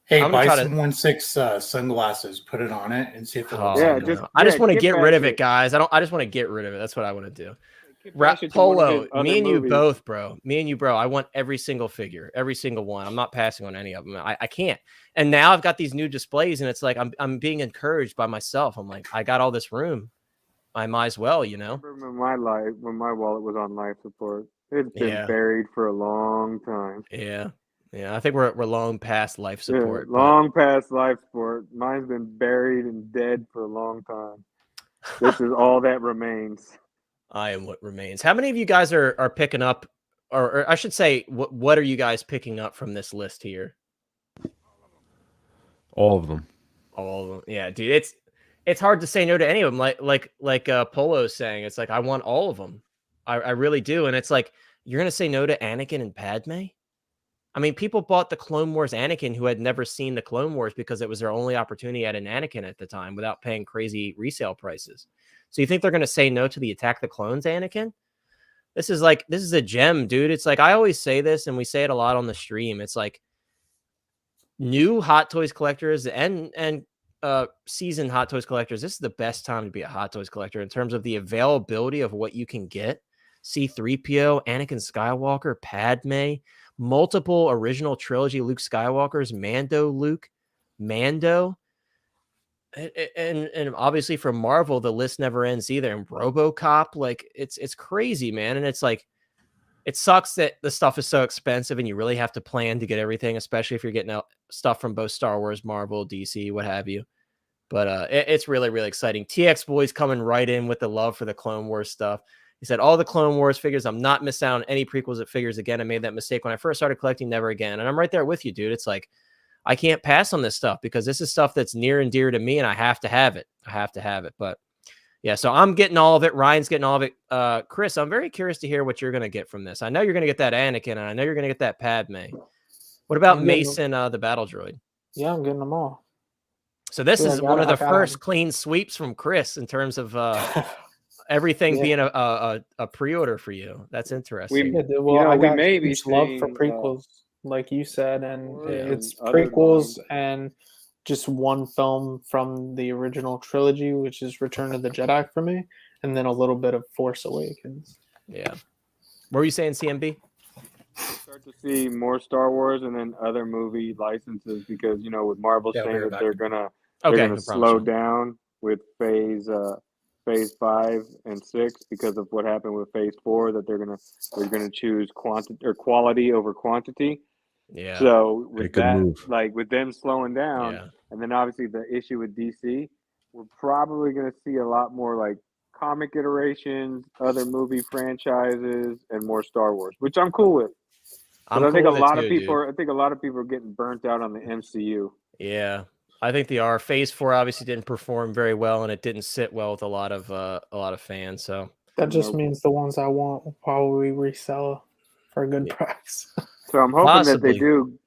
Hey, I'm buy gonna try to- some 1/6 sunglasses, put it on it, and see if it Oh, looks Yeah, like no. it. I just want to get get rid past of it, it. guys. I just want to get rid of it. That's what I want to do. Compare it to one of Polo, his other me and you movies. both, bro. Me and you, bro. I want every single figure, every single one. I'm not passing on any of them. I can't. And now I've got these new displays, and it's like I'm being encouraged by myself. I'm like, I got all this room. I might as well, you know. Remember when my wallet was on life support. It's been Yeah. buried for a long time. Yeah. I think we're long past life support. Yeah, long past life support. Mine's been buried and dead for a long time. but This is all that remains. I am what remains. How many of you guys are picking up, or I should say, what are you guys picking up from this list here? All of them. All of them. Yeah, dude. It's hard to say no to any of them. Like Polo's saying, it's like I want all of them. I really do. And it's like you're gonna say no to Anakin and Padme? I mean, people bought the Clone Wars Anakin who had never seen the Clone Wars because it was their only opportunity at an Anakin at the time without paying crazy resale prices. So you think they're gonna say no to the Attack the Clones Anakin? This is a gem, dude. It's like I always say this, and we say it a lot on the stream. It's like new Hot Toys collectors and seasoned Hot Toys collectors. This is the best time to be a Hot Toys collector in terms of the availability of what you can get. C-3PO, Anakin Skywalker, Padme, multiple original trilogy Luke Skywalkers, Mando, and obviously from Marvel, the list never ends either. And RoboCop, like it's crazy, man. And it's like it sucks that the stuff is so expensive and you really have to plan to get everything, especially if you're getting out stuff from both Star Wars, Marvel, DC, what have you. But it's really, really exciting. TX Boy's coming right in with the love for the Clone Wars stuff. He said, all the Clone Wars figures, I'm not missing out on any prequels of figures again. I made that mistake when I first started collecting, never again. And I'm right there with you, dude. It's like, I can't pass on this stuff because this is stuff that's near and dear to me and I have to have it. But yeah, so I'm getting all of it. Ryan's getting all of it. Chris, I'm very curious to hear what you're going to get from this. I know you're going to get that Anakin and I know you're going to get that Padme. What about I'm getting Mason, the battle droid? Yeah, I'm getting them all. So this Yeah, is I one of the got first 'em. clean sweeps from Chris in terms of everything Yeah. being a pre-order for you. That's interesting. Yeah, dude, well, You know, I we got may be huge love for seeing, prequels, like you said, and Wars it's and other prequels lines. and just one film from the original trilogy, which is Return of the Jedi for me, and then a little bit of Force Awakens. Yeah. What were you saying, CMB? Start to see more Star Wars and then other movie licenses because with Marvel Yeah, saying we're that back. they're gonna Okay. they're no gonna problem, slow Sean. down with phase 5 and 6 because of what happened with phase 4 that they're gonna choose quality over quantity. Yeah. So with good that, move. like with them slowing down, Yeah. and then obviously the issue with DC, we're probably gonna see a lot more like comic iterations, other movie franchises, and more Star Wars, which I'm cool with. I'm I think cool a with it lot too, of people dude. are. I think a lot of people are getting burnt out on the MCU. Yeah. I think they are. Phase 4 obviously didn't perform very well and it didn't sit well with a lot of fans. So That just means the ones I want will probably resell for a good price. So I'm hoping that Possibly. they do,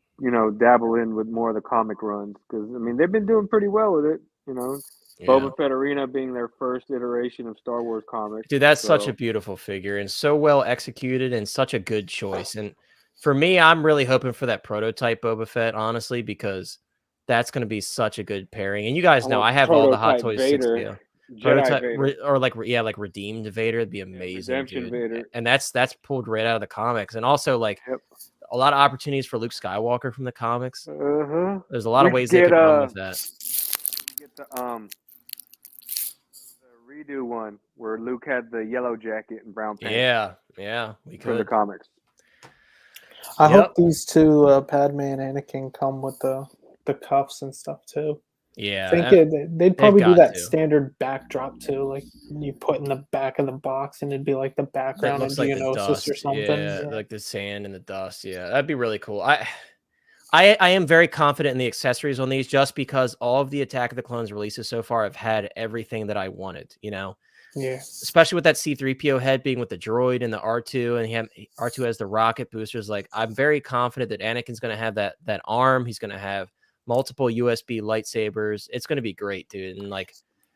dabble in with more of the comic runs because I mean they've been doing pretty well with it. Yeah. Boba Fett Arena being their first iteration of Star Wars comics. Dude, that's such a beautiful figure and so well executed and such a good choice. And for me, I'm really hoping for that prototype Boba Fett, honestly, because that's going to be such a good pairing. And you guys know I have all the Hot Toys Vader, 60. Jedi Prototype Vader. or like redeemed Vader. It'd be amazing, Redemption dude. Vader. And that's pulled right out of the comics. And also like a lot of opportunities for Luke Skywalker from the comics. There's a lot of ways they could run with that. Get the redo one where Luke had the yellow jacket and brown pants. Yeah, we could. From the comics. I hope these two, Padme and Anakin, come with the cuffs and stuff too. Yeah, I think they'd probably do that standard backdrop too, like you put in the back of the box, and it'd be like the background of Geonosis or something. Yeah, like the sand and the dust. Yeah, that'd be really cool. I am very confident in the accessories on these, just because all of the Attack of the Clones releases so far have had everything that I wanted. Yeah, especially with that C-3PO head being with the droid and the R2, and R2 has the rocket boosters. Like, I'm very confident that Anakin's going to have that arm. He's going to have multiple USB lightsabers. It's going to be great, dude. And like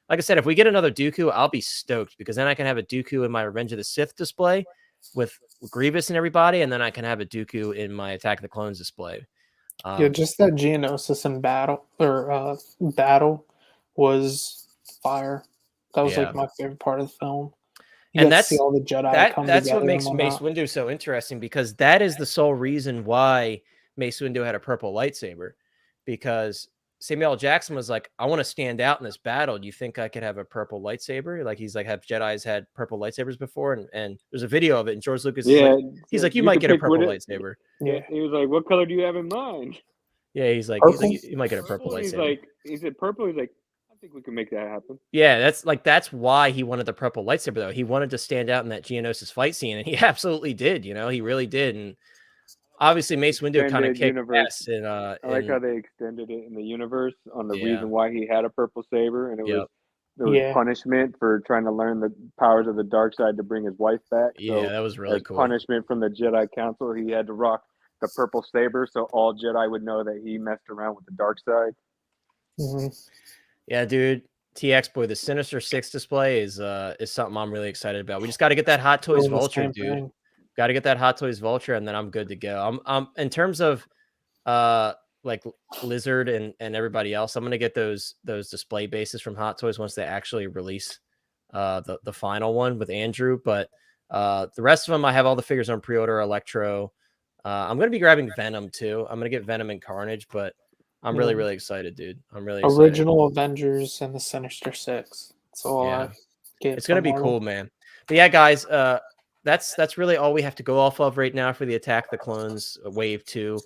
I said, if we get another Dooku, I'll be stoked, because then I can have a Dooku in my Revenge of the Sith display with Grievous and everybody, and then I can have a Dooku in my Attack of the Clones display. Just that Geonosis and battle was fire. That was like my favorite part of the film. And that's all the Jedi that's what makes Mace Windu so interesting, because that is the sole reason why Mace Windu had a purple lightsaber, because Samuel L. Jackson was like, I want to stand out in this battle. Do you think I could have a purple lightsaber? Like, he's like, have Jedis had purple lightsabers before? And there's a video of it. And George Lucas he's like, you might get a purple lightsaber. Yeah. He was like, what color do you have in mind? Yeah, he's like, you might get a purple lightsaber. He said purple. He's like, I think we can make that happen. Yeah, that's why he wanted the purple lightsaber, though. He wanted to stand out in that Geonosis fight scene, and he absolutely did. He really did. And obviously, Mace Windu kind of kicked ass. I like how they extended it in the universe on the reason why he had a purple saber, and it was punishment for trying to learn the powers of the dark side to bring his wife back. Yeah, that was really cool. Punishment from the Jedi Council, he had to rock the purple saber, so all Jedi would know that he messed around with the dark side. Mm-hmm. Yeah, dude. TX boy, the Sinister Six display is something I'm really excited about. We just got to get that Hot Toys Vulture, dude. Got to get that Hot Toys Vulture, and then I'm good to go. I'm in terms of like Lizard and everybody else, I'm gonna get those display bases from Hot Toys once they actually release the final one with Andrew. But the rest of them, I have all the figures on pre-order. Electro. I'm gonna be grabbing Venom too. I'm gonna get Venom and Carnage, but I'm really excited, dude. I'm really excited. Original Avengers and the Sinister Six. That's all I get. It's gonna be cool, man. But yeah, guys, that's really all we have to go off of right now for the Attack of the Clones Wave 2.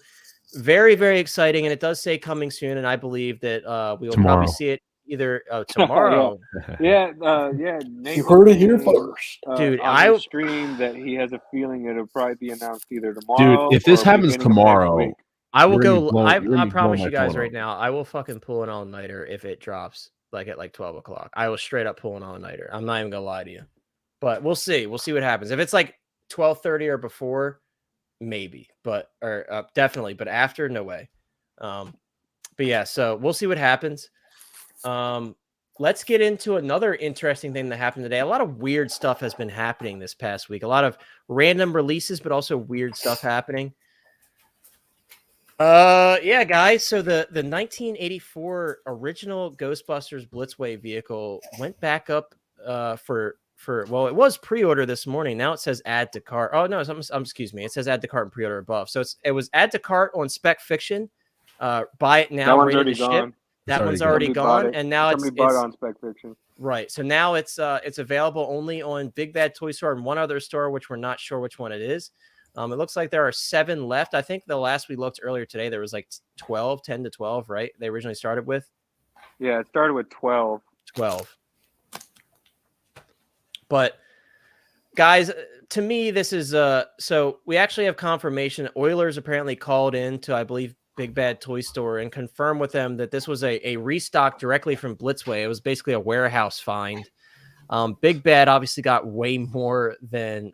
Very, very exciting, and it does say coming soon, and I believe that we will probably see it either tomorrow. You heard it here first, dude. I stream that he has a feeling it'll probably be announced either tomorrow. Dude, if this happens tomorrow, I will go. I promise you guys right now, I will fucking pull an all-nighter if it drops like at like 12 o'clock. I will straight up pull an all-nighter. I'm not even gonna lie to you, but we'll see. We'll see what happens. If it's like 12:30 or before, maybe, but definitely. But after, no way. But yeah, so we'll see what happens. Let's get into another interesting thing that happened today. A lot of weird stuff has been happening this past week. A lot of random releases, but also weird stuff happening. Yeah, guys. So the 1984 original Ghostbusters Blitzway vehicle went back up well, it was pre-order this morning. Now it says add to cart. Oh no, excuse me. It says add to cart and pre-order above. So it was add to cart on Spec Fiction. Buy it now. That one's already gone. That one's already gone, and now it's bought it on Spec Fiction. Right. So now it's available only on Big Bad Toy Store and one other store, which we're not sure which one it is. It looks like there are 7 left. I think the last we looked earlier today, there was like 10 to 12, right? They originally started with? Yeah, it started with 12. 12. But guys, to me, this is so we actually have confirmation. Oilers apparently called in to, I believe, Big Bad Toy Store and confirmed with them that this was a restock directly from Blitzway. It was basically a warehouse find. Big Bad obviously got way more than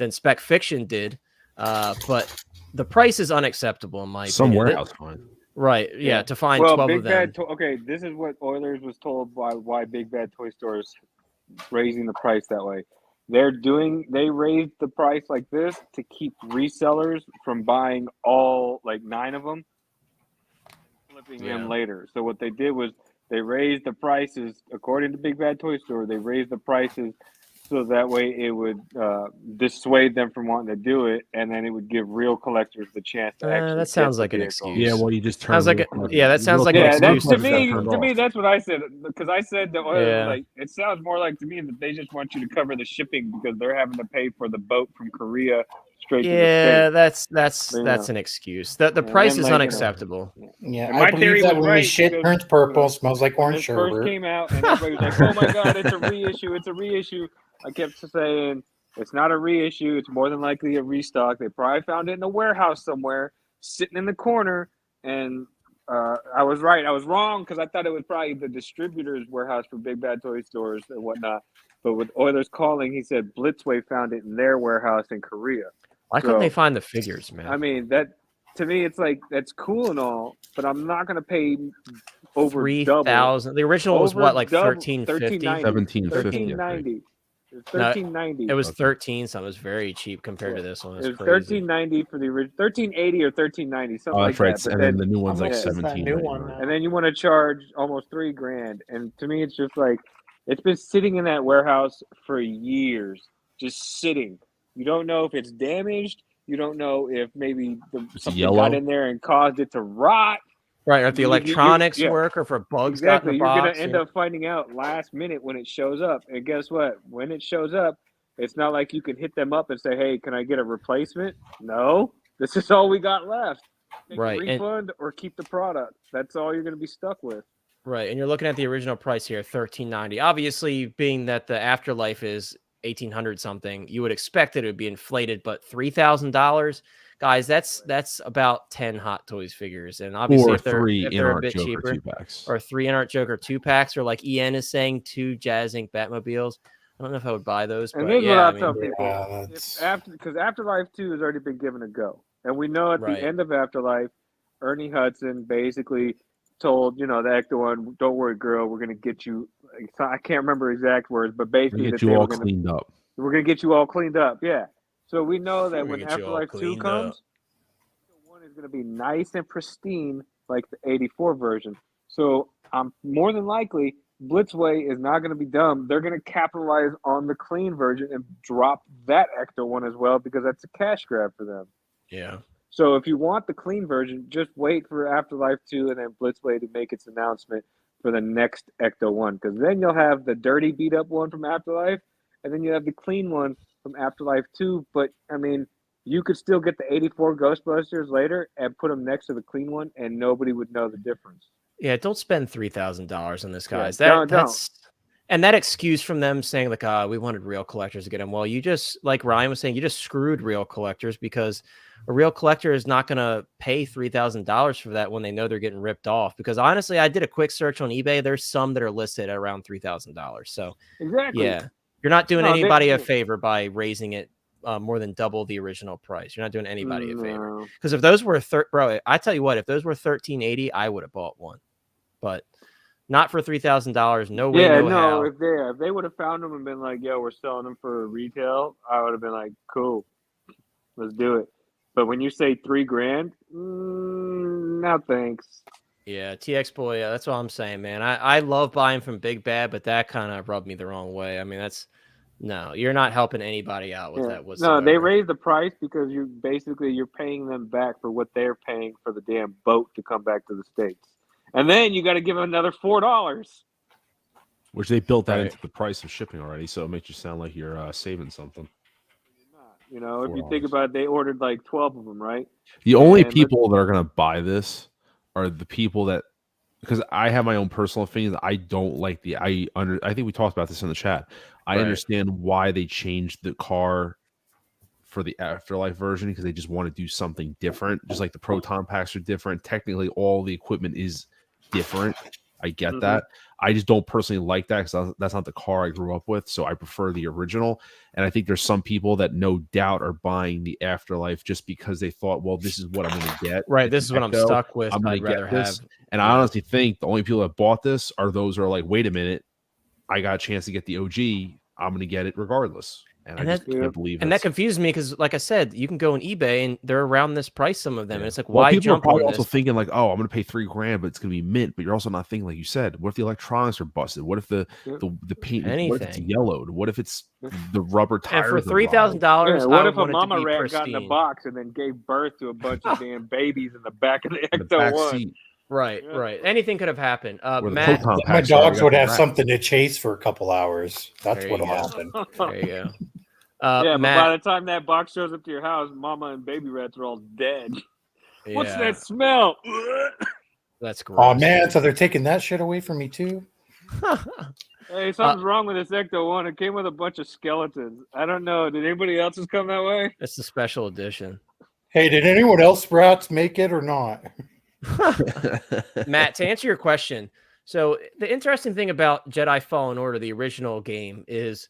Spec Fiction did, but the price is unacceptable in my Some opinion. warehouse find. Right? Yeah, to find Well, 12 Big of them. Bad. Okay, this is what Oilers was told by why Big Bad Toy Stores raising the price that way. They raised the price like this to keep resellers from buying all like 9 of them, flipping them later. So what they did was they raised the prices according to Big Bad Toy Store. They raised the prices so that way it would dissuade them from wanting to do it, and then it would give real collectors the chance to actually. That sounds get like the an vehicle. excuse. Yeah, well, you just turn. Sounds like that sounds like an excuse. To me, that's what I said. Because I said that Yeah. like it sounds more like to me that they just want you to cover the shipping because they're having to pay for the boat from Korea straight to the States. That's an excuse. The price is unacceptable. Yeah, And I my theory believe that was when the right shit because, turns purple, you know, smells like orange When it first sherbet. came out, and everybody was like, "Oh my god, it's a reissue! It's a reissue!" I kept saying, "It's not a reissue. It's more than likely a restock. They probably found it in a warehouse somewhere, sitting in the corner." And I was right. I was wrong because I thought it was probably the distributor's warehouse for Big Bad Toy Stores and whatnot. But with Oilers calling, he said Blitzway found it in their warehouse in Korea. Why couldn't they find the figures, man? I mean, that to me, it's like that's cool and all, but I'm not going to pay over 3,000. The original was what, like 1350, 1390. It was 1390. It was 13, so it was very cheap compared to this one. It was 1390 for the original, 1380 or 1390, something like right. that. But and then the new one's like much is that 17. new one now? and then you want to charge almost $3,000, and to me, it's just like it's been sitting in that warehouse for years, just sitting. You don't know if it's damaged. You don't know if maybe something got in there and caused it to rot. Right, or if the electronics work, or if bugs got in the You're box. going to end up finding out last minute when it shows up. And guess what? When it shows up, it's not like you can hit them up and say, "Hey, can I get a replacement?" No, this is all we got left. Take a refund or keep the product. That's all you're going to be stuck with. Right, and you're looking at the original price here, $13.90. Obviously, being that the afterlife is $1,800 something, you would expect it would be inflated, but $3,000, guys, that's about 10 Hot Toys figures. And obviously, if they're a bit cheaper, or 3 Art Joker 2-packs, or like Ian is saying, 2 Jazz Inc. Batmobiles. I don't know if I would buy those, and but this is yeah, what I tell people: because Afterlife 2 has already been given a go, and we know at the end of Afterlife, Ernie Hudson basically told the Ecto-1, "Don't worry, girl, we're gonna get you." I can't remember exact words, but basically get you all cleaned up. We're gonna get you all cleaned up. Yeah. So we know that when Afterlife 2 comes, one is gonna be nice and pristine like the '84 version. So I'm more than likely Blitzway is not going to be dumb. They're going to capitalize on the clean version and drop that Ecto-1 as well because that's a cash grab for them. Yeah. So if you want the clean version, just wait for Afterlife 2 and then Blitzway to make its announcement for the next Ecto-1, because then you'll have the dirty beat-up one from Afterlife, and then you have the clean one from Afterlife 2. But, I mean, you could still get the '84 Ghostbusters later and put them next to the clean one, and nobody would know the difference. Yeah, don't spend $3,000 on this, guys. Yeah, That's and that excuse from them saying like, we wanted real collectors to get them. Well, you just, like Ryan was saying, you just screwed real collectors, because a real collector is not going to pay $3,000 for that when they know they're getting ripped off. Because honestly, I did a quick search on eBay. There's some that are listed at around $3,000. So exactly, yeah, you're not doing anybody a favor by raising it more than double the original price. You're not doing anybody a favor. Because if those were bro, I tell you what, if those were $1,380, I would have bought one. But not for $3,000. No way, no how. If they would have found them and been like, "Yo, we're selling them for retail," I would have been like, "Cool, let's do it." But when you say $3,000, no thanks. Yeah, TX boy, that's what I'm saying, man. I love buying from Big Bad, but that kind of rubbed me the wrong way. I mean, you're not helping anybody out with that whatsoever. No, they raised the price because you're paying them back for what they're paying for the damn boat to come back to the States. And then you got to give them another $4. Which they built that into the price of shipping already, so it makes you sound like you're saving something. If you think about it, they ordered like 12 of them, right? The only people that are going to buy this are the people that, because I have my own personal opinion. I don't like I think we talked about this in the chat. I understand why they changed the car for the Afterlife version, because they just want to do something different. Just like the Proton packs are different. Technically, all the equipment is different. I get that. I just don't personally like that because that's not the car I grew up with. So I prefer the original. And I think there's some people that no doubt are buying the Afterlife just because they thought, well, this is what I'm going to get. Right. It's This is what I'm Ecto. stuck with. I'm going I'd to get rather this. have. And I honestly think the only people that bought this are those who are like, wait a minute, I got a chance to get the OG. I'm going to get it regardless. And I just can't believe it. And that confused me because, like I said, you can go on eBay and they're around this price, some of them. And it's like, well, why people jump are probably on also this? thinking like, oh, I'm going to pay $3,000, but it's going to be mint. But you're also not thinking, like you said, what if the electronics are busted? What if the paint? What if it's yellowed? What if it's the rubber tires? And for $3,000, what I if a want it to mama be rat pristine. got in a box and then gave birth to a bunch of damn babies in the back of the Ecto-1? Right. Anything could have happened. Matt, my dogs would have something to chase for a couple hours. That's what'll happen. There you go. Yeah, Matt, but by the time that box shows up to your house, mama and baby rats are all dead. What's that smell? That's gross. Oh man, so they're taking that shit away from me too? Hey, something's wrong with this Ecto-1. It came with a bunch of skeletons. I don't know. Did anybody else's come that way? It's the special edition. Hey, did anyone else rats make it or not? Matt, to answer your question, so the interesting thing about Jedi Fallen Order, the original game, is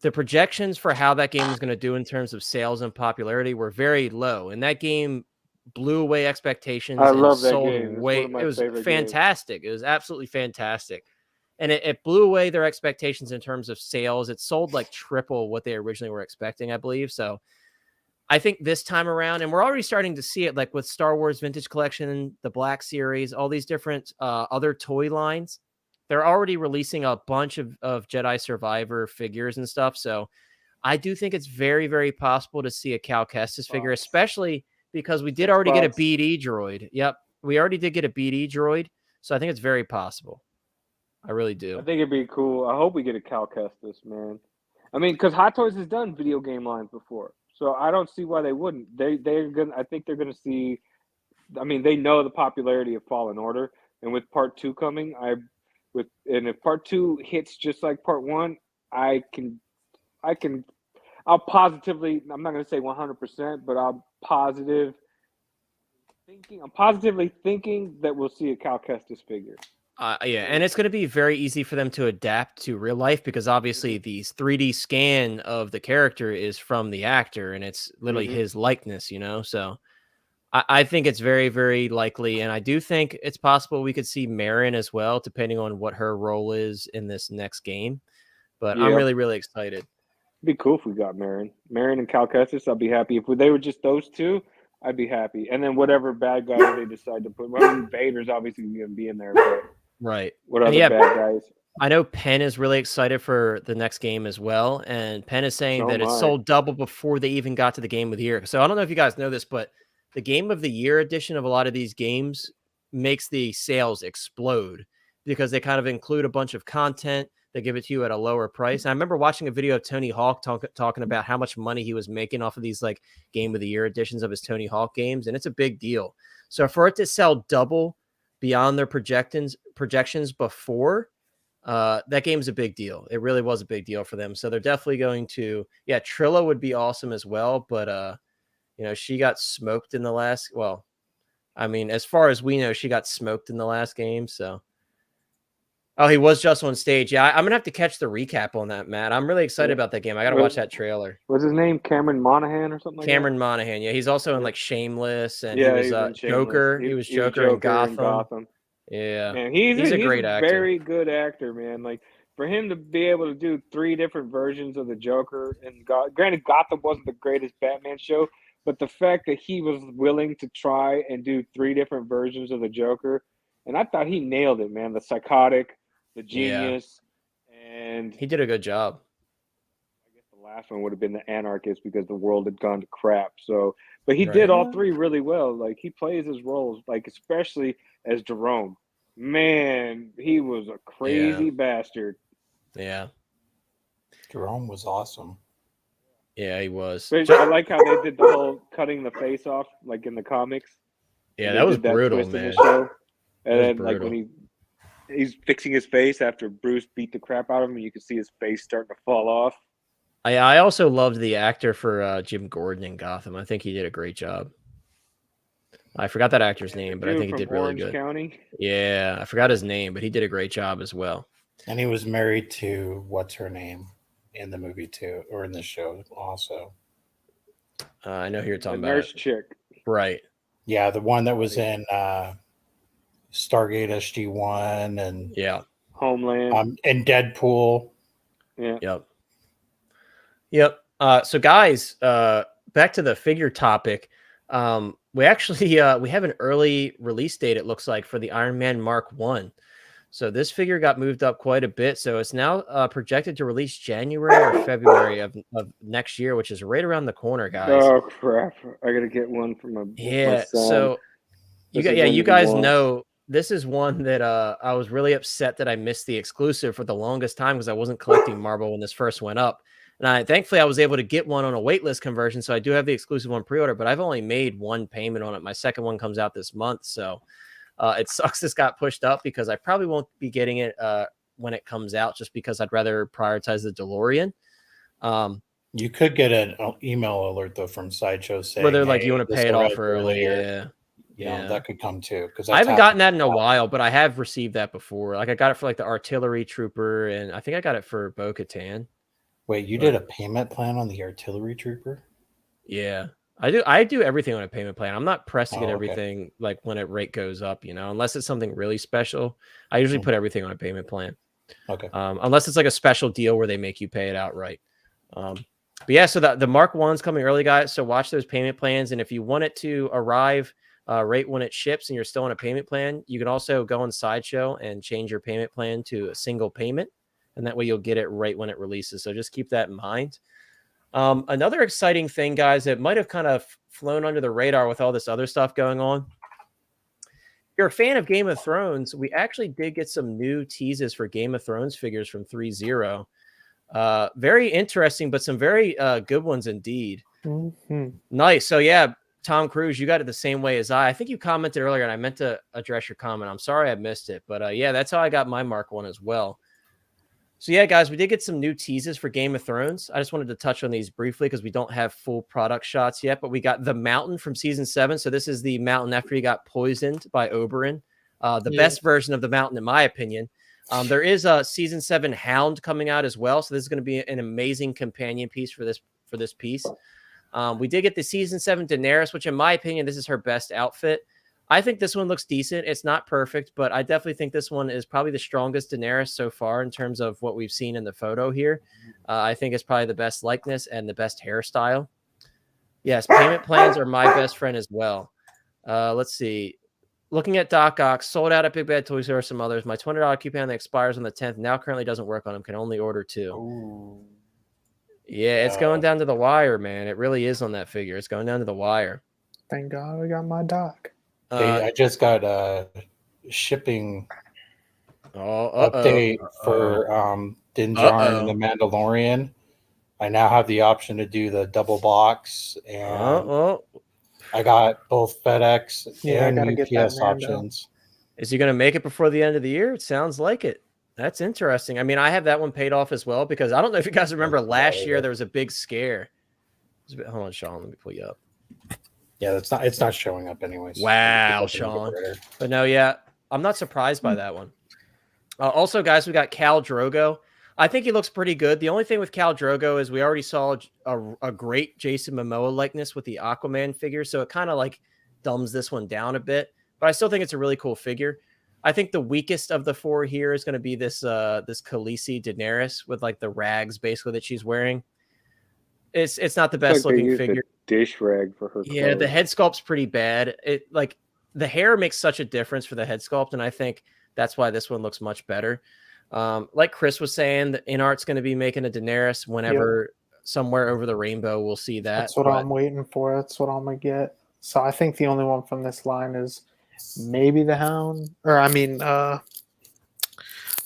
the projections for how that game was going to do in terms of sales and popularity were very low, and that game blew away expectations. I and love that sold game. Way, it was fantastic. Games. It was absolutely fantastic, and it blew away their expectations in terms of sales. It sold like triple what they originally were expecting, I believe. So I think this time around, and we're already starting to see it, like with Star Wars Vintage Collection, the Black Series, all these different other toy lines. They're already releasing a bunch of Jedi Survivor figures and stuff. So I do think it's very, very possible to see a Cal Kestis figure, especially because we did already get a BD droid. Yep. We already did get a BD droid. So I think it's very possible. I really do. I think it'd be cool. I hope we get a Cal Kestis, man. I mean, because Hot Toys has done video game lines before. So I don't see why they wouldn't. They're gonna. I think they're gonna see. I mean, they know the popularity of Fallen Order, and with Part 2 coming, and if Part 2 hits just like Part 1, I'll positively. I'm not gonna say 100%, but I'm positively thinking that we'll see a Cal Kestis figure. Yeah, and it's going to be very easy for them to adapt to real life because obviously these 3D scan of the character is from the actor and it's literally his likeness, you know? So I think it's very, very likely. And I do think it's possible we could see Marin as well, depending on what her role is in this next game. But I'm really, really excited. It'd be cool if we got Marin and Cal Kestis. I'll be happy. If they were just those two, I'd be happy. And then whatever bad guy they decide to put. Well, I mean, Vader's obviously going to be in there, but right. What other bad guys? I know Penn is really excited for the next game as well. And Penn is saying that it sold double before they even got to the Game of the Year. So I don't know if you guys know this, but the Game of the Year edition of a lot of these games makes the sales explode because they kind of include a bunch of content. They give it to you at a lower price. And I remember watching a video of Tony Hawk talking about how much money he was making off of these like Game of the Year editions of his Tony Hawk games. And it's a big deal. So for it to sell double beyond their projections before, that game's a big deal. It really was a big deal for them. So they're definitely going to, Trilla would be awesome as well. But, she got smoked in the last, as far as we know, she got smoked in the last game. So, he was just on stage. Yeah, I'm going to have to catch the recap on that, Matt. I'm really excited about that game. I got to watch that trailer. What's his name? Cameron Monaghan or something like Cameron Monaghan. Yeah, he's also in like Shameless and he was Joker. He was Joker in Gotham. Yeah. And he's a great actor. Very good actor, man. Like for him to be able to do 3 different versions of the Joker, and granted, Gotham wasn't the greatest Batman show, but the fact that he was willing to try and do 3 different versions of the Joker, and I thought he nailed it, man. The psychotic, the genius, and he did a good job. I guess the last one would have been the anarchist because the world had gone to crap. So, but he did all 3 really well. Like he plays his roles, like especially as Jerome. Man, he was a crazy bastard. Yeah, Jerome was awesome. Yeah, he was. But I like how they did the whole cutting the face off, like in the comics. Yeah, that was brutal, man. In the show. And then, like when he's fixing his face after Bruce beat the crap out of him, and you can see his face starting to fall off. I also loved the actor for Jim Gordon in Gotham. I think he did a great job. I forgot that actor's name, but I Dude think he from did really Orange good. County. Yeah, I forgot his name, but he did a great job as well. And he was married to what's her name in the movie too, or in the show also. I know who you're The talking nurse about. chick. Right. Yeah, the one that was in Stargate SG-1 and Yeah. Homeland. and Deadpool. Yeah. Yep. So guys, back to the figure topic. We actually we have an early release date, it looks like, for the Iron Man Mark 1. So this figure got moved up quite a bit. So it's now projected to release January or February of next year, which is right around the corner, guys. Oh crap! I gotta get one for my Yeah. son. So you This is yeah, one you that he guys wants. know this is one that I was really upset that I missed the exclusive for the longest time because I wasn't collecting Marvel when this first went up. And thankfully I was able to get one on a waitlist conversion, so I do have the exclusive one pre-order, but I've only made one payment on it. My second one comes out this month, so it sucks this got pushed up because I probably won't be getting it when it comes out, just because I'd rather prioritize the DeLorean. You could get an email alert though from Sideshow saying, Where they're like, hey, you want to this pay it off arrived early. earlier. Yeah. That could come too. Because I haven't gotten that in a while, but I have received that before. Like I got it for like the artillery trooper, and I think I got it for Bo-Katan. Wait, you did a payment plan on the artillery trooper? Yeah, I do everything on a payment plan. I'm not pressed to get okay. everything like when a rate goes up, unless it's something really special. I usually put everything on a payment plan. Okay. Unless it's like a special deal where they make you pay it outright. But yeah, so the Mark 1's coming early, guys. So watch those payment plans. And if you want it to arrive right when it ships and you're still on a payment plan, you can also go on Sideshow and change your payment plan to a single payment. And that way you'll get it right when it releases. So just keep that in mind. Another exciting thing, guys, that might have kind of flown under the radar with all this other stuff going on. If you're a fan of Game of Thrones, we actually did get some new teases for Game of Thrones figures from 3-0. Very interesting, but some very good ones indeed. Mm-hmm. Nice. So yeah, Tom Cruise, you got it the same way as I. I think you commented earlier, and I meant to address your comment. I'm sorry I missed it, but yeah, that's how I got my Mark 1 as well. So yeah, guys, we did get some new teases for Game of Thrones. I just wanted to touch on these briefly because we don't have full product shots yet, but we got the Mountain from season 7. So this is the Mountain after he got poisoned by Oberyn. The best version of the Mountain, in my opinion. There is a season 7 Hound coming out as well. So this is going to be an amazing companion piece for this piece. We did get the season 7 Daenerys, which in my opinion, this is her best outfit. I think this one looks decent. It's not perfect, but I definitely think this one is probably the strongest Daenerys so far in terms of what we've seen in the photo here. I think it's probably the best likeness and the best hairstyle. Yes, payment plans are my best friend as well. Let's see. Looking at Doc Ock, sold out at Big Bad Toys R Us, some others. My $20 coupon that expires on the 10th now currently doesn't work on them. Can only order 2. Ooh. Yeah, it's going down to the wire, man. It really is on that figure. It's going down to the wire. Thank God we got my Doc. Hey, I just got a shipping update for Din Djarin and the Mandalorian. I now have the option to do the double box, and I got both FedEx and UPS options. Is he going to make it before the end of the year? It sounds like it. That's interesting. I mean, I have that one paid off as well because I don't know if you guys remember last year there was a big scare. Hold on, Sean. Let me pull you up. Yeah, it's not showing up anyways. Wow, Sean. But no, yeah, I'm not surprised by that one. Also, guys, we got Khal Drogo. I think he looks pretty good. The only thing with Khal Drogo is we already saw a great Jason Momoa likeness with the Aquaman figure, so it kind of like dumbs this one down a bit. But I still think it's a really cool figure. I think the weakest of the 4 here is going to be this Khaleesi Daenerys with like the rags basically that she's wearing. It's not the best looking figure. Dish rag for her. Yeah, the head sculpt's pretty bad. It like the hair makes such a difference for the head sculpt, and I think that's why this one looks much better. Like Chris was saying, the InArt's going to be making a Daenerys whenever somewhere over the rainbow we'll see that. That's what I'm waiting for. That's what I'm gonna get. So I think the only one from this line is maybe the Hound, or I mean,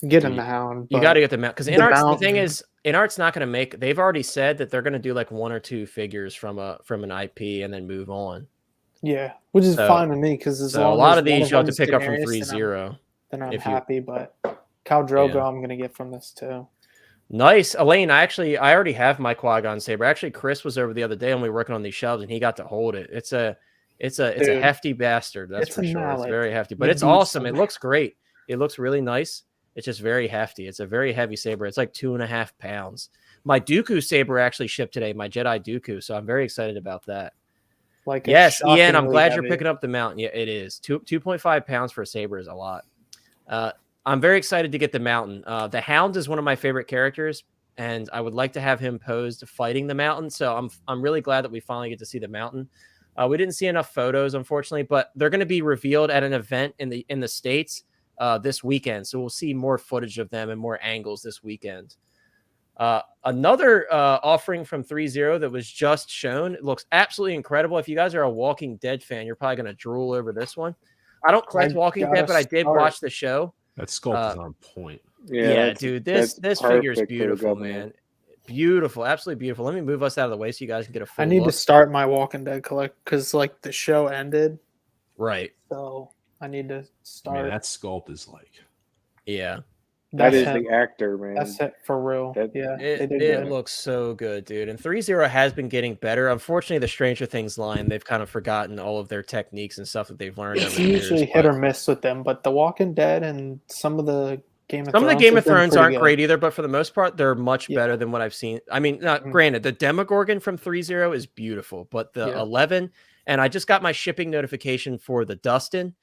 getting the Hound. You got to get the Mount because InArt's the thing is. InArt's not going to make. They've already said that they're going to do like 1 or 2 figures from an IP and then move on. Yeah, which is fine with me because a lot of these you have to pick up from 3-0. Then I'm happy. But Khal Drogo, I'm going to get from this too. Nice, Elaine. I already have my Qui-Gon saber. Actually, Chris was over the other day and we were working on these shelves and he got to hold it. It's a Dude, hefty bastard, that's it's for a sure. It's mallet. very hefty, but You it's do awesome. It something. looks great. It looks really nice. It's just very hefty. It's a very heavy saber. It's like 2.5 pounds. My Dooku saber actually shipped today, my Jedi Dooku, so I'm very excited about that. Like, Yes, Ian, I'm shockingly glad you're heavy. picking up the mountain. Yeah, it is. 2.5 pounds for a saber is a lot. I'm very excited to get the mountain. The Hound is one of my favorite characters, and I would like to have him posed fighting the mountain. So I'm really glad that we finally get to see the mountain. We didn't see enough photos, unfortunately, but they're going to be revealed at an event in the States this weekend. So we'll see more footage of them and more angles this weekend. Another offering from 3.0 that was just shown. It looks absolutely incredible. If you guys are a Walking Dead fan, you're probably going to drool over this one. I don't collect Walking Dead, but I did watch the show. That sculpt is on point. Yeah, dude, this figure is perfect for the beautiful, governor. man. Beautiful, absolutely beautiful. Let me move us out of the way so you guys can get a full I need look. to start my Walking Dead collect because like the show ended, Right. so I need to Man, start. that sculpt is like. Yeah. That That's is him. the actor, man. That's it for real. Yeah, they It did good. looks so good, dude. And 3.0 has been getting better. Unfortunately, the Stranger Things line, they've kind of forgotten all of their techniques and stuff that they've learned It's over the years. usually hit or miss with them, but the Walking Dead and some of the Game of Some of the Thrones Game have of been Thrones pretty aren't good. great either, but for the most part, they're much Yeah. better than what I've seen. I mean, Mhm. granted, the Demogorgon from 3.0 is beautiful, but the Yeah. 11, and I just got my shipping notification for the Dustin.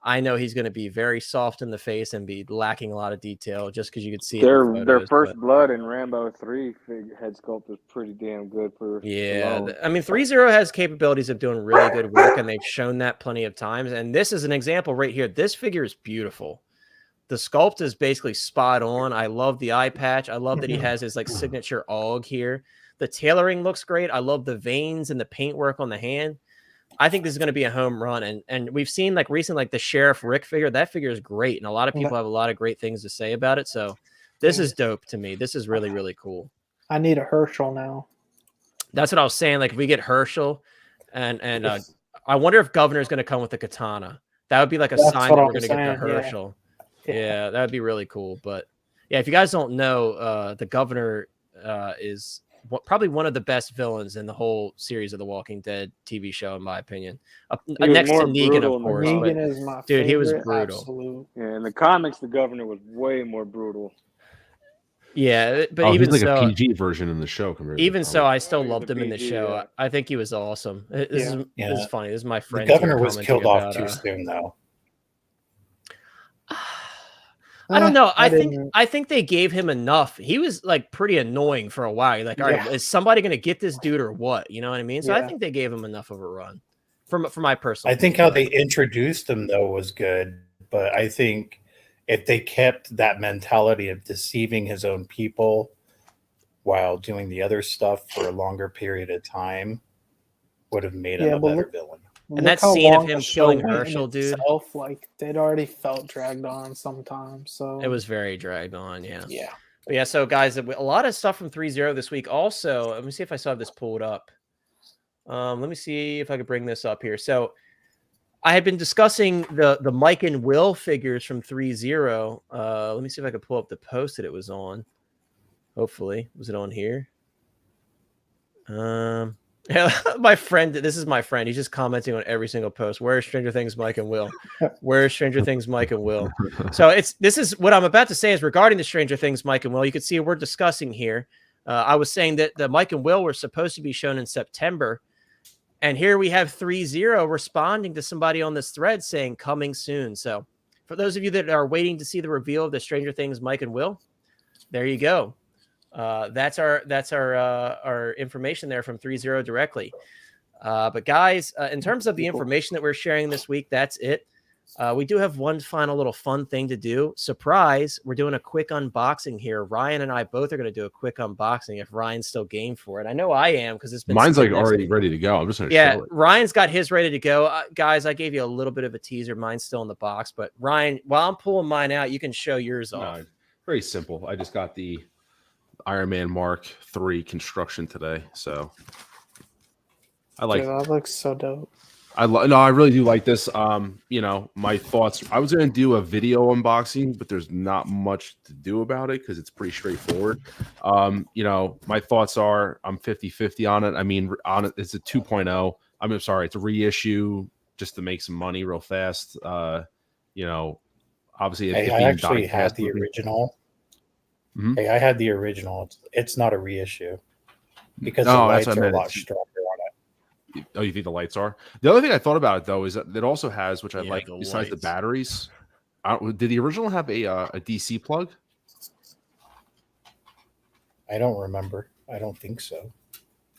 I know he's going to be very soft in the face and be lacking a lot of detail just because you could see it in the Their photos, first but- blood in Rambo 3 head sculpt was pretty damn good for Yeah, Stallone. I mean, 3.0 has capabilities of doing really good work, and they've shown that plenty of times. And this is an example right here. This figure is beautiful. The sculpt is basically spot on. I love the eye patch. I love that he has his like signature AUG here. The tailoring looks great. I love the veins and the paintwork on the hand. I think this is going to be a home run. And we've seen like recently, like the Sheriff Rick figure. That figure is great, and a lot of people have a lot of great things to say about it. So this is dope to me. This is really, really cool. I need a Herschel now. That's what I was saying. Like if we get Herschel, and I wonder if Governor's going to come with the katana. That would be like a That's sign what that I we're going was to get the saying, yeah. Herschel. Yeah, that would be really cool. But yeah, if you guys don't know, the Governor is probably one of the best villains in the whole series of the Walking Dead TV show, in my opinion. was Next to more Negan, brutal of in the course. comics. But Negan is my dude, he was favorite, brutal. Absolute. Yeah, in the comics, the Governor was way more brutal. yeah, but Oh, even he's like so, a PG version in the show compared. even to the so, comic. I still He's loved a him in the PG, show. yeah. I think he was awesome. This Yeah. is funny. This is my The friend. governor here was commenting killed off about, too soon, though. I don't know. didn't- I think they gave him enough. He was like pretty annoying for a while. You're like, all right, Yeah. is somebody going to get this dude or what? You know what I mean? So I Yeah. think they gave him enough of a run. For my personal, I think how opinion. they introduced him though was good, but I think if they kept that mentality of deceiving his own people while doing the other stuff for a longer period of time, would have made him Yeah, a but better look- villain. And Look that how scene of long him the show killing went in Herschel, dude. itself, like they'd already felt dragged on sometimes. So It was very dragged on. Yeah. yeah. But yeah. So guys, a lot of stuff from 3.0 this week. Also, let me see if I still have this pulled up. Let me see if I could bring this up here. So I had been discussing the Mike and Will figures from 3.0. Let me see if I could pull up the post that it was on. Hopefully, was it on here? Yeah, my friend. This is my friend. He's just commenting on every single post. Where's Stranger Things, Mike and Will? Where's Stranger Things, Mike and Will? So this is what I'm about to say is regarding the Stranger Things, Mike and Will. You can see we're discussing here. I was saying that the Mike and Will were supposed to be shown in September. And here we have 3.0 responding to somebody on this thread saying coming soon. So for those of you that are waiting to see the reveal of the Stranger Things, Mike and Will, there you go. That's our information there from 3.0 directly. But guys, in terms of the information that we're sharing this week, that's it. We do have one final little fun thing to do. Surprise, we're doing a quick unboxing here. Ryan and I both are going to do a quick unboxing if Ryan's still game for it. I know I am because it's been Mine's like sitting next to already me. ready to go. I'm just gonna Yeah, show it. Ryan's got his ready to go. Guys, I gave you a little bit of a teaser. Mine's still in the box, but Ryan, while I'm pulling mine out, you can show yours off. No, very simple. I just got the Iron Man Mark III construction today, so I like. Dude, that looks so dope. I really do like this. My thoughts. I was going to do a video unboxing, but there's not much to do about it because it's pretty straightforward. My thoughts are I'm 50-50 on it. I mean, on it, it's a 2.0. I'm sorry, it's a reissue just to make some money real fast. You know, obviously, Hey, it I being actually Donnie had Cass the movie. original. Mhm. Hey, I had the original. It's not a reissue because the No, that's lights what I are a meant. lot stronger on it. Oh, you think the lights are? The other thing I thought about it though is that it also has, which I Yeah, like, the besides the lights. batteries. Did the original have a DC plug? I don't remember. I don't think so.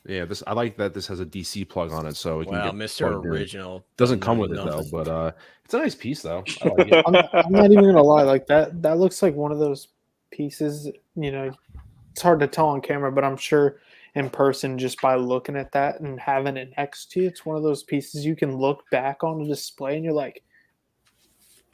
Yeah, I like that this has a DC plug on it, so it can Wow, get Mr. plugged in. Original Doesn't don't know come me with it though, nothing. but it's a nice piece though. I like it. I'm not even gonna lie, like that looks like one of those pieces, you know, it's hard to tell on camera, but I'm sure in person, just by looking at that and having it next to you, it's one of those pieces you can look back on a display and you're like,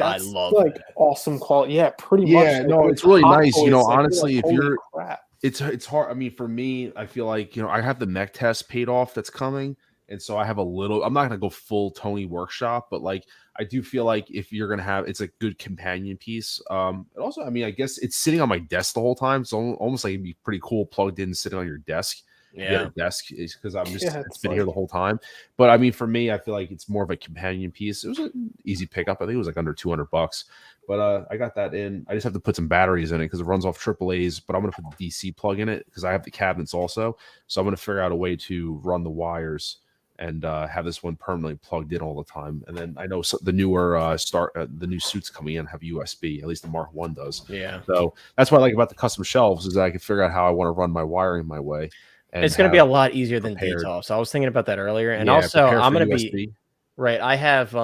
I that's love like that. awesome quality. Yeah, pretty much. Yeah, Like, no, with it's really Hot nice. You Toys, know, like, you're honestly, like, if holy you're crap. it's hard. I mean, for me, I feel like, you know, I have the mech test paid off that's coming, and so I have a little. I'm not gonna go full Tony workshop, but like I do feel like if you're gonna have, it's a good companion piece. And also, I mean, I guess it's sitting on my desk the whole time, so almost like it'd be pretty cool plugged in, sitting on your desk. If you had Yeah. a desk, because I'm just Yeah, it's it's been here the like, whole time. But I mean, for me, I feel like it's more of a companion piece. It was an easy pickup. I think it was like under $200. But I got that in. I just have to put some batteries in it because it runs off AAA's. But I'm going to put the DC plug in it because I have the cabinets also. So I'm going to figure out a way to run the wires and have this one permanently plugged in all the time. And then I know the newer the new suits coming in have USB. At least the Mark One does. Yeah. So that's what I like about the custom shelves is that I can figure out how I want to run my wiring my way. And It's going to be a lot easier than prepared. DTOF. So I was thinking about that earlier. And Yeah, also, prepare I'm for going to USB. be right. I have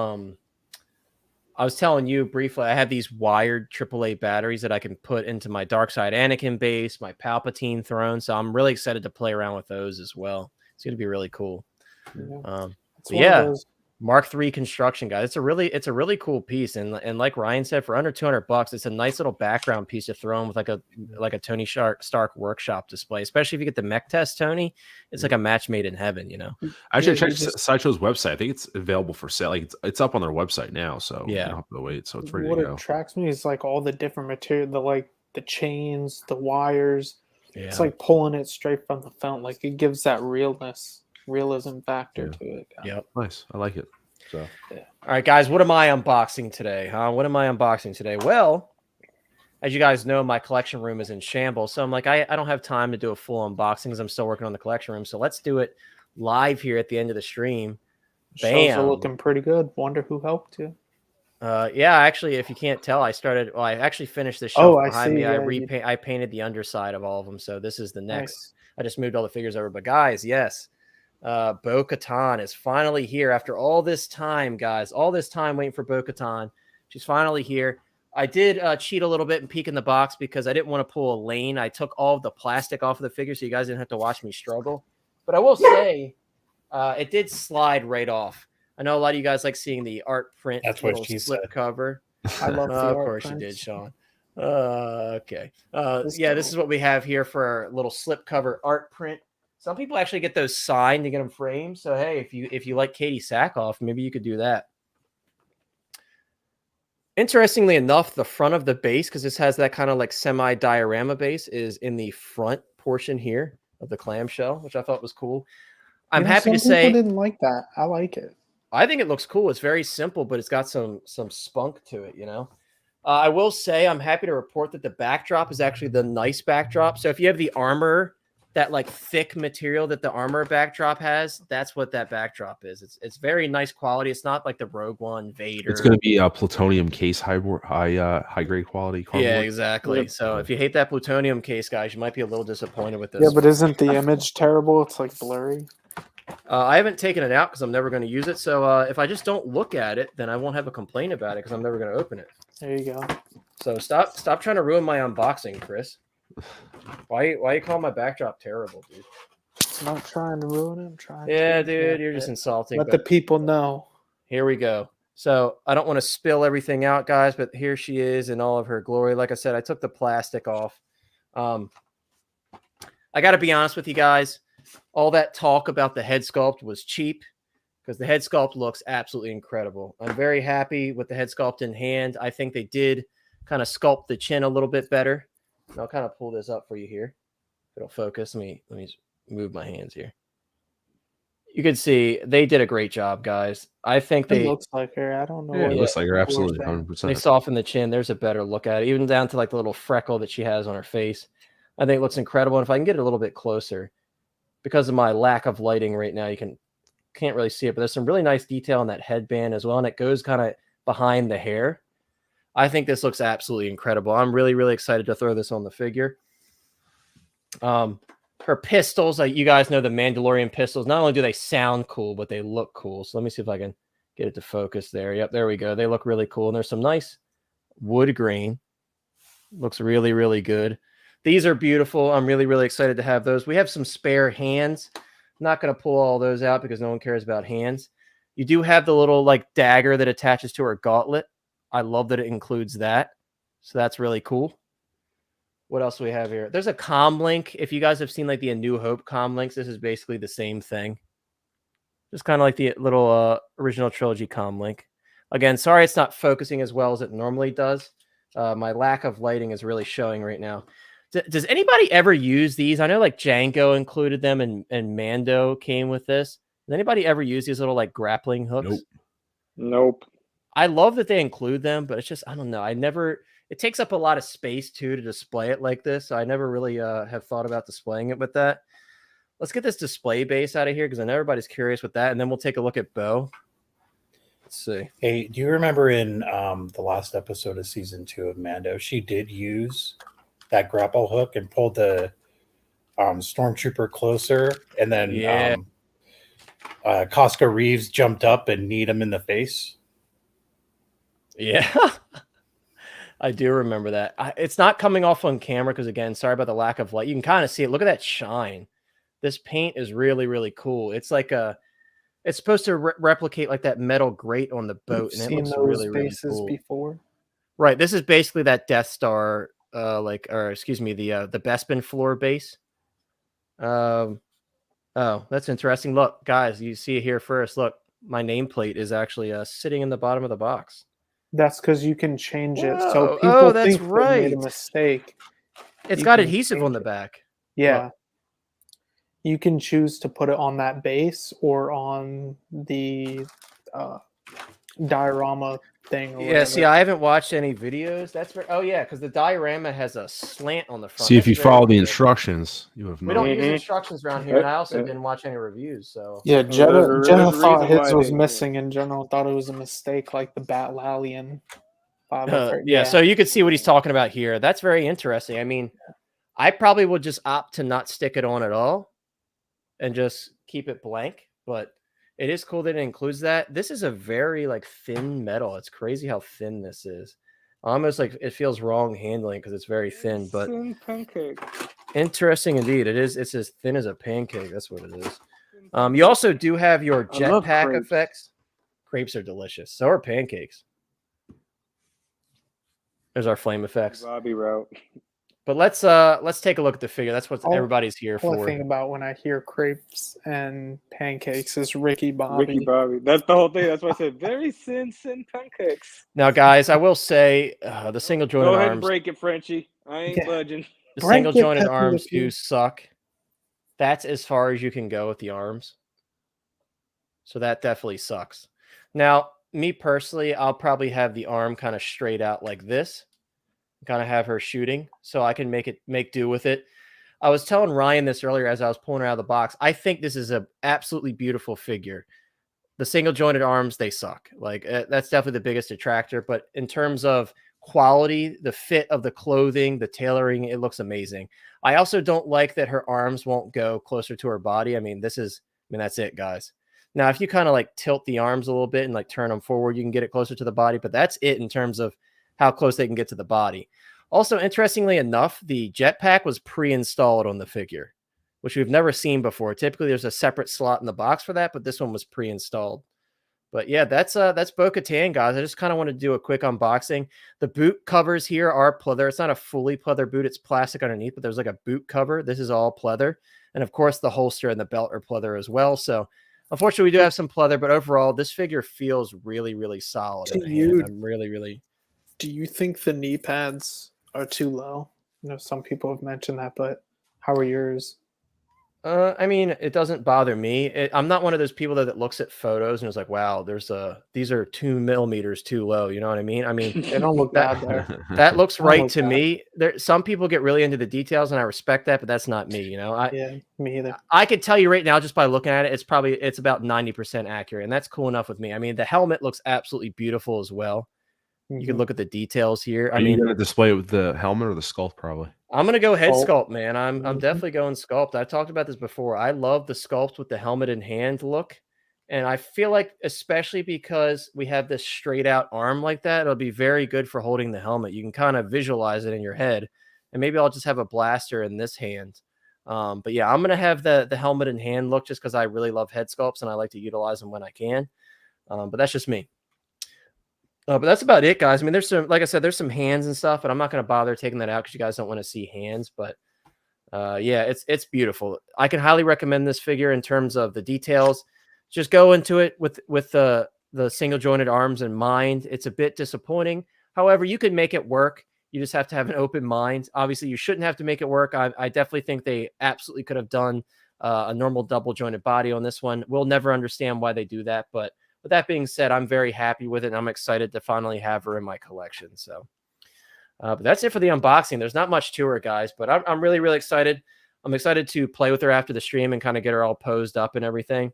I was telling you briefly, I have these wired AAA batteries that I can put into my Darkside Anakin base, my Palpatine throne. So I'm really excited to play around with those as well. It's going to be really cool. yeah, it's But one of yeah, those. Mark III construction, guys. It's a really cool piece, and like Ryan said, for under $200, it's a nice little background piece to throw in with like a Tony Stark workshop display. Especially if you get the mech test, Tony, it's like a match made in heaven, you know. Actually, Yeah, I checked Sideshow's website. I think it's available for sale. Like it's up on their website now, so you Yeah. don't have to wait. So it's ready what to go. attracts me is like all the different material, the chains, the wires. Yeah. It's like pulling it straight from the fountain. Like it gives that realism factor to it. Yep. Nice. I like it. So All right, guys, what am I unboxing today? What am I unboxing today? Well, as you guys know, my collection room is in shambles. So I'm like, I don't have time to do a full unboxing because I'm still working on the collection room. So let's do it live here at the end of the stream. Shows are Bam. looking pretty good. Wonder who helped you. Yeah, actually, if you can't tell, I actually finished this Oh, shelf I behind see. me. Yeah, I painted the underside of all of them. So this is the next. Nice. I just moved all the figures over. But guys, yes, Bo-Katan is finally here after all this time, guys. All this time waiting for Bo-Katan. She's finally here. I did cheat a little bit and peek in the box because I didn't want to pull a lane. I took all of the plastic off of the figure so you guys didn't have to watch me struggle. But I will say it did slide right off. I know a lot of you guys like seeing the art print. That's what little she slip said. cover. I love the Of art course you did, prints. Sean. Okay. Yeah, this is what we have here for our little slip cover art print. Some people actually get those signed to get them framed. So hey, if you like Katie Sackhoff, maybe you could do that. Interestingly enough, the front of the base, because this has that kind of like semi-diorama base, is in the front portion here of the clamshell, which I thought was cool. I'm happy to say people didn't like that. I like it. I think it looks cool. It's very simple, but it's got some spunk to it, you know. I will say I'm happy to report that the backdrop is actually the nice backdrop. So if you have the armor, that like thick material that the armor backdrop has, that's what that backdrop is. It's very nice quality. It's not like the Rogue One Vader. it's going to be a plutonium case, high grade quality cardboard. Yeah, exactly. Yep. So if you hate that plutonium case, guys, you might be a little disappointed with this. Yeah, but isn't the image terrible? It's like blurry. I haven't taken it out because I'm never going to use it. So if I just don't look at it, then I won't have a complaint about it because I'm never going to open it. There you go. So stop trying to ruin my unboxing, Chris. Why you call my backdrop terrible, dude? I'm not trying to ruin it. I'm trying. Yeah, dude, you're just insulting. Let the people know. Here we go. So I don't want to spill everything out, guys, but here she is in all of her glory. Like I said, I took the plastic off. I got to be honest with you guys. All that talk about the head sculpt was cheap because the head sculpt looks absolutely incredible. I'm very happy with the head sculpt in hand. I think they did kind of sculpt the chin a little bit better. And I'll kind of pull this up for you here. If it'll focus. Let me move my hands here. You can see they did a great job, guys. I think It they looks like her. I don't know. Yeah, what It looks like you're people are absolutely saying. 100%. they softened the chin. There's a better look at it, even down to like the little freckle that she has on her face. I think it looks incredible. And if I can get it a little bit closer, because of my lack of lighting right now, can't really see it, but there's some really nice detail on that headband as well, and it goes kind of behind the hair. I think this looks absolutely incredible. I'm really, really excited to throw this on the figure. Her pistols, you guys know the Mandalorian pistols. Not only do they sound cool, but they look cool. So let me see if I can get it to focus there. Yep, there we go. They look really cool, and there's some nice wood grain. Looks really, really good. These are beautiful. I'm really, really excited to have those. We have some spare hands. I'm not going to pull all those out because no one cares about hands. You do have the little like dagger that attaches to her gauntlet. I love that it includes that. So that's really cool. What else do we have here? There's a comm link. If you guys have seen like the A New Hope comm links, this is basically the same thing. Just kind of like the little original trilogy comm link. Again, sorry it's not focusing as well as it normally does. My lack of lighting is really showing right now. Does anybody ever use these? I know like Django included them and Mando came with this. Does anybody ever use these little like grappling hooks? Nope. I love that they include them, but it's just, I don't know. It takes up a lot of space too to display it like this. So I never really have thought about displaying it with that. Let's get this display base out of here because I know everybody's curious with that. And then we'll take a look at Bo. Let's see. Hey, do you remember in the last episode of season 2 of Mando, she did use that grapple hook and pulled the stormtrooper closer, and then Costco Reeves jumped up and kneed him in the face? Yeah, I do remember that. It's not coming off on camera because, again, sorry about the lack of light. You can kind of see it. Look at that shine. This paint is really, really cool. It's like it's supposed to replicate like that metal grate on the boat, and it looks really, really cool. Before. Right. This is basically that Death Star, the Bespin floor base. Oh, that's interesting. Look, guys, you see it here first. Look, my nameplate is actually sitting in the bottom of the box. That's because you can change it. So Whoa. people That's think they made a right. mistake. It's You got can adhesive on change the it. back. Yeah. Look. You can choose to put it on that base or on the diorama thing. Or Yeah, whatever. see, I haven't watched any videos. That's very, oh yeah, because the diorama has a slant on the front. See, if That's you very follow the cool. instructions, you have We don't known. use instructions around here, and I also didn't watch any reviews. So Yeah, Jenna There's thought a reason his why was they- missing in general. Thought it was a mistake, like the Batlalian 503. yeah, so you could see what he's talking about here. That's very interesting. I mean, I probably would just opt to not stick it on at all and just keep it blank, but it is cool that it includes that. This is a very like thin metal. It's crazy how thin this is. Almost like it feels wrong handling because it's very thin, but Thin pancake. interesting indeed. It is. It's as thin as a pancake. That's what it is. You also do have your I love jetpack crepes. effects. Crepes are delicious. So are pancakes. There's our flame effects. Bobby route. But let's take a look at the figure. That's what everybody's here All I for. think about when I hear crepes and pancakes is Ricky Bobby. Ricky Bobby. That's the whole thing. That's why I said very thin pancakes. Now, guys, I will say the single jointed Go ahead and arms. break it, Frenchie. I ain't Yeah. budging. The Break single it, jointed Pepe Le arms Pew. do suck. That's as far as you can go with the arms. So that definitely sucks. Now, me personally, I'll probably have the arm kind of straight out like this. Kind of have her shooting so I can make do with it. I was telling Ryan this earlier as I was pulling her out of the box. I think this is an absolutely beautiful figure. The single jointed arms, they suck. Like that's definitely the biggest detractor. But in terms of quality, the fit of the clothing, the tailoring, it looks amazing. I also don't like that her arms won't go closer to her body. I mean, that's it, guys. Now, if you kind of like tilt the arms a little bit and like turn them forward, you can get it closer to the body. But that's it in terms of how close they can get to the body. Also, interestingly enough, the jetpack was pre-installed on the figure, which we've never seen before. Typically, there's a separate slot in the box for that, but this one was pre-installed. But yeah, that's Bo-Katan, guys. I just kind of want to do a quick unboxing. The boot covers here are pleather. It's not a fully pleather boot. It's plastic underneath, but there's like a boot cover. This is all pleather. And of course, the holster and the belt are pleather as well. So unfortunately, we do have some pleather, but overall, this figure feels really, really solid in the hand. I'm really... Do you think the knee pads are too low? You know, some people have mentioned that, but how are yours? I mean, it doesn't bother me. I'm not one of those people that looks at photos and is like, "Wow, these are 2 millimeters too low." You know what I mean? I mean They don't look that bad there. that looks They don't right look to bad. me. There, some people get really into the details, and I respect that, but that's not me. You know, Yeah, me either. I could tell you right now just by looking at it, it's about 90% accurate, and that's cool enough with me. I mean, the helmet looks absolutely beautiful as well. You can Mhm. look at the details here. Are I you mean, gonna display it with the helmet or the sculpt? Probably. I'm gonna go head Sculpt. sculpt, man. I'm Mhm. definitely going sculpt. I talked about this before. I love the sculpt with the helmet in hand look, and I feel like especially because we have this straight out arm like that, it'll be very good for holding the helmet. You can kind of visualize it in your head, and maybe I'll just have a blaster in this hand. But yeah, I'm gonna have the helmet in hand look just because I really love head sculpts and I like to utilize them when I can. But that's just me. But that's about it, guys. I mean, there's some, like I said, there's some hands and stuff, but I'm not going to bother taking that out because you guys don't want to see hands. But yeah, it's beautiful. I can highly recommend this figure in terms of the details. Just go into it with the single jointed arms in mind. It's a bit disappointing. However, you can make it work. You just have to have an open mind. Obviously, you shouldn't have to make it work. I definitely think they absolutely could have done a normal double jointed body on this one. We'll never understand why they do that, but with that being said, I'm very happy with it, and I'm excited to finally have her in my collection. So, but that's it for the unboxing. There's not much to her, guys, but I'm really, really excited. I'm excited to play with her after the stream and kind of get her all posed up and everything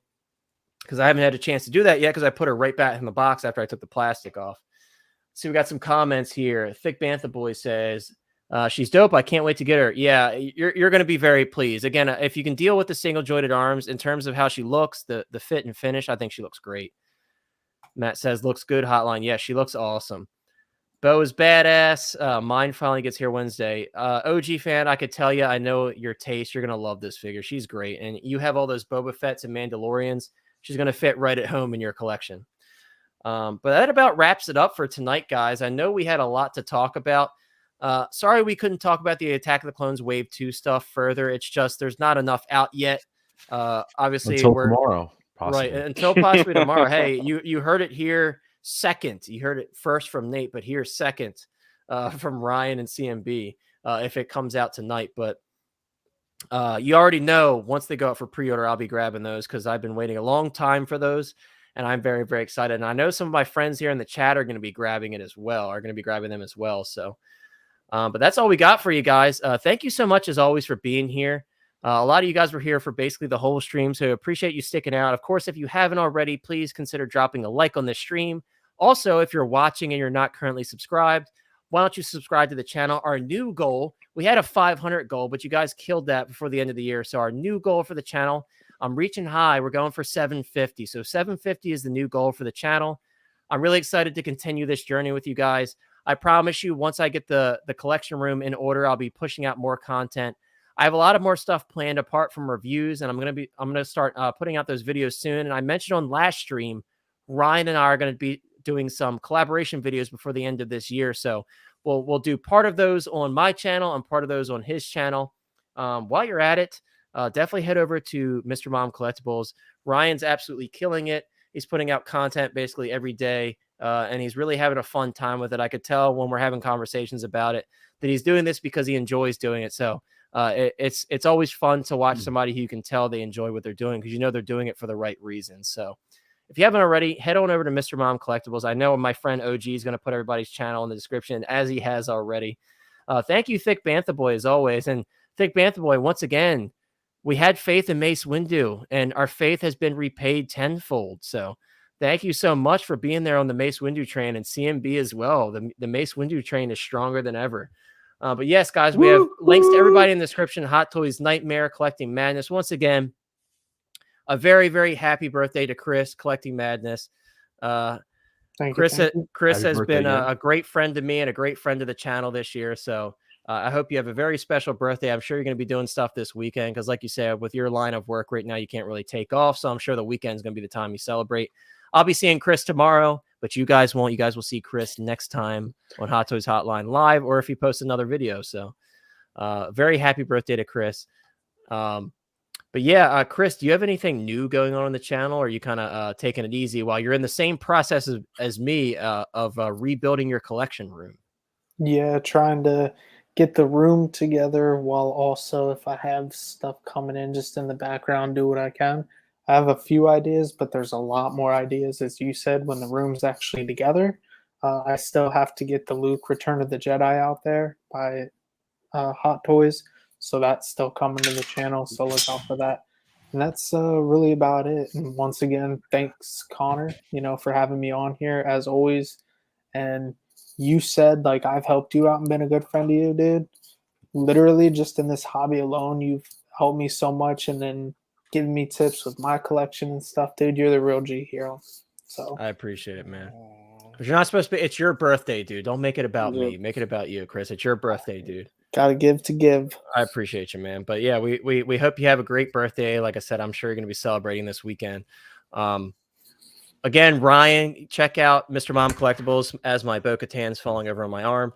because I haven't had a chance to do that yet because I put her right back in the box after I took the plastic off. So we got some comments here. Thick Bantha Boy says, she's dope. I can't wait to get her. Yeah, you're going to be very pleased. Again, if you can deal with the single jointed arms in terms of how she looks, the fit and finish, I think she looks great. Matt says, looks good, Hotline. Yeah, she looks awesome. Bo is badass. Mine finally gets here Wednesday. OG fan, I could tell you, I know your taste. You're going to love this figure. She's great. And you have all those Boba Fett's and Mandalorians. She's going to fit right at home in your collection. But that about wraps it up for tonight, guys. I know we had a lot to talk about. Sorry we couldn't talk about the Attack of the Clones Wave 2 stuff further. It's just there's not enough out yet. Obviously, Until tomorrow. Possibly. Right, until possibly tomorrow. Hey, you heard it here second. You heard it first from Nate, but here second from Ryan and CMB if it comes out tonight. But you already know once they go out for pre-order, I'll be grabbing those because I've been waiting a long time for those, and I'm very, very excited. And I know some of my friends here in the chat are going to be grabbing it as well, are going to be grabbing them as well. So, but that's all we got for you guys. Thank you so much, as always, for being here. A lot of you guys were here for basically the whole stream, so I appreciate you sticking out. Of course, if you haven't already, please consider dropping a like on this stream. Also, if you're watching and you're not currently subscribed, why don't you subscribe to the channel? Our new goal, we had a 500 goal, but you guys killed that before the end of the year. So our new goal for the channel, I'm reaching high. We're going for 750. So 750 is the new goal for the channel. I'm really excited to continue this journey with you guys. I promise you, once I get the collection room in order, I'll be pushing out more content. I have a lot of more stuff planned apart from reviews, and I'm going to start putting out those videos soon. And I mentioned on last stream, Ryan and I are going to be doing some collaboration videos before the end of this year. So we'll do part of those on my channel and part of those on his channel. While you're at it, definitely head over to Mr. Mom Collectibles. Ryan's absolutely killing it. He's putting out content basically every day, and he's really having a fun time with it. I could tell when we're having conversations about it that he's doing this because he enjoys doing it. So it's always fun to watch somebody who you can tell they enjoy what they're doing because you know they're doing it for the right reasons. So if you haven't already, head on over to Mr. Mom Collectibles. I know my friend OG is going to put everybody's channel in the description as he has already. Thank you, Thick Bantha Boy, as always. And Thick Bantha Boy, once again, we had faith in Mace Windu, and our faith has been repaid tenfold. So thank you so much for being there on the Mace Windu train, and CMB as well. The Mace Windu train is stronger than ever. But yes, guys, we have links to everybody in the description. Hot Toys Nightmare, Collecting Madness. Once again, a very, very happy birthday to Chris, Collecting Madness. Chris has been a great friend to me and a great friend to the channel this year. So I hope you have a very special birthday. I'm sure you're going to be doing stuff this weekend because, like you said, with your line of work right now, you can't really take off. So I'm sure the weekend is going to be the time you celebrate. I'll be seeing Chris tomorrow, but you guys won't. You guys will see Chris next time on Hot Toys Hotline Live or if he posts another video. So very happy birthday to Chris. But yeah, Chris, do you have anything new going on the channel, or are you kind of taking it easy while you're in the same process as me of rebuilding your collection room? Yeah, trying to get the room together while also, if I have stuff coming in just in the background, do what I can. I have a few ideas, but there's a lot more ideas, as you said, when the room's actually together. I still have to get the Luke Return of the Jedi out there by Hot Toys, so that's still coming to the channel, so look out for that. And that's really about it. And once again, thanks, Connor, for having me on here, as always. And you said, like, I've helped you out and been a good friend to you, dude. Literally, just in this hobby alone, you've helped me so much, and then giving me tips with my collection and stuff, dude. You're the real G hero. So I appreciate it, man. But you're not supposed to be. It's your birthday, dude. Don't make it about me. Make it about you, Chris. It's your birthday, dude. Gotta give to give. I appreciate you, man. But yeah, we hope you have a great birthday. Like I said, I'm sure you're gonna be celebrating this weekend. Again, Ryan, check out Mr. Mom Collectibles as my Bo-Katan's falling over on my arm.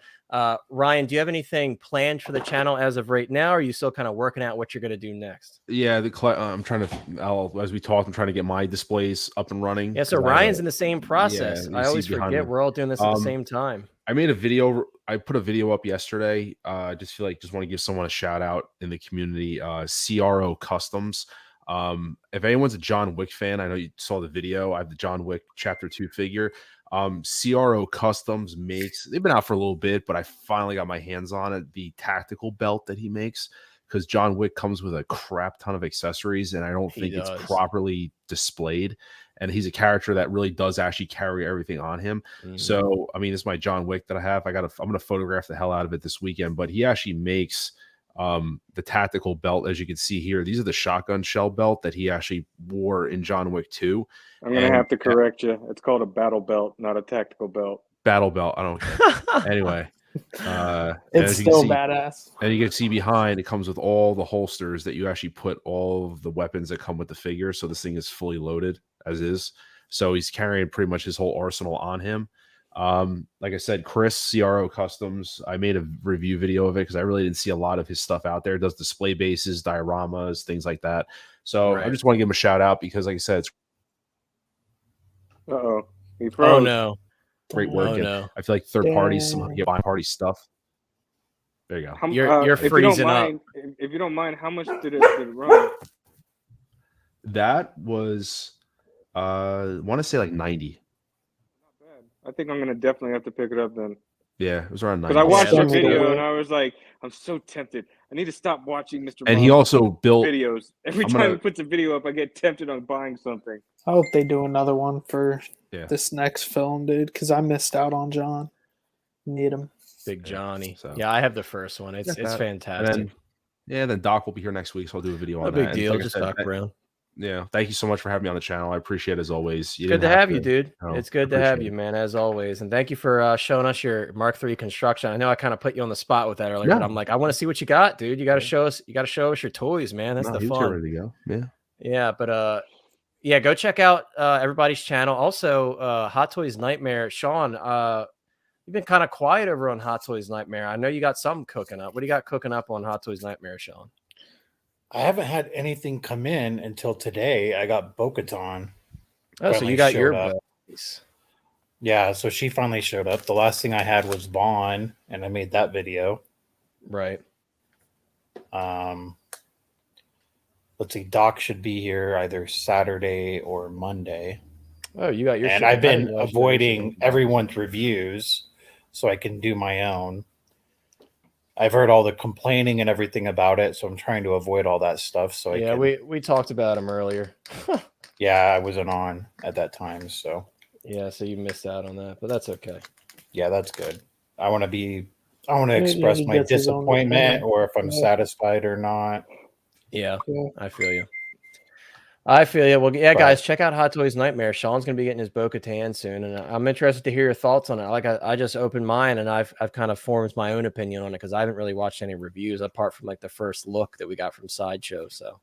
Ryan, do you have anything planned for the channel as of right now? Or are you still kind of working out what you're going to do next? Yeah, I'm trying to, as we talk, I'm trying to get my displays up and running. Yeah, so Ryan's in the same process. Yeah, I always forget we're all doing this at the same time. I made a video. I put a video up yesterday. I just want to give someone a shout out in the community. CRO Customs. If anyone's a John Wick fan, I know you saw the video. I have the John Wick Chapter 2 figure. CRO Customs makes, they've been out for a little bit, but I finally got my hands on it, the tactical belt that he makes, because John Wick comes with a crap ton of accessories, and I don't think it's properly displayed. And he's a character that really does actually carry everything on him. So, I mean, it's my John Wick that I have. I'm going to photograph the hell out of it this weekend, but he actually makes the tactical belt, as you can see here. These are the shotgun shell belt that he actually wore in John Wick 2. I'm gonna have to correct you. It's called a battle belt, not a tactical belt. Battle belt. I don't care. Anyway, it's still badass. And you can see behind, it comes with all the holsters that you actually put all of the weapons that come with the figure. So this thing is fully loaded as is. So he's carrying pretty much his whole arsenal on him. Like I said, Chris, CRO Customs, I made a review video of it because I really didn't see a lot of his stuff out there. It does display bases, dioramas, things like that. So I just want to give him a shout out because, like I said, it's he froze. Oh no, great work. Oh, no. I feel like third parties, get buy party stuff. There you go. You're freezing up. If you don't mind, how much did it run? That was, I want to say like 90. Not bad. I think I'm gonna definitely have to pick it up then. Yeah, it was around 90. Because I watched the video and I was like, I'm so tempted. I need to stop watching Mr. And he also built videos. Every time he puts a video up, I get tempted on buying something. I hope they do another one for this next film, dude, because I missed out on John. Need him. Big Johnny. So. Yeah, I have the first one. It's fantastic. Then Doc will be here next week, so I'll do a video on that. No big deal. Just talk around. Yeah, thank you so much for having me on the channel. I appreciate it as always. Good to have you, dude. It's good to have you, man, as always. And thank you for showing us your Mark III construction. I know I kind of put you on the spot with that earlier, but I'm like, I want to see what you got, dude. You got to show us. You got to show us your toys, man. That's the fun. Ready to go. Yeah. Yeah, but yeah, go check out everybody's channel. Also, Hot Toys Nightmare. Sean, you've been kind of quiet over on Hot Toys Nightmare. I know you got something cooking up. What do you got cooking up on Hot Toys Nightmare, Sean? I haven't had anything come in until today. I got Bo-Katan. Oh, so you got your base. Yeah, so she finally showed up. The last thing I had was Vaughn, and I made that video. Right. Let's see, Doc should be here either Saturday or Monday. Oh, you got your and I've been avoiding everyone's reviews so I can do my own. I've heard all the complaining and everything about it, so I'm trying to avoid all that stuff. So we talked about him earlier. Yeah, I wasn't on at that time, so yeah, so you missed out on that, but that's okay. Yeah, that's good. I want to express my disappointment or if I'm satisfied or not. Yeah, I feel you. Well, yeah, guys, check out Hot Toys Nightmare. Sean's going to be getting his Bo-Katan soon, and I'm interested to hear your thoughts on it. Like I just opened mine, and I've kind of formed my own opinion on it because I haven't really watched any reviews apart from like the first look that we got from Sideshow. So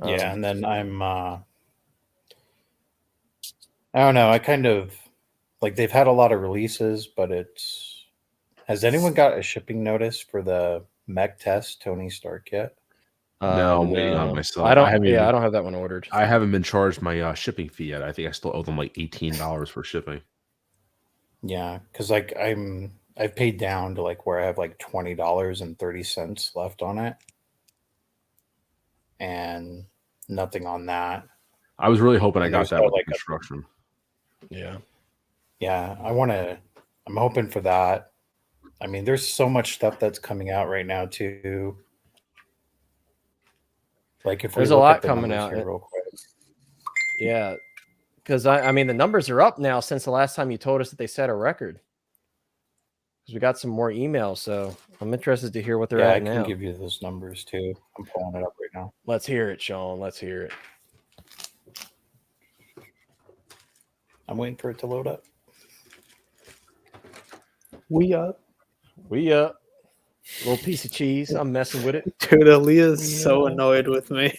yeah, and then I'm I don't know. I kind of like they've had a lot of releases, but has anyone got a shipping notice for the mech test Tony Stark yet? No, I'm waiting on myself. I don't have that one ordered. I haven't been charged my shipping fee yet. I think I still owe them like $18 for shipping. Yeah, because like I I've paid down to like where I have like $20.30 left on it, and nothing on that. I was really hoping I And got there's that no, with like, construction. Yeah. Yeah, I'm hoping for that. I mean, there's so much stuff that's coming out right now too. Like if There's we a look lot at the coming numbers out. here real quick. Yeah. Because I mean, the numbers are up now since the last time you told us that they set a record. Because we got some more emails, so I'm interested to hear what they're Yeah, at I can now. give you those numbers too. I'm pulling it up right now. Let's hear it, Sean. Let's hear it. I'm waiting for it to load up. We up. We up. Little piece of cheese. I'm messing with it. Dude, Aaliyah's so annoyed with me.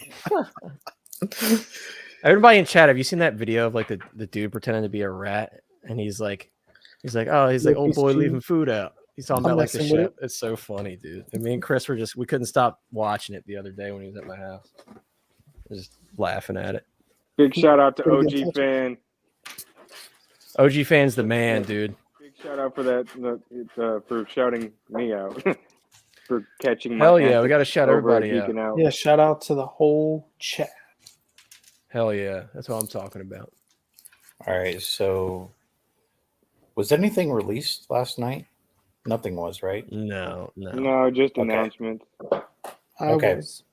Everybody in chat, have you seen that video of like the dude pretending to be a rat? And he's like, oh, he's like, Little oh piece of boy, cheese. leaving food out. He's talking I'm about like the messing with chef. It's so funny, dude. And me and Chris we couldn't stop watching it the other day when he was at my house. Just laughing at it. Big shout out to Pretty good OG fan. OG fan's the man, dude. Big shout out for that for shouting me out for catching my Hell yeah, we antics got to shout over everybody at out. Geeking Out. Yeah, shout out to the whole chat. Hell yeah, that's what I'm talking about. All right, so was anything released last night? Nothing was, right? No. No, just Okay. announcements. Okay. Was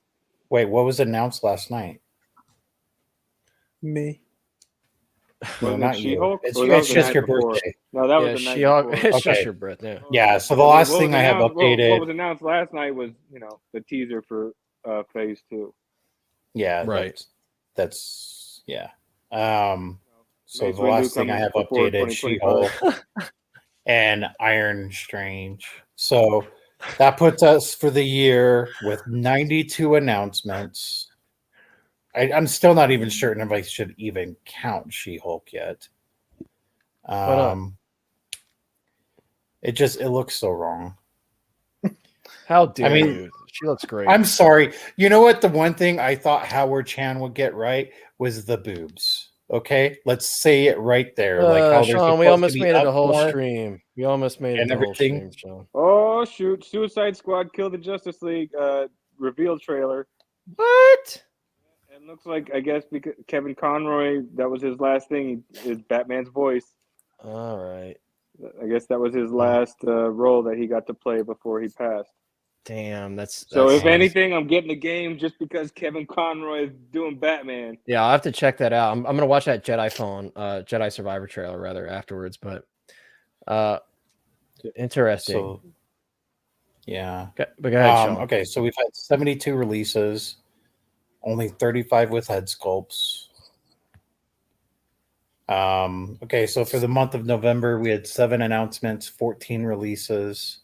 Wait, what was announced last night? me. No, Wasn't it not you. She-Hulk? It's, Or that was it's the just night your before? birthday. No, that Yeah, was the night She-Hulk. before. It's just Okay. your breath. Yeah. Yeah, so the What last was thing I have announced- updated. What was announced last night was, the teaser for Phase 2. Yeah, Right. That's yeah. So Mace the Windu last thing I coming have before updated, 2025. She-Hulk and Iron Strange. So that puts us for the year with 92 announcements. I'm still not even certain if I should even count She-Hulk yet. not? It looks so wrong. How dare mean, you? She looks great. I'm sorry. You know what? The one thing I thought Howard Chan would get right was the boobs. Okay, let's say it right there. Like how they're Sean, we supposed almost to be made it a up whole more. stream. We almost made it and the whole everything. stream, Sean. Oh, shoot. Suicide Squad Kill the Justice League reveal trailer. What? It looks like, I guess, because Kevin Conroy, that was his last thing, is Batman's voice. All right. I guess that was his last role that he got to play before he passed. Damn, that's So if nice. anything, I'm getting the game just because Kevin Conroy is doing Batman. Yeah, I'll have to check that out. I'm gonna watch that Jedi Survivor trailer rather afterwards. But interesting. So yeah. But go ahead, Sean. Okay, so we've had 72 releases, only 35 with head sculpts. Okay, so for the month of November, we had 7 announcements, 14 releases.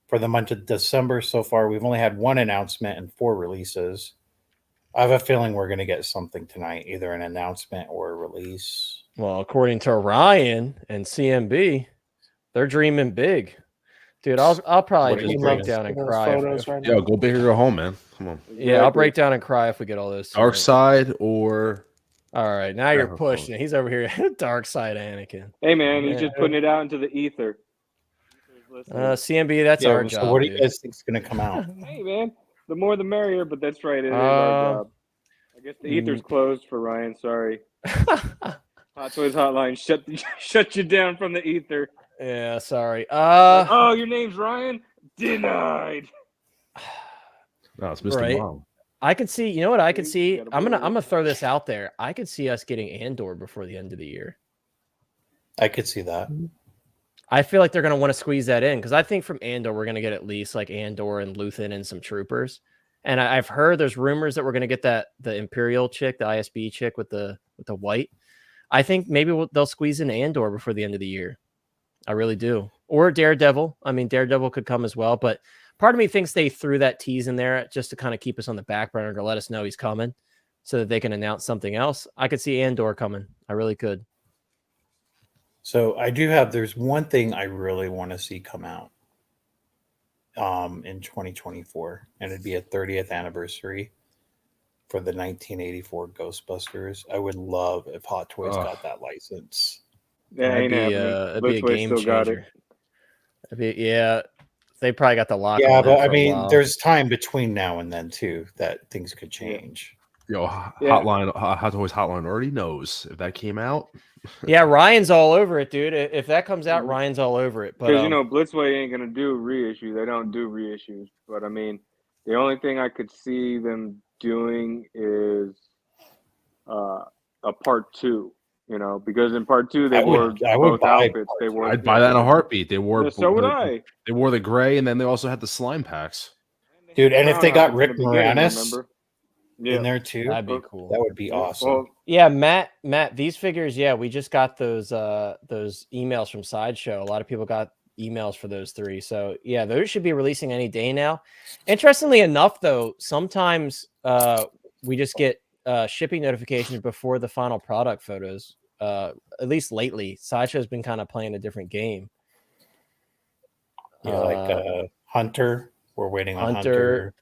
For the month of December so far, we've only had 1 announcement and 4 releases. I have a feeling we're going to get something tonight, either an announcement or a release. Well, according to Ryan and CMB, they're dreaming big. Dude, I'll probably What are just you break dreaming? down and Those cry. photos right now. Yo, go big or go home, man. Come on. Yeah, I'll break down and cry if we get all this. Dark side or All right, now you're Yeah, pushing it. He's over here. Dark side Anakin. Hey, man, he's Yeah. just putting it out into the ether. CMB, that's Yeah, our so job. what do you dude. guys think is going to come out? Hey, man, the more the merrier, but that's right. It is our job. I guess the ether's closed for Ryan. Sorry. Hot Toys Hotline shut you down from the ether. Yeah, sorry. Oh, your name's Ryan? Denied. no, it's Mr. Right. Mom. I could see. You know what I could see? Gotta I'm believe. gonna throw this out there. I could see us getting Andor before the end of the year. I could see that. I feel like they're gonna want to squeeze that in because I think from Andor we're gonna get at least like Andor and Luthen and some troopers. And I've heard there's rumors that we're gonna get the Imperial chick, the ISB chick with the white. I think maybe they'll squeeze in Andor before the end of the year. I really do. Or Daredevil. I mean, Daredevil could come as well, but part of me thinks they threw that tease in there just to kind of keep us on the back burner to let us know he's coming so that they can announce something else. I could see Andor coming. I really could. So there's one thing I really want to see come out in 2024, and it'd be a 30th anniversary for the 1984 Ghostbusters. I would love if Hot Toys got that license. That ain't happening. It'd be a Looks like game still got it. changer. Yeah, they probably got the lock. Yeah, on but that I for a mean, while. there's time between now and then too that things could change. Yo, Yeah. Hotline, Hot Toys Hotline already knows if that came out. Yeah, Ryan's all over it, dude. If that comes out, Mhm. Ryan's all over it. But Because Blitzway ain't gonna do reissue. They don't do reissues. But I mean, the only thing I could see them doing is a part 2. You know, because in part 2 they I wore would both buy outfits. They part wore. I'd buy that in a heartbeat. They wore Yeah, so would I. they wore the gray, and then they also had the slime packs. dude. And if they got Rick Brown outfits in the beginning, Moranis remember? in there too, that'd be Well, cool. that would be Yeah, awesome. well, Yeah, Matt, these figures, yeah, we just got those emails from Sideshow. A lot of people got emails for those 3. So yeah, those should be releasing any day now. Interestingly enough, though, sometimes we just get shipping notifications before the final product photos. At least lately, Sideshow's been kind of playing a different game. Yeah, like Hunter. We're waiting on Hunter.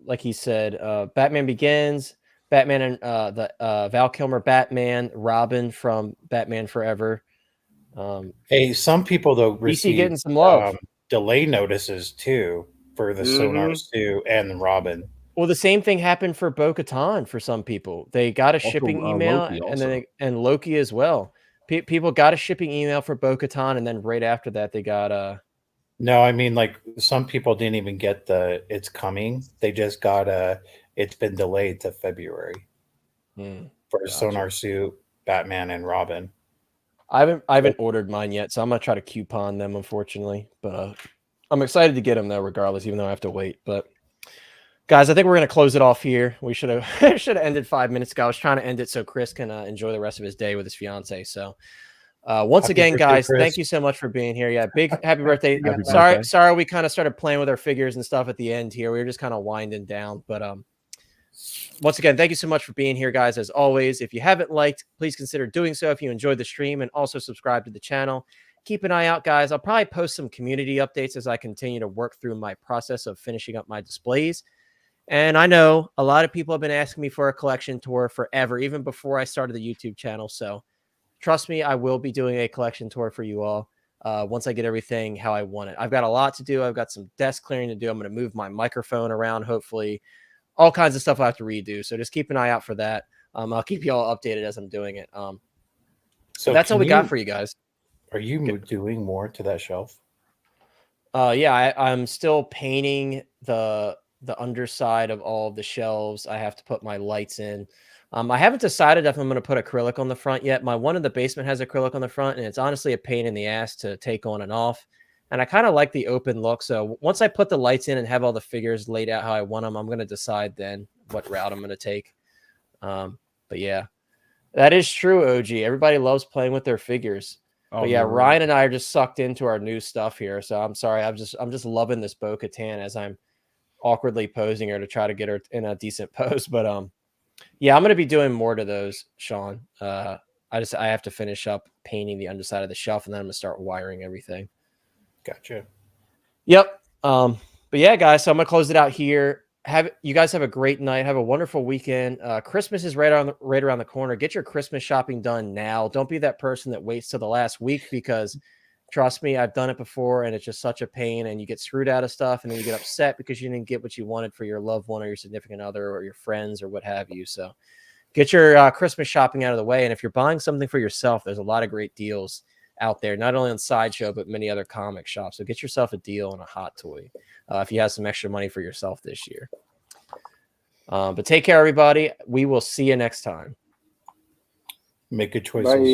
Like he said, Batman Begins, Batman and the Val Kilmer Batman, Robin from Batman Forever. Hey, some people though DC receive getting some love. delay notices too for the Sonar Stew and the Robin. Well, the same thing happened for Bo-Katan for some people. They got a shipping email, Loki and then Loki as well. People got a shipping email for Bo-Katan, and then right after that, they got No, I mean like some people didn't even get the it's coming. They just got it's been delayed to February for Sonar Suit, Batman, and Robin. I haven't ordered mine yet, so I'm gonna try to coupon them, unfortunately. But I'm excited to get them though, regardless, even though I have to wait. But guys, I think we're gonna close it off here. We should have ended 5 minutes ago. I was trying to end it so Chris can enjoy the rest of his day with his fiance. So once again, birthday, guys, Chris. Thank you so much for being here. Yeah, big happy birthday. Happy birthday. Sorry, we kind of started playing with our figures and stuff at the end here. We were just kind of winding down, but once again, thank you so much for being here, guys. As always, if you haven't liked, please consider doing so if you enjoyed the stream, and also subscribe to the channel. Keep an eye out, guys. I'll probably post some community updates as I continue to work through my process of finishing up my displays. And I know a lot of people have been asking me for a collection tour forever, even before I started the YouTube channel. So trust me, I will be doing a collection tour for you all once I get everything how I want it. I've got a lot to do. I've got some desk clearing to do. I'm going to move my microphone around, hopefully. All kinds of stuff I have to redo. So just keep an eye out for that. I'll keep you all updated as I'm doing it. So that's all we got for you guys. Are you doing more to that shelf? Yeah, I'm still painting the underside of all of the shelves. I have to put my lights in. I haven't decided if I'm going to put acrylic on the front yet. My one in the basement has acrylic on the front, and it's honestly a pain in the ass to take on and off. And I kind of like the open look. So once I put the lights in and have all the figures laid out how I want them, I'm going to decide then what route I'm going to take. But yeah, that is true, OG. Everybody loves playing with their figures. But yeah, Ryan and I are just sucked into our new stuff here. So I'm sorry. I'm just loving this Bo-Katan as I'm awkwardly posing her to try to get her in a decent pose. But yeah, I'm going to be doing more to those, Sean. I have to finish up painting the underside of the shelf, and then I'm going to start wiring everything. Gotcha. Yep. But yeah, guys, so I'm gonna close it out here. You guys have a great night. Have a wonderful weekend. Christmas is right around the corner. Get your Christmas shopping done now. Don't be that person that waits till the last week, because trust me, I've done it before, and it's just such a pain. And you get screwed out of stuff, and then you get upset because you didn't get what you wanted for your loved one or your significant other or your friends or what have you. So get your Christmas shopping out of the way. And if you're buying something for yourself, there's a lot of great deals out there, not only on Sideshow, but many other comic shops. So get yourself a deal on a hot toy if you have some extra money for yourself this year. But take care, everybody. We will see you next time. Make good choices. Bye.